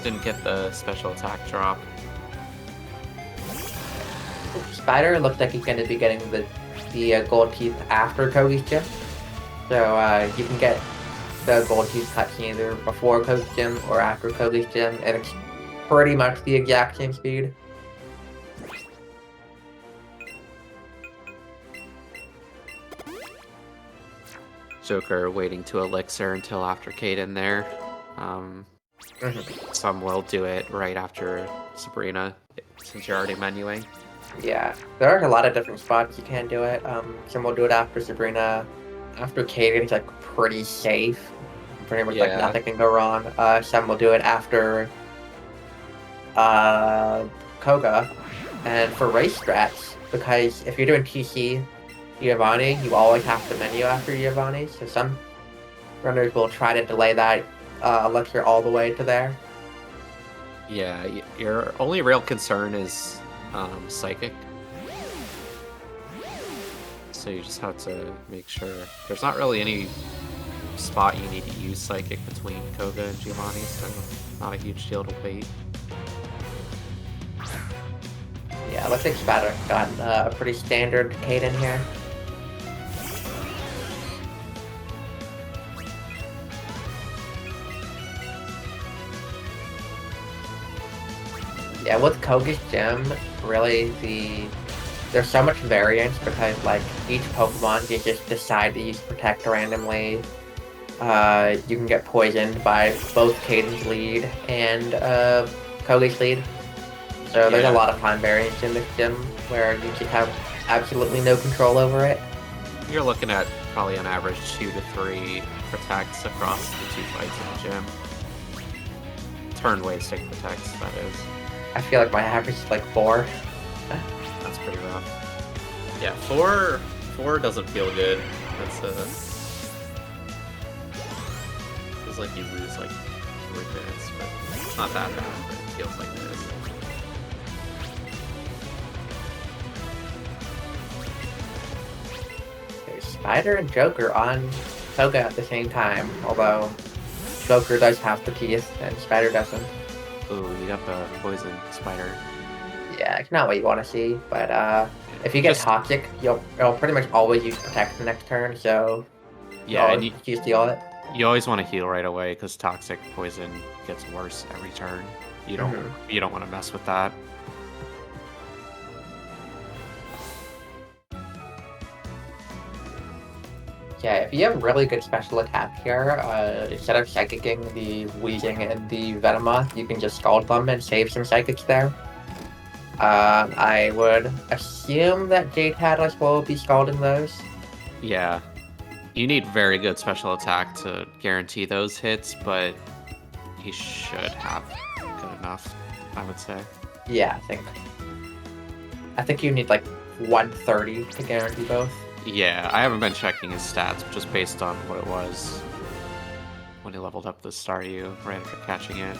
Didn't get the special attack drop. Spider looked like he's going to be getting the gold teeth after Kogi's gym. So you can get the gold teeth cutscene either before Kogi's gym or after Kogi's gym, and it's pretty much the exact same speed. Joker waiting to Elixir until after Caden there. Some will do it right after Sabrina, since you're already menuing. Yeah, there are a lot of different spots you can do it. Some will do it after Sabrina. After Caden, it's like pretty safe. Pretty much like nothing can go wrong. Some will do it after Koga. And for race strats, because if you're doing TC Giovanni, you always have to menu after Giovanni, so some runners will try to delay that Elixir all the way to there. Yeah, your only real concern is Psychic. So you just have to make sure. There's not really any spot you need to use Psychic between Koga and Giovanni, so not a huge deal to wait. Yeah, looks like Spider got a pretty standard Caden here. Yeah, with Koga's gym, really there's so much variance because like each Pokemon you just decide to use Protect randomly. You can get poisoned by both Caden's lead and Koga's lead. So there's Yeah. a lot of time variance in this gym where you just have absolutely no control over it. You're looking at probably on average 2 to 3 protects across the 2 fights in the gym. Turn wasting protects, that is. I feel like my average is like 4. That's pretty rough. Yeah, 4 doesn't feel good. That's feels like you lose like 3 minutes, but it's not that bad, but it feels like it is. There's Spider and Joker on Toga at the same time, although Joker does have the teeth and Spider doesn't. Ooh, you got the poison spider. Yeah, it's not what you want to see, but if you get toxic, you'll pretty much always use protect the next turn, so Yeah, and you steal it. you always want to heal right away because toxic poison gets worse every turn. You don't want to mess with that. Yeah, if you have really good special attack here, instead of psychicking the Weezing and the Venomoth, you can just scald them and save some psychics there. I would assume that JTaddles will be scalding those. Yeah. You need very good special attack to guarantee those hits, but he should have good enough, I would say. Yeah, I think you need like 130 to guarantee both. Yeah, I haven't been checking his stats, just based on what it was when he leveled up the Staryu right after catching it.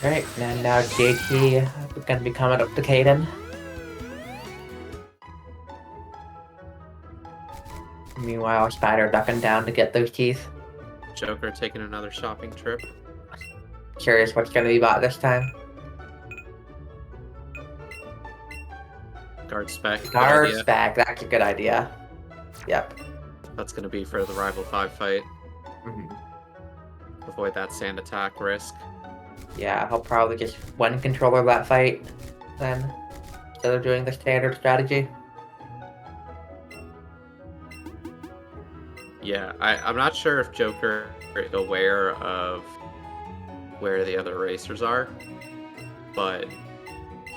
Alright, and now JT is gonna be coming up to Caden. Meanwhile, Spider ducking down to get those teeth. Joker taking another shopping trip. Curious what's gonna be bought this time. Guard spec. Guard spec, that's a good idea. Yep. That's going to be for the Rival 5 fight. Mm-hmm. Avoid that sand attack risk. Yeah, he'll probably just one controller that fight then, instead of doing the standard strategy. Yeah, I'm not sure if Joker is aware of where the other racers are, but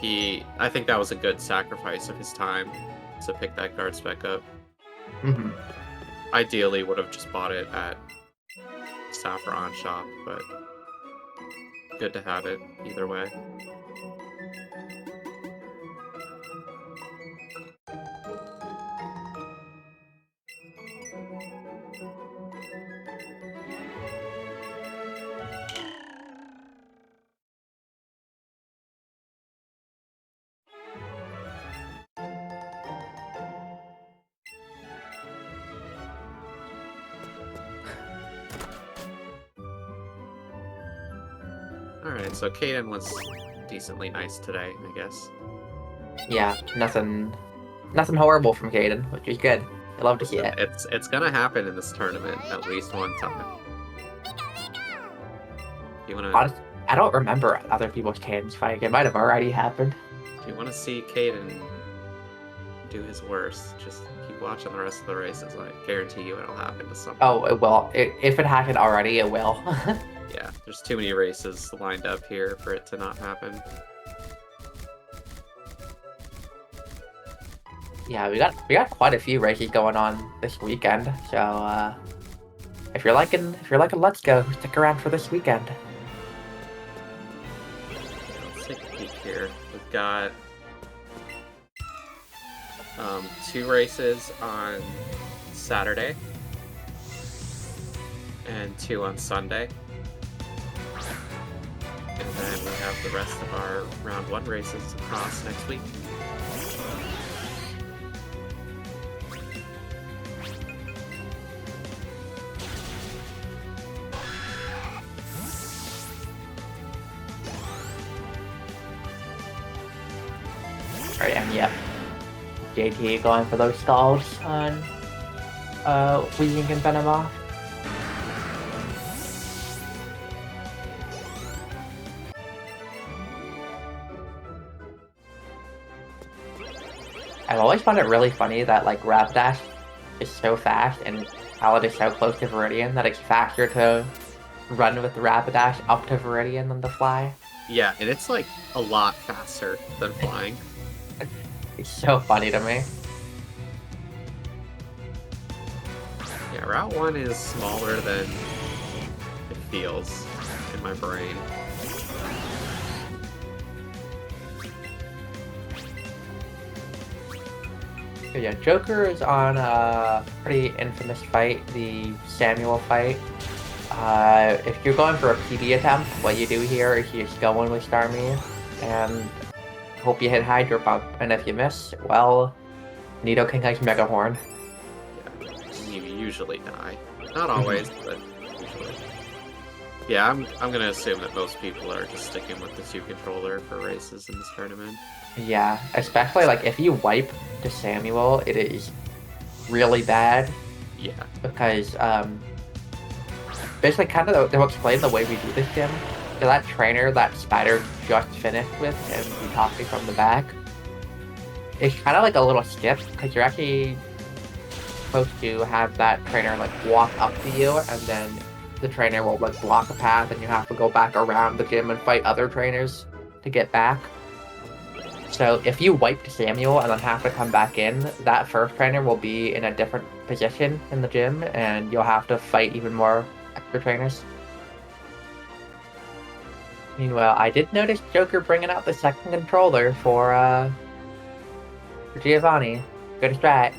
I think that was a good sacrifice of his time to pick that guard spec up. Mm-hmm. Ideally would have just bought it at Saffron shop, but good to have it either way. Alright, so Caden was decently nice today, I guess. Yeah, nothing horrible from Caden, which is good. I love to see it. It's gonna happen in this tournament at least one time. You wanna? Honestly, I don't remember other people's Caden's fighting. It might have already happened. If you want to see Caden do his worst, just keep watching the rest of the races. I guarantee you it'll happen to someone. Oh, it will. If it hasn't already, it will. Yeah, there's too many races lined up here for it to not happen. Yeah, we got quite a few races going on this weekend. So if you're liking Let's Go, stick around for this weekend. Let's take a peek here. We've got 2 races on Saturday and 2 on Sunday. And then we have the rest of our round 1 races across next week. Alright, and yep. JT going for those stalls on Weezing and Venomoth. I've always found it really funny that like Rapidash is so fast and how it is so close to Viridian that it's faster to run with the Rapidash up to Viridian than to fly. Yeah, and it's like a lot faster than flying. It's so funny to me. Yeah, Route 1 is smaller than it feels in my brain. So yeah, Joker is on a pretty infamous fight, the Samuel fight. If you're going for a PB attempt, what you do here is you just go in with Starmie and hope you hit Hydro Pump. And if you miss, well, Nidoking has Mega Horn. Yeah, you usually die. Not always, but usually. Yeah, I'm gonna assume that most people are just sticking with the 2-controller for races in this tournament. Yeah, especially like if you wipe to Samuel, it is really bad. Yeah. Because basically kind of to explain the way we do this gym, so that trainer that Spider just finished with and he talked me from the back, it's kind of like a little skip because you're actually supposed to have that trainer like walk up to you and then the trainer will like block a path and you have to go back around the gym and fight other trainers to get back. So if you wipe to Samuel and then have to come back in, that first trainer will be in a different position in the gym and you'll have to fight even more extra trainers. Meanwhile, I did notice Joker bringing out the second controller for Giovanni. Good strat.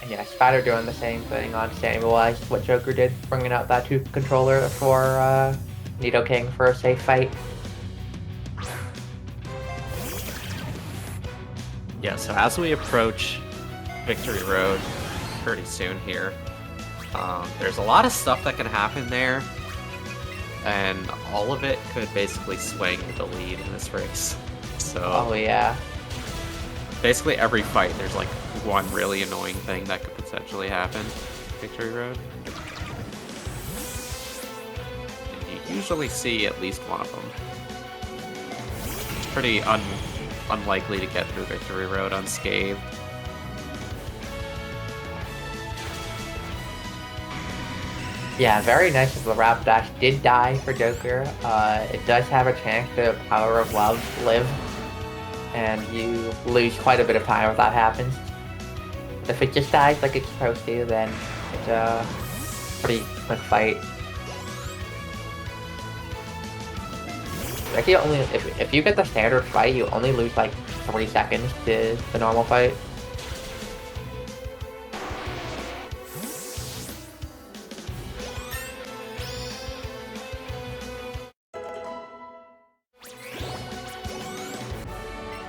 And yeah, Spider doing the same thing on Samuel as what Joker did, bringing out that 2-controller for Nidoking for a safe fight. Yeah, so as we approach Victory Road pretty soon here, there's a lot of stuff that can happen there, and all of it could basically swing the lead in this race. So, oh yeah. Basically every fight there's like one really annoying thing that could potentially happen Victory Road. And you usually see at least one of them. It's pretty unlikely to get through Victory Road unscathed. Yeah, very nice that the Rapidash did die for Joker. It does have a chance to Power of Love live, and you lose quite a bit of time if that happens. If it just dies like it's supposed to, then it's a pretty quick fight. Actually, only if you get the standard fight, you only lose like 3 seconds to the normal fight.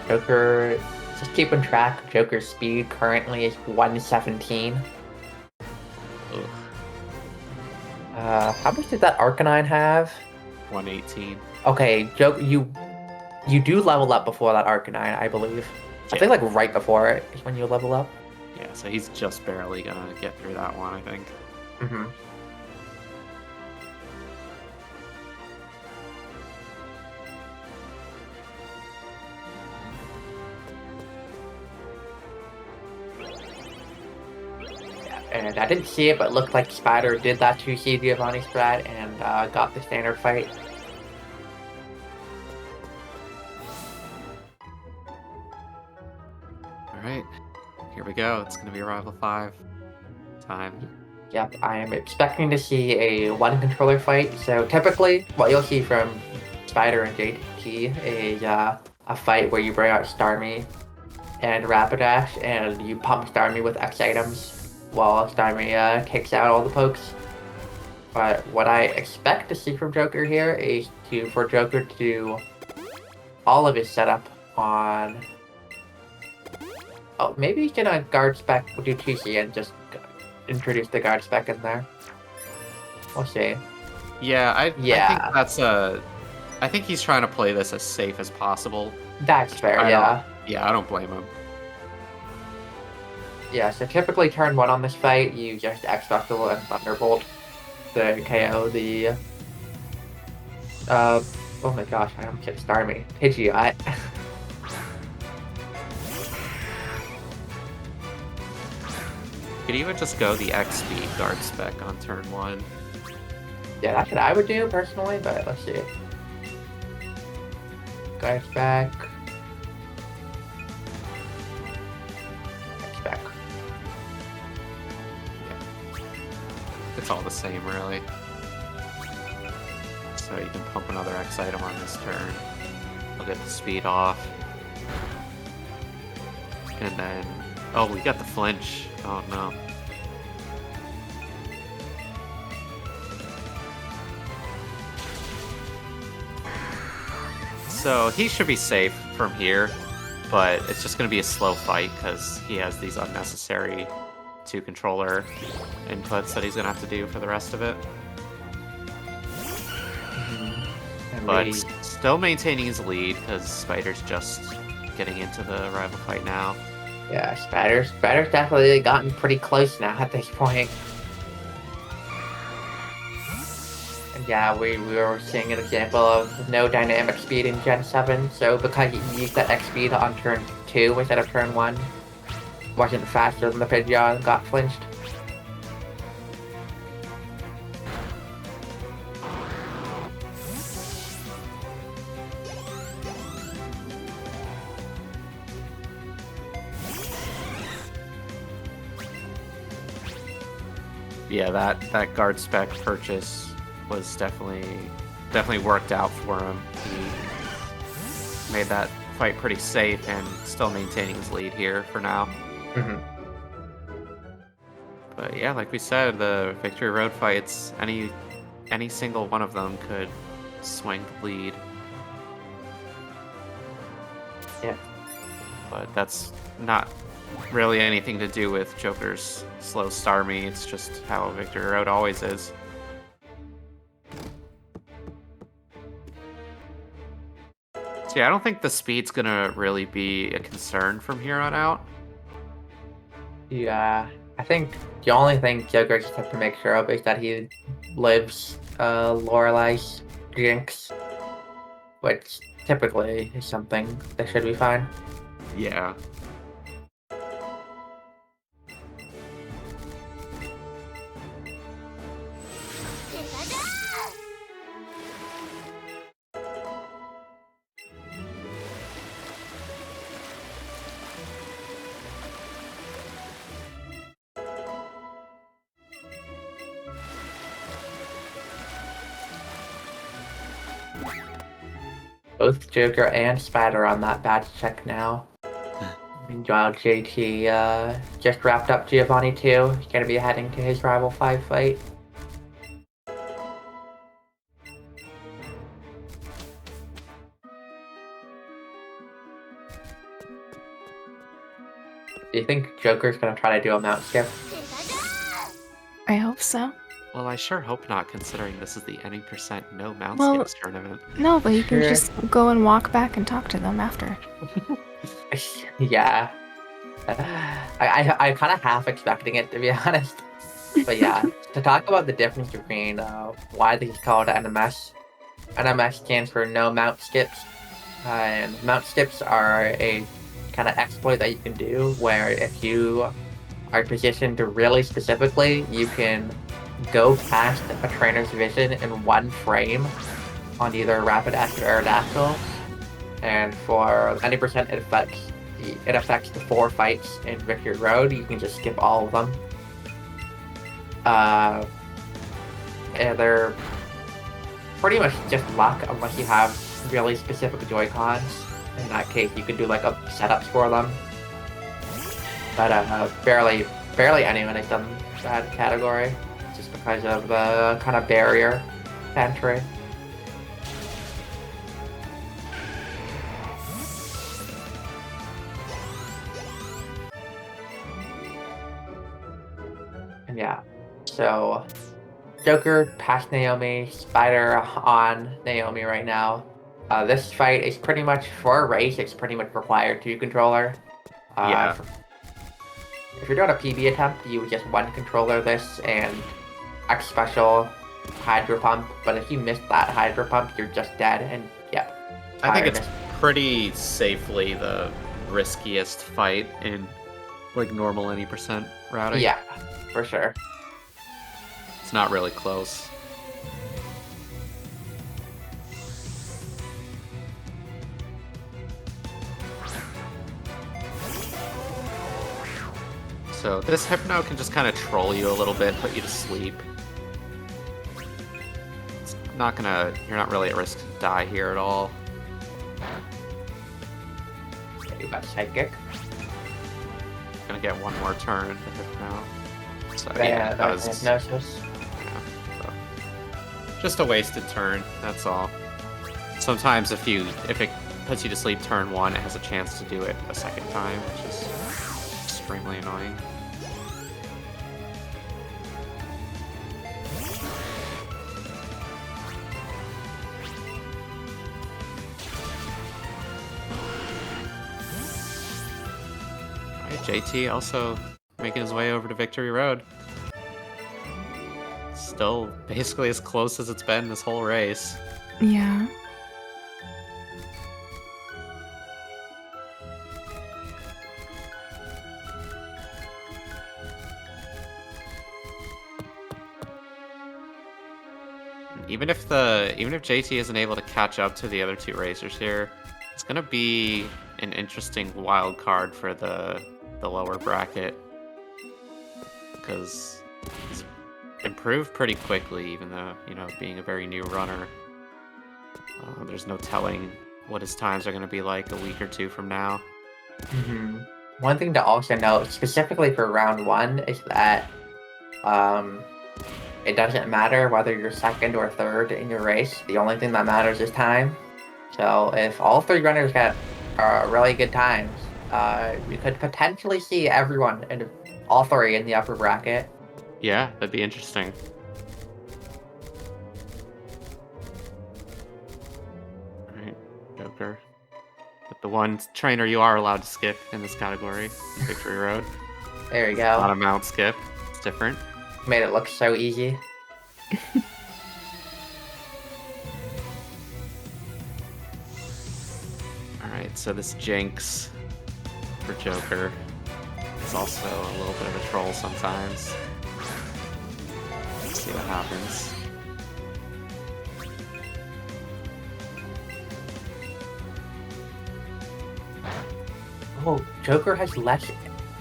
Joker, just keeping track, Joker's speed currently is 117. Ugh. How much did that Arcanine have? 118. Okay, Joker, you do level up before that Arcanine, I believe. I think like right before it is when you level up. Yeah, so he's just barely gonna get through that one, I think. Mm-hmm. And I didn't see it, but it looked like Spider did that to see Giovanni strat and got the standard fight. Alright, here we go. It's gonna be Rival 5 time. Yep, I am expecting to see a 1-controller fight. So typically, what you'll see from Spider and JT is a fight where you bring out Starmie and Rapidash, and you pump Starmie with X items while Starmie kicks out all the pokes. But what I expect to see from Joker here is for Joker to do all of his setup on... Oh, maybe he's gonna guard spec, do TC and just introduce the guard spec in there. We'll see. Yeah, I think that's I think he's trying to play this as safe as possible. That's fair, yeah. Yeah, I don't blame him. Yeah, so typically turn 1 on this fight, you just X-Buckle and Thunderbolt to KO the Oh my gosh, I almost hit Starmie. Pidgeot. Could even just go the X speed guard spec on turn 1. Yeah, that's what I would do personally, but let's see. Guys back. Back. It's all the same, really. So you can pump another X item on this turn. We'll get the speed off. And then... Oh, we got the flinch. Oh, no. So he should be safe from here, but it's just going to be a slow fight because he has these unnecessary 2-controller inputs that he's going to have to do for the rest of it. But he's still maintaining his lead because Spider's just getting into the rival fight now. Yeah, Spider's definitely gotten pretty close now at this point. And yeah, we were seeing an example of no dynamic speed in Gen 7, so because you used that X speed on turn 2 instead of turn 1, wasn't faster than the Pidgeot and got flinched. Yeah, that guard spec purchase was definitely worked out for him. He made that fight pretty safe and still maintaining his lead here for now. But yeah, like we said, the Victory Road fights, any single one of them could swing the lead. Yeah. But that's not really anything to do with Joker's slow Starmie. It's just how Victory Road always is. So yeah, I don't think the speed's gonna really be a concern from here on out. Yeah, I think the only thing Joker just has to make sure of is that he lives Lorelai's jinx, which typically is something that should be fine. Yeah. Both Joker and Spider on that badge check now. Meanwhile, JT just wrapped up Giovanni 2. He's going to be heading to his Rival 5 fight. Do you think Joker's going to try to do a mount skip? I hope so. Well, I sure hope not, considering this is the any percent no mount Well, skips tournament. No, but you can Sure. just go and walk back and talk to them after. Yeah. I kind of half expecting it, to be honest. But yeah, to talk about the difference between why this is called NMS. NMS stands for no mount skips. And mount skips are a kind of exploit that you can do where if you are positioned really specifically, you can go past a trainer's vision in one frame on either Rapidash or Aerodactyl. And for any percent it affects the 4 fights in Victory Road. You can just skip all of them. And they're pretty much just luck unless you have really specific Joy-Cons. In that case, you can do like a setups for them. But barely anyone has done that category just because of the kind of barrier to entry. And yeah, so Joker past Naomi, Spider on Naomi right now. This fight is pretty much, for a race, it's pretty much required 2-controller. Yeah. If you're doing a PB attempt, you would just 1-controller this and X special Hydro Pump, but if you miss that Hydro Pump, you're just dead, and yep. I think it's pretty safely the riskiest fight in like normal any percent routing. Yeah, for sure. It's not really close. So this Hypno can just kind of troll you a little bit, put you to sleep. It's not gonna, you're not really at risk to die here at all. You got Psychic. Gonna get one more turn to Hypno. So Yeah, that was Hypnosis. yeah, so just a wasted turn, that's all. Sometimes if it puts you to sleep turn 1, it has a chance to do it a second time, which is extremely annoying. JT also making his way over to Victory Road. Still basically as close as it's been this whole race. Yeah. Even if JT isn't able to catch up to the other two racers here, it's gonna be an interesting wild card for the lower bracket, because he's improved pretty quickly, even though, you know, being a very new runner. There's no telling what his times are going to be like a week or two from now. One thing to also note, specifically for round 1, is that it doesn't matter whether you're second or third in your race. The only thing that matters is time. So if all 3 runners get really good times, we could potentially see everyone, and all 3 in the upper bracket. Yeah, that'd be interesting. Alright, Joker. But the one trainer you are allowed to skip in this category, Victory Road. There you go. Not a mount skip. It's different. Made it look so easy. Alright, so this Jinx for Joker is also a little bit of a troll sometimes. Let's see what happens. Oh, Joker has less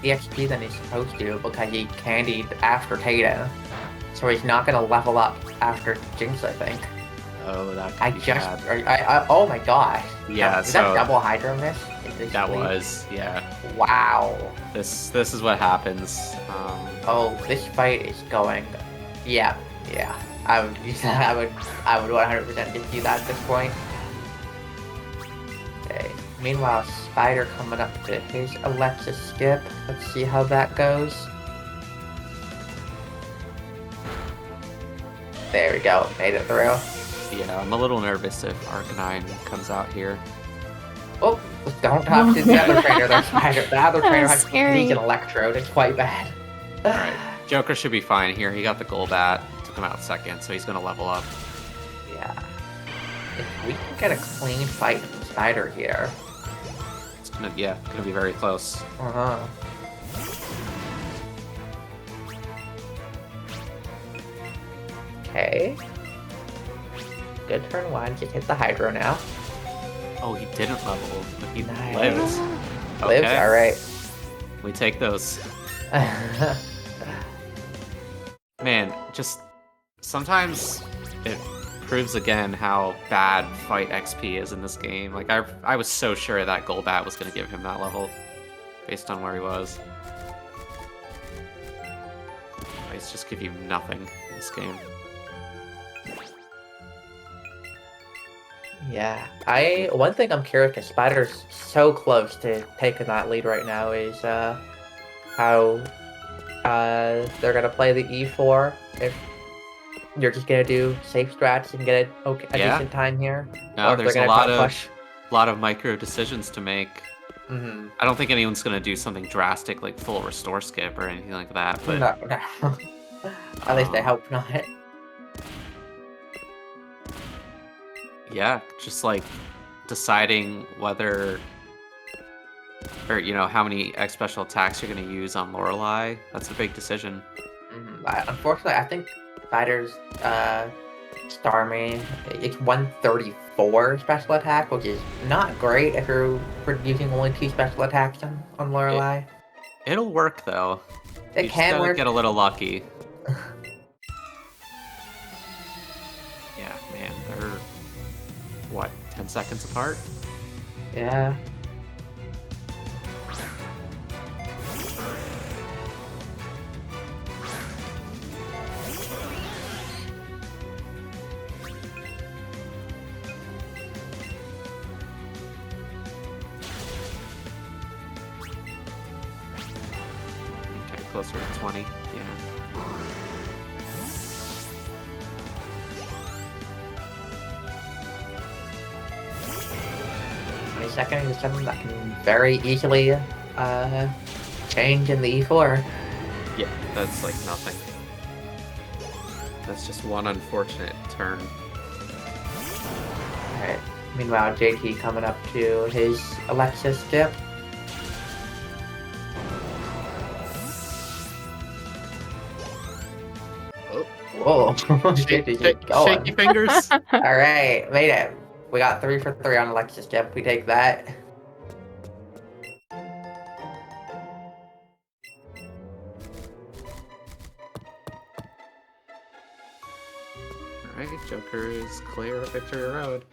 EXP than he's supposed to because he candied after Tata. So he's not going to level up after Jinx, I think. Oh, that could be bad. Oh my gosh. Yeah, is that double Hydro miss? That was, yeah. Wow. This is what happens. Oh, this fight is going. Yeah. I would 100% just do that at this point. Okay. Meanwhile, Spider coming up to his Alexa skip. Let's see how that goes. There we go. Made it through. Yeah, I'm a little nervous if Arcanine comes out here. Oh, don't talk to the other trainer. The other trainer has scary. an Electrode. It's quite bad. Alright, Joker should be fine here. He got the Golbat to come out second, so he's going to level up. Yeah. If we can get a clean fight from Spider here. It's gonna be very close. Uh-huh. Okay. Good turn 1. Just hit the Hydro now. Oh, he didn't level, but he Nice. lives. Lives? Okay. Alright. We take those. Man, just sometimes it proves again how bad fight XP is in this game. Like, I was so sure that Golbat was going to give him that level based on where he was. Fights just give you nothing in this game. Yeah. One thing I'm curious, because Spider's so close to taking that lead right now, is how they're gonna play the E4. If you're just gonna do safe strats and get a decent time here. No, there's a lot of micro decisions to make. Mm-hmm. I don't think anyone's gonna do something drastic like full restore skip or anything like that. But No. At least I hope not. Yeah, just like deciding whether, or how many X special attacks you're going to use on Lorelei. That's a big decision. Unfortunately, I think Spider's Starmie, it's 134 special attack, which is not great if you're using only 2 special attacks on Lorelei. It'll work though. It You just can gotta work. get a little lucky. Yeah, man, they're what, 10 seconds apart? Yeah. Okay, closer to 20, yeah. Second is something that can very easily change in the E4. Yeah, that's like nothing. That's just one unfortunate turn. Alright. Meanwhile, JT coming up to his Alexis dip. Oh. Whoa. JT's going. Shaky fingers. Alright, made it. We got 3 for 3 on Alexis dip. We take that. Alright, Joker is clear of Victory Road.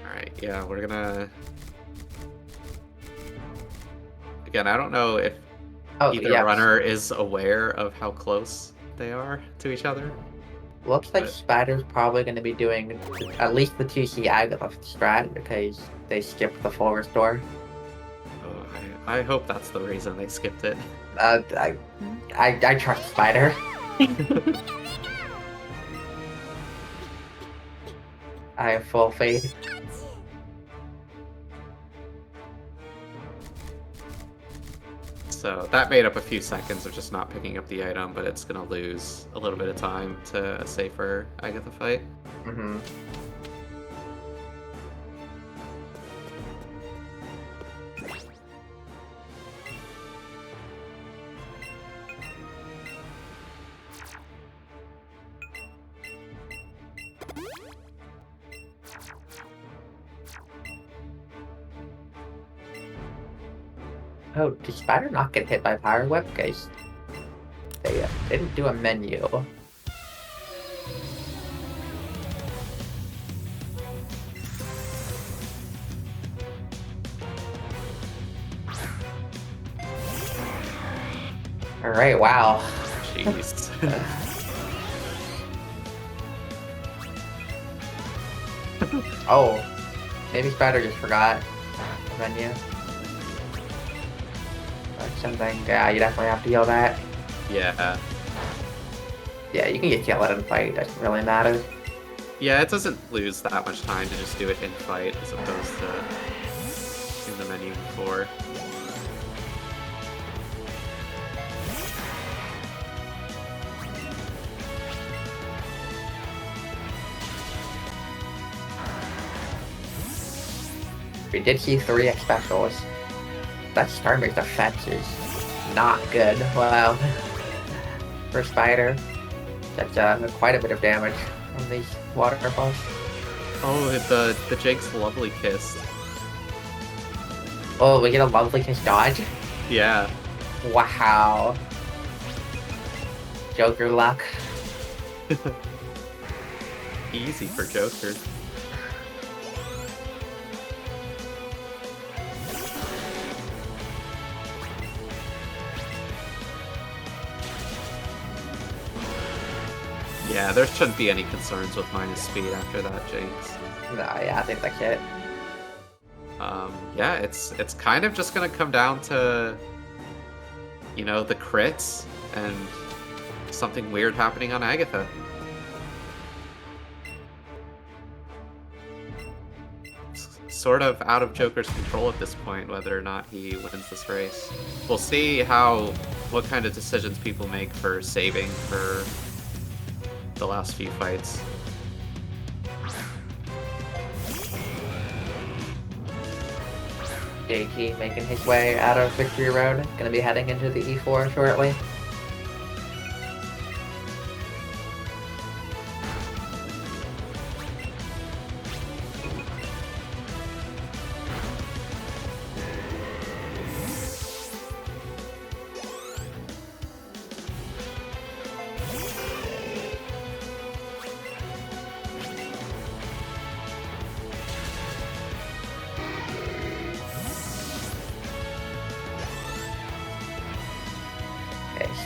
Alright, yeah, we're gonna... Again, I don't know if either runner is aware of how close they are to each other. Looks like Spider's probably going to be doing at least the 2C Agatha strat because they skipped the full restore. Oh, I hope that's the reason they skipped it. I trust Spider. I have full faith. So that made up a few seconds of just not picking up the item, but it's going to lose a little bit of time to a safer Agatha fight. Mm-hmm. Oh, did Spider not get hit by Power Whip? Guys, they didn't do a menu. Alright, wow. Jeez. Oh, maybe Spider just forgot the menu. Something, yeah, you definitely have to yell that. Yeah. Yeah, you can get yelled at in fight, doesn't really matter. Yeah, it doesn't lose that much time to just do it in fight as opposed to in the menu before. We did see 3 X specials. That Starmie's defense is not good. Wow. For Spider, that's quite a bit of damage from these waterfalls. Oh, the Jake's lovely kiss. Oh, we get a lovely kiss dodge? Yeah. Wow. Joker luck. Easy for Joker. Yeah, there shouldn't be any concerns with minus speed after that, Jinx. No, yeah, I think that's it. Yeah, it's kind of just gonna come down to, the crits and something weird happening on Agatha. It's sort of out of Joker's control at this point, whether or not he wins this race. We'll see what kind of decisions people make for saving for the last few fights. JT making his way out of Victory Road. Gonna be heading into the E4 shortly.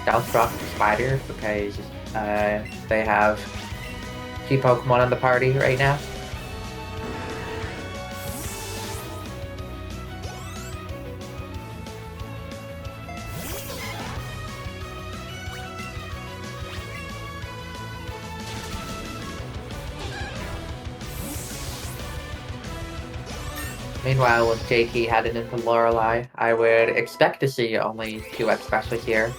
Stealth Rock Spider because they have 2 Pokemon in the party right now. Meanwhile, with JT heading into Lorelei, I would expect to see only 2 X specials here.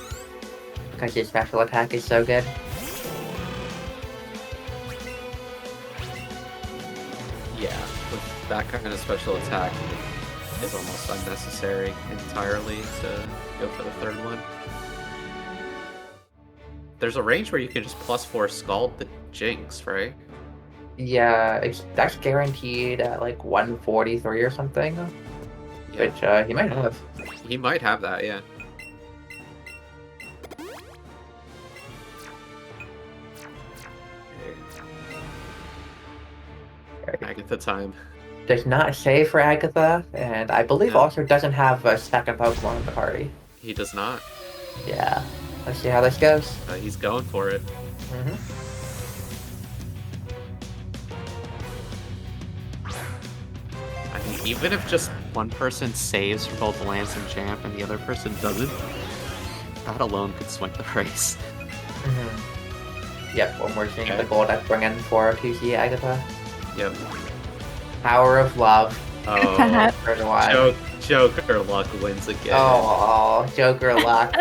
Because his special attack is so good. Yeah, with that kind of special attack, it's almost unnecessary entirely to go for the 3rd one. There's a range where you can just +4 Scald the Jinx, right? Yeah, that's guaranteed at like 143 or something. Yeah. Which he might have. He might have that, yeah. Agatha time. Does not save for Agatha, and I believe also doesn't have a 2nd Pokemon in the party. He does not. Yeah. Let's see how this goes. He's going for it. I mean, even if just one person saves for both Lance and Champ and the other person doesn't, that alone could swing the race. Yep, when we're seeing the gold I bring in for 2C Agatha. Yep. Power of love. Oh, Joker luck wins again. Oh, Joker luck.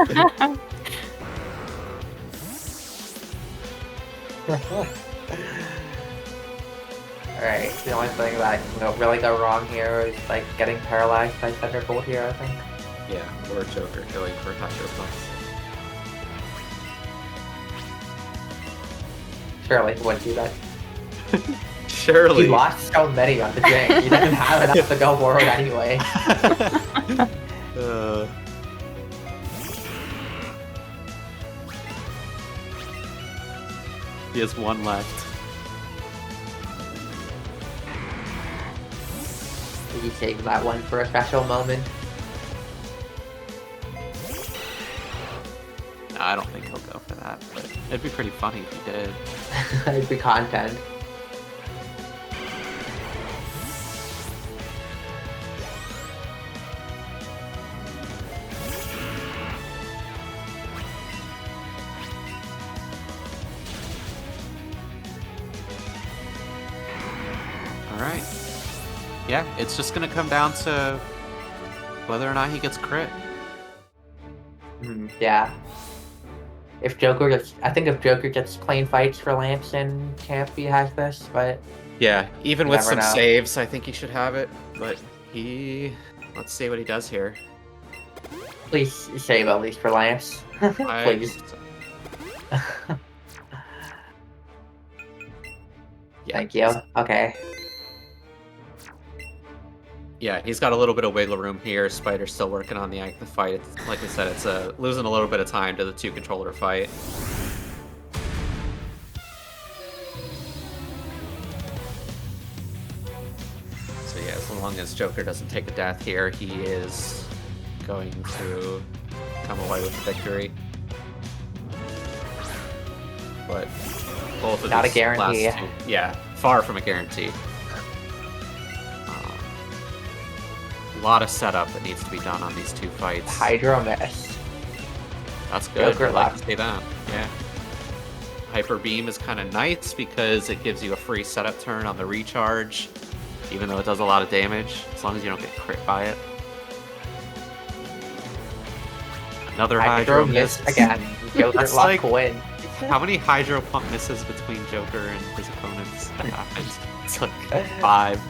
Alright, the only thing that can really go wrong here is like getting paralyzed by Thunderbolt here, I think. Yeah, or Joker going for Hydro Pump. Surely he wouldn't do that. Surely. He lost so many on the Jinx. He doesn't have enough to go forward anyway. He has 1 left. Did you save that one for a special moment? No, I don't think he'll go for that, but it'd be pretty funny if he did. It'd be content. Alright. Yeah, it's just gonna come down to whether or not he gets crit. Yeah. If Joker gets, I think if Joker gets clean fights for Lance and Champ, he has this, but... Yeah, even with some saves, I think he should have it, but let's see what he does here. Please save at least for Lance. Please. Yeah. Thank you. Okay. Yeah, he's got a little bit of wiggle room here. Spider's still working on the fight. It's, like I said, it's losing a little bit of time to the 2-controller fight. So yeah, as long as Joker doesn't take a death here, he is going to come away with the victory. But both of not these a guarantee. Last 2, yeah, far from a guarantee. A lot of setup that needs to be done on these 2 fights. Hydro Miss. That's good. Joker I'd like to see that. Yeah. Hyper Beam is kind of nice because it gives you a free setup turn on the recharge, even though it does a lot of damage, as long as you don't get crit by it. Another Hydro Miss again. Joker That's luck like, win. How many Hydro Pump misses between Joker and his opponents? It's like 5.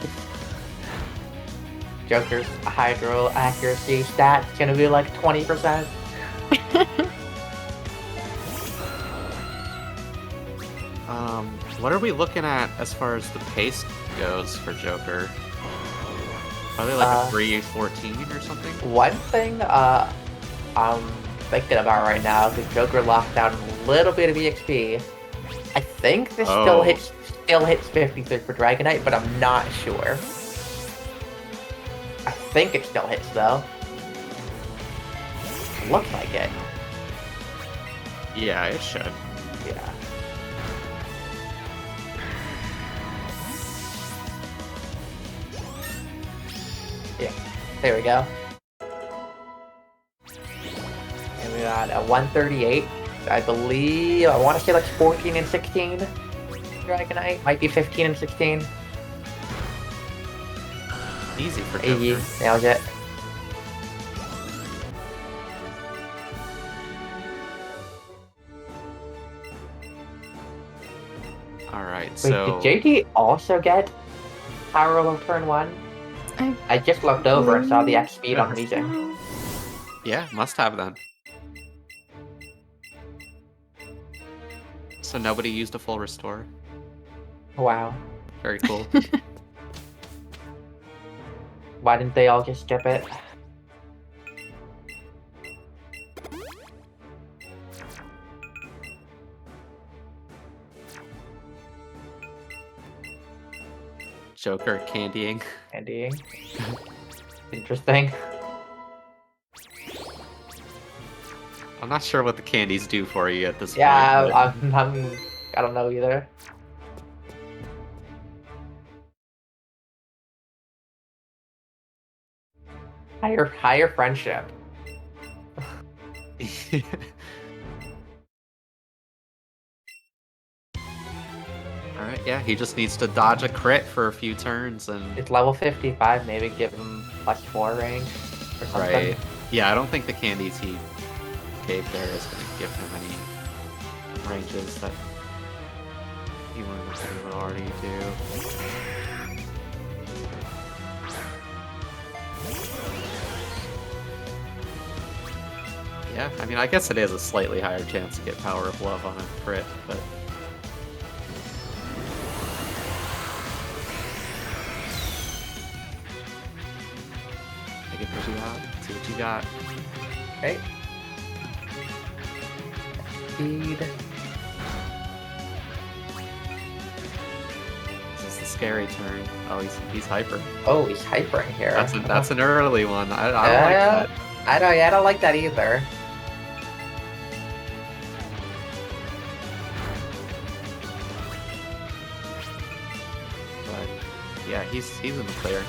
Joker's hydro accuracy stat is gonna be like 20%. What are we looking at as far as the pace goes for Joker? Are they like a 3:14 or something? One thing I'm thinking about right now is Joker locked down a little bit of EXP. I think this still hits 53 for Dragonite, but I'm not sure. I think it still hits though. Looks like it. Yeah, it should. Yeah. Yeah. There we go. And we got a 138. I believe I want to say like 14 and 16. Dragonite might be 15 and 16. Easy for Easy. Joker. Nailed it. Alright, Wait, so... did JT also get Power of Turn 1? I just looked over and saw the X speed on Weezing. Yeah, must have then. So nobody used a full restore? Wow. Very cool. Why didn't they all just skip it? Joker candying. Candying. Interesting. I'm not sure what the candies do for you at this point. Yeah, I don't know either. Higher friendship. Alright, yeah, he just needs to dodge a crit for a few turns and... It's level 55, maybe give him +4 range or something. Right. Yeah, I don't think the candies he gave there is going to give him any ranges that he would already do. Yeah, I mean, I guess it is a slightly higher chance to get Power of Love on a crit, but... Take it what you got. See what you got. Okay. Speed. This is the scary turn. Oh, he's hyper. Oh, he's hypering here. That's an early one. I don't like that. I don't like that either. But yeah, he's in the clear.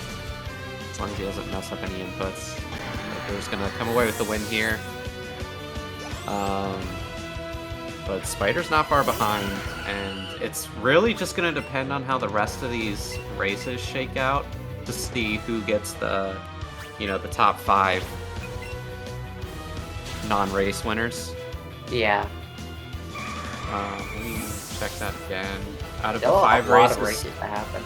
As long as he doesn't mess up any inputs. Joker's gonna come away with the win here. But Spider's not far behind, and it's really just gonna depend on how the rest of these races shake out to see who gets the, the top 5 non-race winners. Yeah. Let me check that again. Out of Still the 5 a lot races, of races to happen.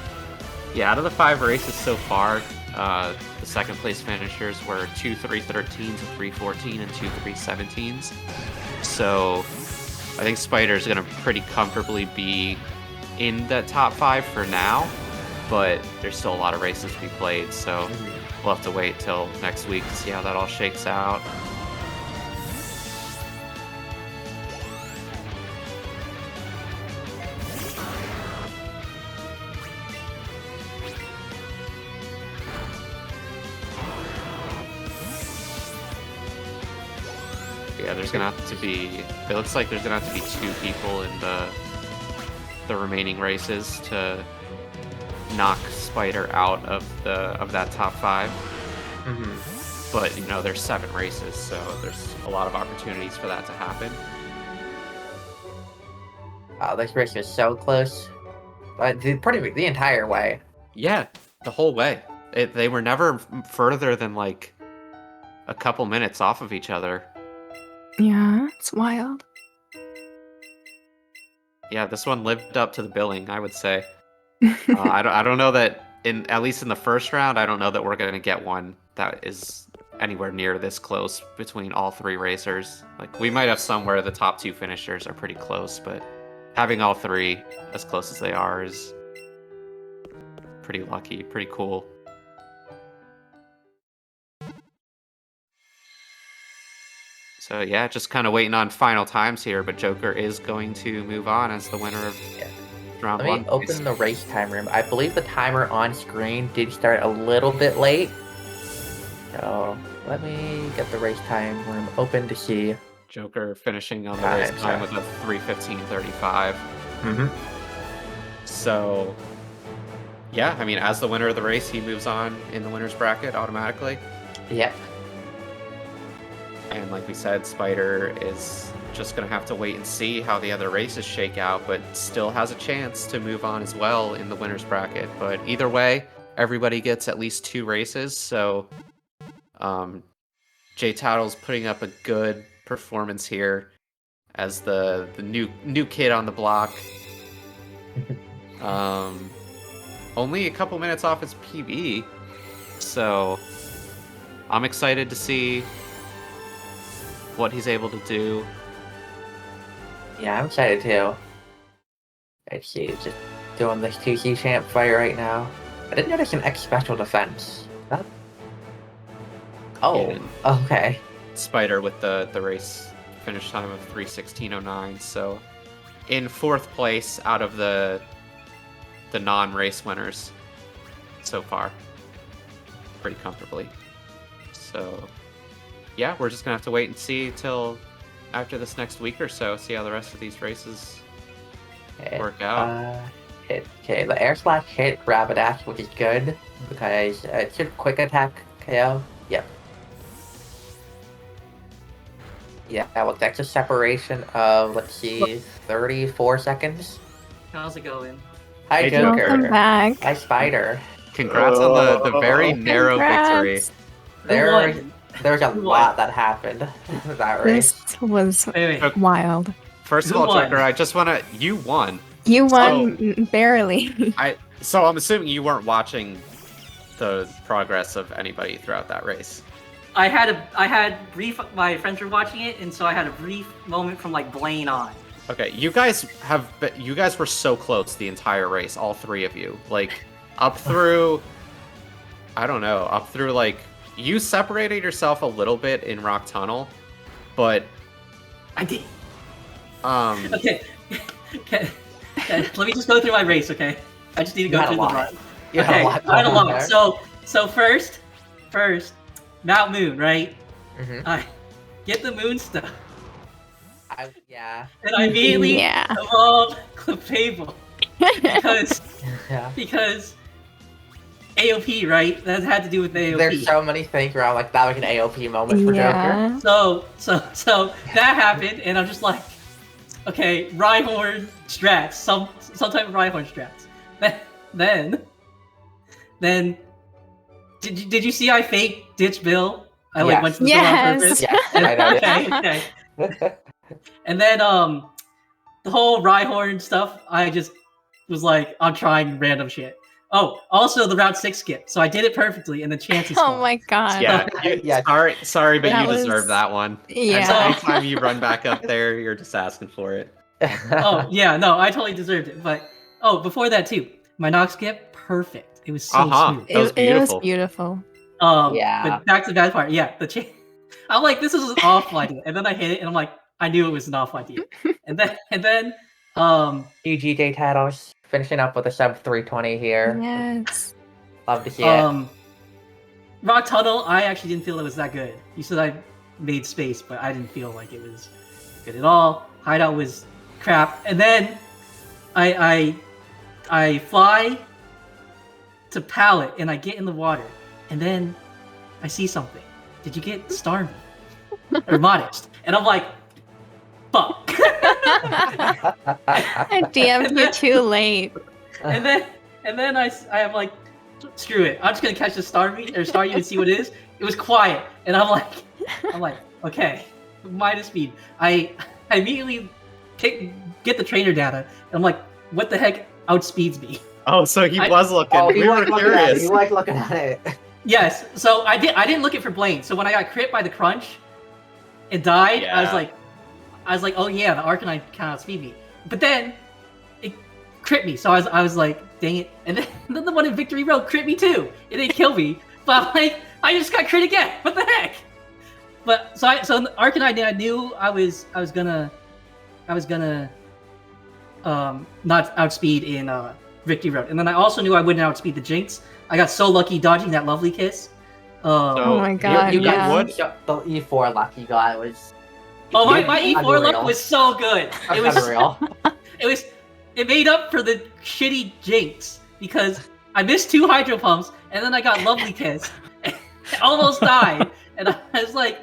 yeah, out of the 5 races so far, the second place finishers were 2 3-13s, a 3-14, and 2 3-17s. So I think Spider's gonna pretty comfortably be in that top 5 for now, but there's still a lot of races to be played, so we'll have to wait till next week to see how that all shakes out. Yeah, there's gonna have to be. It looks like there's gonna have to be 2 people in the remaining races to knock Spider out of that top 5. But there's 7 races, so there's a lot of opportunities for that to happen. Wow, this race is so close. The entire way. Yeah, the whole way. They were never further than like a couple minutes off of each other. Yeah, it's wild. Yeah, this one lived up to the billing, I would say. I don't know that at least in the first round, I don't know that we're going to get one that is anywhere near this close between all three racers. Like, we might have some where the top two finishers are pretty close, but having all three as close as they are is pretty lucky, pretty cool. So yeah, just kind of waiting on final times here, but Joker is going to move on as the winner of round one. Let me open the race time room. I believe the timer on screen did start a little bit late. So let me get the race time room open to see. Joker finishing on the race time with a 3:15.35. Mm-hmm. So yeah, I mean, as the winner of the race, he moves on in the winner's bracket automatically. Yep. And like we said, Spider is just going to have to wait and see how the other races shake out, but still has a chance to move on as well in the winner's bracket. But either way, everybody gets at least 2 races, so JTaddles putting up a good performance here as the new kid on the block. Only a couple minutes off his PB, so I'm excited to see what he's able to do. Yeah, I'm excited too. Let's see, just doing this TC champ fight right now. I didn't notice an X special defense. That... Oh, Yeah. Okay. Spider with the race finish time of 3:16.09, so in 4th place out of the non-race winners so far, pretty comfortably. So yeah, we're just gonna have to wait and see till after this next week or so, see how the rest of these races work out. Okay, the air slash hit Rapidash, which is good because it should quick attack KO. Yep. Yeah, that looks like a separation of, let's see, 34 seconds. How's it going? Hi, Hey, Joker. Welcome back. Hi, Spider. Congrats on the very narrow victory. Congrats. There's a Who lot that happened that race. This was Wait. wild. First of Who all, won? Joker, I just wanna you won. You won barely. So I'm assuming you weren't watching the progress of anybody throughout that race. I had brief. My friends were watching it, and so I had a brief moment from like Blaine on. Okay, you guys were so close the entire race, all 3 of you. Like, up through, I don't know, up through like, you separated yourself a little bit in Rock Tunnel, but I did. Okay. Okay. Let me just go through my race, okay? I just need to go through the run. You had Okay, a lot I had a going lot. there. So first, Mount Moon, right? Mm-hmm. I get the moon stuff, Yeah. and I immediately Yeah. evolved Clefable because AOP, right? That had to do with AOP. There's so many things around like that, like an AOP moment for Joker. Yeah. So that happened, and I'm just like, okay, Rhyhorn strats, some type of Rhyhorn strats. Then, did you see I fake ditch Bill? I like went to the Bill on purpose. Yes, I know. Okay. And then the whole Rhyhorn stuff, I just was like, I'm trying random shit. Oh, also the Route 6 skip. So I did it perfectly, and the chances. Oh my god. Yeah, Yeah. sorry, but That you was- deserve that one. Yeah. And anytime you run back up there, you're just asking for it. Oh yeah, no, I totally deserved it. But before that too, my knock skip, perfect. It was so smooth. That was It was beautiful. beautiful. Yeah. But back to the bad part. Yeah, I'm like, this is an awful idea, and then I hit it, and I'm like, I knew it was an awful idea. And then GG JTaddles finishing up with a sub 320 here. Yes. Love to see it. Rock Tunnel, I actually didn't feel it was that good. You said I made space, but I didn't feel like it was good at all. Hideout was crap, and then I fly to Pallet, and I get in the water, and then I see something. Did you get Starmie or Modest? And I'm like, fuck. I DM'd you too late. And then I am like, screw it. I'm just gonna catch the Starmie or Starmie and see what it is. It was quiet, and I'm like, okay, minus speed. I immediately get the trainer data, and I'm like, what the heck outspeeds me? Oh, so he was looking. Oh, We were curious. He liked looking at it. Yes, so I didn't look it for Blaine. So when I got crit by the crunch, it died. Yeah. I was like, oh yeah, the Arcanine cannot speed me. But then it crit me, so I was like, dang it. And then the one in Victory Road crit me too. It didn't kill me, but I'm like, I just got crit again. What the heck? But so in the Arcanine, I knew I was gonna not outspeed in Victory Road, and then I also knew I wouldn't outspeed the Jinx. I got so lucky dodging that lovely kiss. Oh my god, you yeah. got the E4 luck you got was. Oh, my E4 luck was so good. It was unreal. It made up for the shitty Jinx because I missed 2 Hydro Pumps and then I got Lovely Kiss. I almost died, and I was like,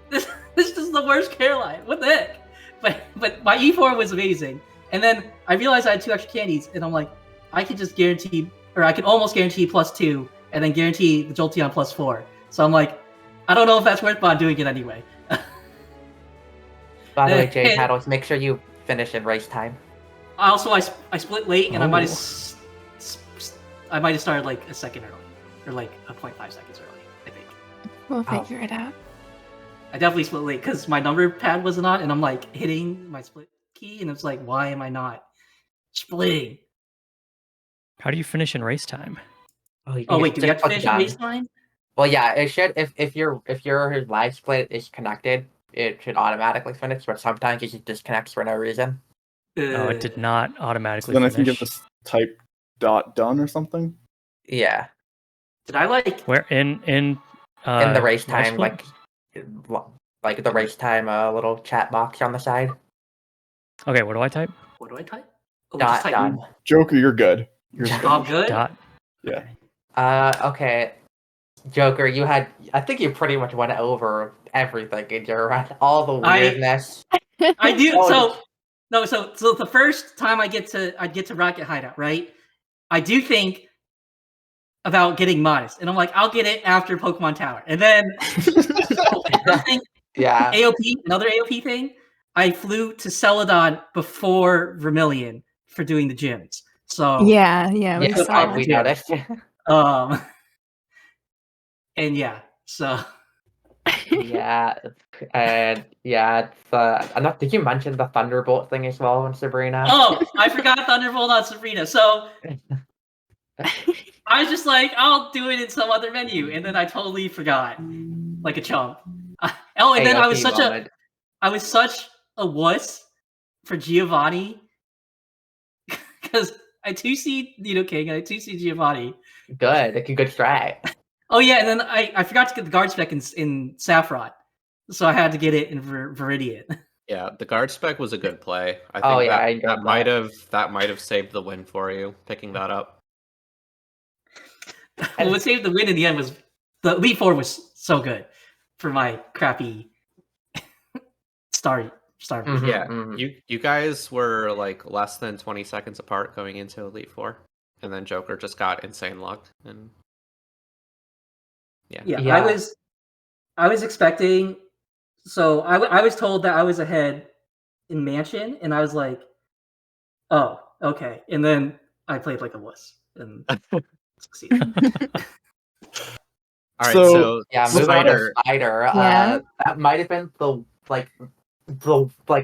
"This is the worst Caroline. What the heck?" But my E4 was amazing, and then I realized I had 2 extra candies, and I'm like, I could just guarantee, or I could almost guarantee +2, and then guarantee the Jolteon +4. So I'm like, I don't know if that's worth, but I'm doing it anyway. By the way, JTaddles, make sure you finish in race time. Also, I split late, and I might have started like a second early, or like a 0.5 seconds early, I think. We'll figure it out. I definitely split late because my number pad wasn't on, and I'm like hitting my split key, and it's like, why am I not splitting? How do you finish in race time? Oh wait, do we have to finish in race time? Well, yeah, it should. If your live split is connected, it should automatically finish. But sometimes it just disconnects for no reason. Oh, it did not automatically Then I finish. think it was type .done or something. Yeah. Did I like Where in the race live time, split? like the race time little chat box on the side. Okay, what do I type? what do I type? Oh, Dot just type done. Joker, you're good. You're Oh, good. Dot. Yeah. Okay. Joker, I think you pretty much went over everything in your run. All the weirdness. I do. Oh, So the first time I get to Rocket Hideout, right? I do think about getting modest, and I'm like, I'll get it after Pokemon Tower, and then yeah. another AOP thing. I flew to Celadon before Vermilion for doing the gyms. So Yeah, we Yeah, saw we it. noticed. And yeah, so Yeah, and yeah, it's did you mention the Thunderbolt thing as well in Sabrina? oh, I forgot Thunderbolt on Sabrina. So I was just like, I'll do it in some other menu, and then I totally forgot, like a chump. And then I was such a wuss for Giovanni because I 2C King and I 2C Giovanni. Good, it's a good strat. Oh yeah, and then I forgot to get the guard spec in Saffron, so I had to get it in Viridian. Yeah, the guard spec was a good play. I think Oh, yeah, I that enjoyed that might have saved the win for you, picking that up. What saved the win in the end was the Elite Four was so good for my crappy star. Mhm, Yeah, mhm. you guys were like less than 20 seconds apart going into Elite Four, and then Joker just got insane luck, and yeah. Yeah, Yeah. I was expecting. So I was told that I was ahead in Mansion, and I was like, oh, okay. And then I played like a wuss and succeeded. All right, So- so Yeah, moving on to Spider. Spider. Yeah. That might have been the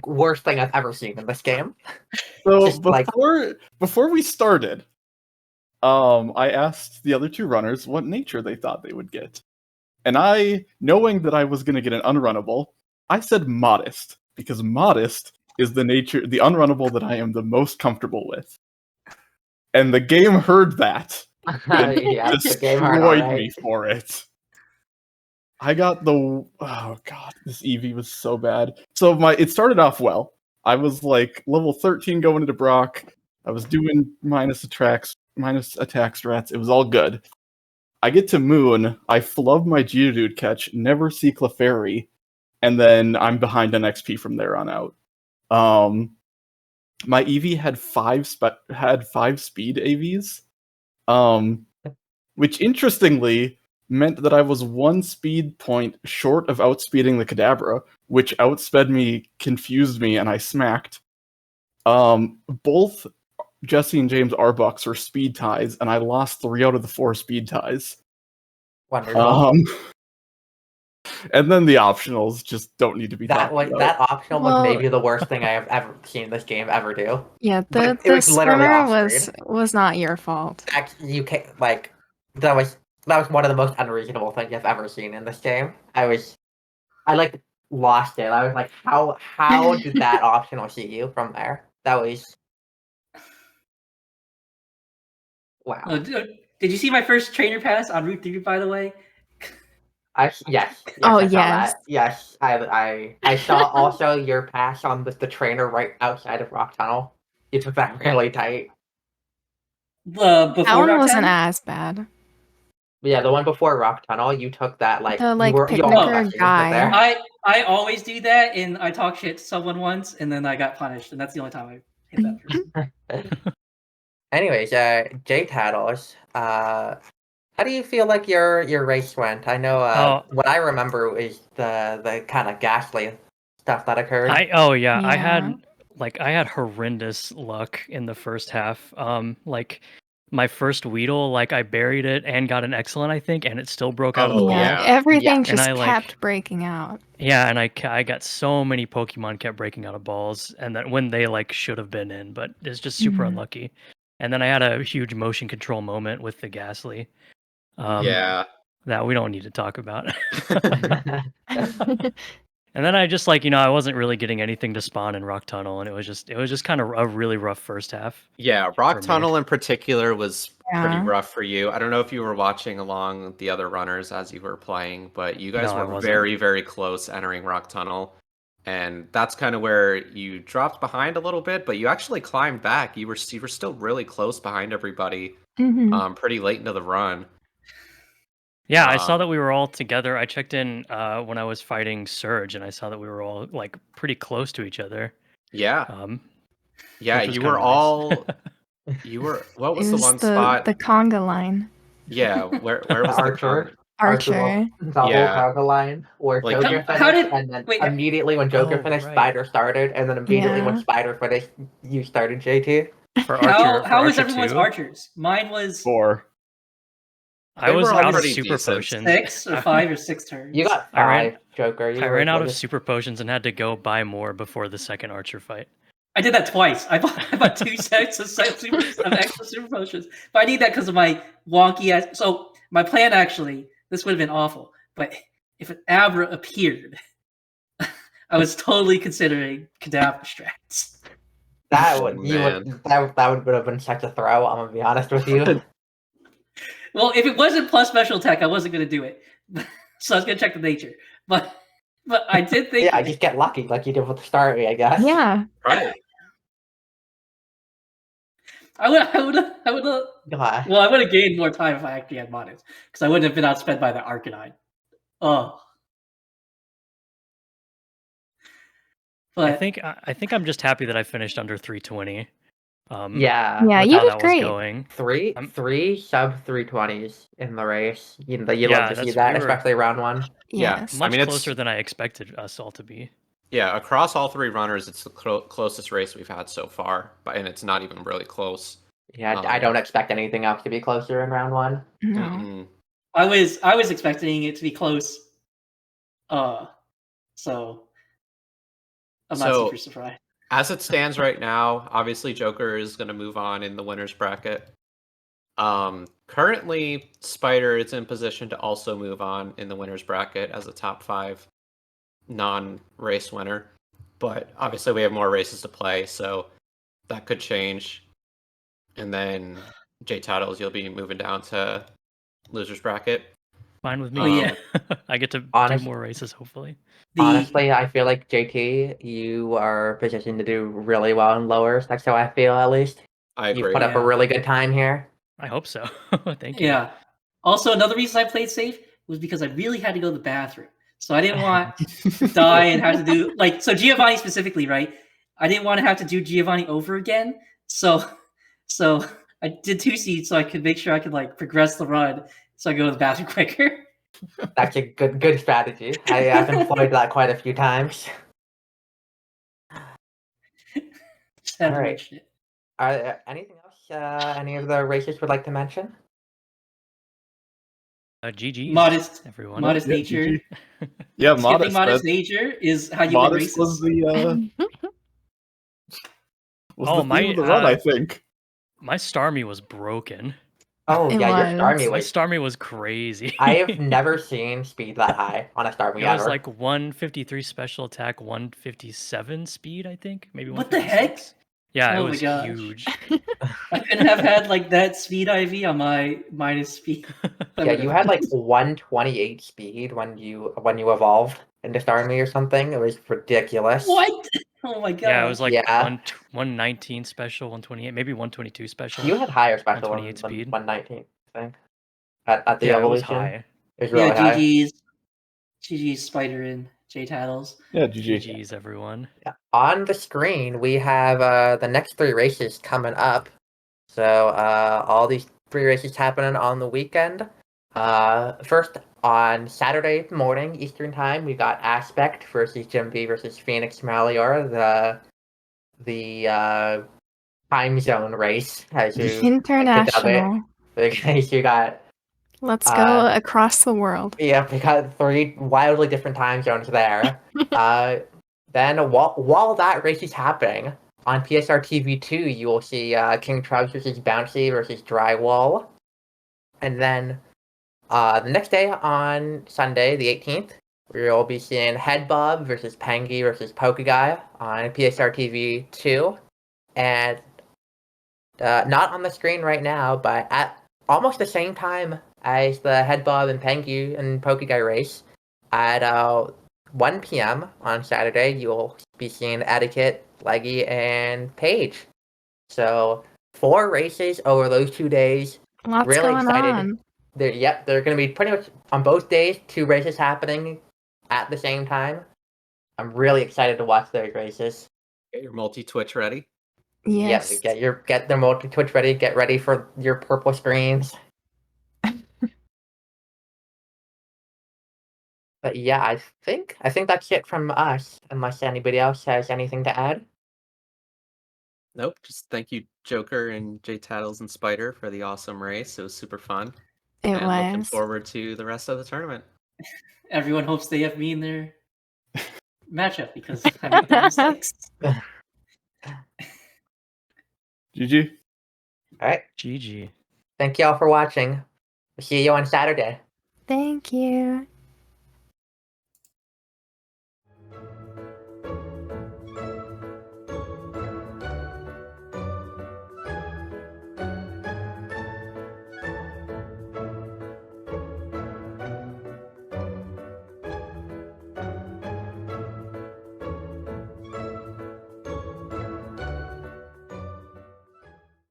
worst thing I've ever seen in this game. So Just like- before we started, I asked the other 2 runners what nature they thought they would get. And I, knowing that I was going to get an unrunnable, I said modest, because modest is the unrunnable that I am the most comfortable with. And the game heard that. And Yeah, the game hard, destroyed alright. me for it. I got oh god, this Eevee was so bad. So it started off well. I was like level 13 going into Brock. I was doing minus attack strats. It was all good. I get to Moon, I flub my Geodude catch, never see Clefairy, and then I'm behind on XP from there on out. My Eevee had 5 speed AVs, which interestingly meant that I was 1 speed point short of outspeeding the Kadabra, which outsped me, confused me, and I smacked. Both Jesse and James Arbucks were speed ties, and I lost 3 out of the 4 speed ties. Wonderful. And then the optionals just don't need to be That talked about. that optional was Well- maybe the worst thing I have ever seen this game ever do. Yeah, But the it was literally swimmer off-screen. was not your fault. Actually, you can't that was one of the most unreasonable things I've ever seen in this game. I lost it. I was like, how did that optional see you from there? That was wow. Oh, did you see my first trainer pass on Route 3, by the way? Yes. Oh, I saw yes. that. Yes, I saw also your pass on the trainer right outside of Rock Tunnel. You took that really tight. Before That one Rock wasn't 10? as bad. Yeah, the one before Rock Tunnel, you took that The, like, you picnicker almost actually guy. there. I always do that, and I talk shit to someone once, and then I got punished, and that's the only time I hit that person. Anyways, JTaddles, how do you feel like your race went? I know what I remember is the kind of ghastly stuff that occurred. I Yeah. had horrendous luck in the first half. Like my first Weedle, like I buried it and got an excellent, I think, and it still broke out of the Oh, ball. Yeah, yeah. everything Yeah. just And I, kept breaking out. Yeah, and I got so many Pokemon kept breaking out of balls, and that when they should have been in, but it's just super Mhm. unlucky. And then I had a huge motion control moment with the Ghastly. Yeah. That we don't need to talk about. And then I just I wasn't really getting anything to spawn in Rock Tunnel, and it was just kind of a really rough first half. Yeah, for Rock me. Tunnel in particular was pretty Yeah. rough for you. I don't know if you were watching along the other runners as you were playing, but you guys No, I were wasn't. very, very close entering Rock Tunnel. And that's kind of where you dropped behind a little bit, but you actually climbed back. You were still really close behind everybody Mhm. pretty late into the run. Yeah, I saw that we were all together. I checked in when I was fighting Surge, and I saw that we were all pretty close to each other. Yeah. Yeah, which was you kinda were nice. all you were what was It the was one spot? the conga line. Yeah, where The was the Archer. Archer. Double Yeah. conga line where Like, Joker How finished, did- and then wait, immediately when Joker Oh, finished, right. Spider started, and then immediately when Yeah. Spider finished, you started JT. For Archer, how was Archer everyone's 2, archers? Mine was 4. I They was were all out of pretty super decent. potions. 6 or 5 or 6 turns. You got I ran- 5, Joker. I ran out of super potions and had to go buy more before the second Archer fight. I did that twice. I bought 2 sets of extra super potions, but I need that because of my wonky ass. So my plan actually, this would have been awful, but if an Abra appeared, I was totally considering cadaver strats. That Oh, would man. that would have been such a throw. I'm gonna be honest with you. Well, if it wasn't plus special attack, I wasn't gonna do it. So I was gonna check the nature, but I did think. Yeah, just get lucky like you did with the Starry, I guess. Yeah. Right. I would have. God. Well, I would have gained more time if I actually had modded, because I wouldn't have been outspent by the Arcanine. Oh. But I think I'm just happy that I finished under 320. Yeah. Yeah, with you how did that great. was going. Three sub 320s in the race. You love to see that's- that, we were- especially round 1. Yeah. Yes. Much I mean, it's- closer than I expected us all to be. Yeah, across all 3 runners, it's the closest race we've had so far, and it's not even really close. Yeah, I don't expect anything else to be closer in round 1. No. Mm-mm. I was expecting it to be close. So I'm not super surprised. As it stands right now, obviously Joker is going to move on in the winner's bracket. Currently, Spider is in position to also move on in the winner's bracket as a top 5 non-race winner. But obviously we have more races to play, so that could change. And then JTaddles, you'll be moving down to loser's bracket. Fine with me. Oh, yeah. I get to Honest- do more races, hopefully. Honestly, I feel like JT, you are positioned to do really well in lowers. That's how I feel, at least. I You agree. put up a Yeah. really good time here. I hope so. Thank you. Yeah. Also, another reason I played safe was because I really had to go to the bathroom. So I didn't want to die and have to do so Giovanni specifically, right? I didn't want to have to do Giovanni over again. So I did 2 seeds so I could make sure I could progress the run so I could go to the bathroom quicker. That's a good strategy. I've employed that quite a few times. Just had to Alright. mention it. Are there anything else? Any of the races would like to mention? GG's, Modest, everyone. modest Yeah, nature. GG. Yeah, Skipping modest. modest nature is how you win Modest was races. the Oh, theme of the run, I think. My Starmie was broken. Oh It yeah, your was. Starmie My was. Starmie was crazy. I have never seen speed that high on a Starmie It was ever. like 153 special attack, 157 speed, I think. Maybe What the heck? 156. Yeah, it Oh my was gosh. huge. I couldn't have had like that speed IV on my minus speed. Yeah, you had like 128 speed when you evolved into Starmie or something. It was ridiculous. What? Oh my god. Yeah, it was like Yeah. 119 special, 128, maybe 122 special. You had higher special 128 than speed. 119, I think. At the Yeah, it was evolution. high. It was really high. GG's Spider and JTaddles. Yeah, GG. GG's, everyone. Yeah. On the screen, we have the next 3 races coming up. So all these 3 races happening on the weekend. First, on Saturday morning Eastern Time, we got Aspect versus Jim V versus Phoenix Malior, the time zone race, as you International. Because you got Let's go across the world. yeah, we got 3 wildly different time zones there. Then while that race is happening on PSR TV 2, you will see King Trubs versus Bouncy versus Drywall, and then the next day on Sunday, the 18th, we'll be seeing Headbob versus Pangy versus Pokeguy on PSR TV 2, and not on the screen right now, but at almost the same time as the Headbob and Pangy and Pokeguy race, at 1 p.m. on Saturday, you'll be seeing Etiquette, Leggy, and Paige. So 4 races over those 2 days. Lots really going excited. on. They're going to be pretty much on both days, 2 races happening at the same time. I'm really excited to watch those races. Get your multi-Twitch ready. Yes. Yeah, get the multi-Twitch ready. Get ready for your purple screens. But yeah, I think that's it from us, unless anybody else has anything to add. Nope. Just thank you, Joker and JTaddles and Spider, for the awesome race. It was super fun. It and looking was. forward to the rest of the tournament. Everyone hopes they have me in their matchup because I make no mistakes. GG. All right. GG. Thank you all for watching. See you on Saturday. Thank you.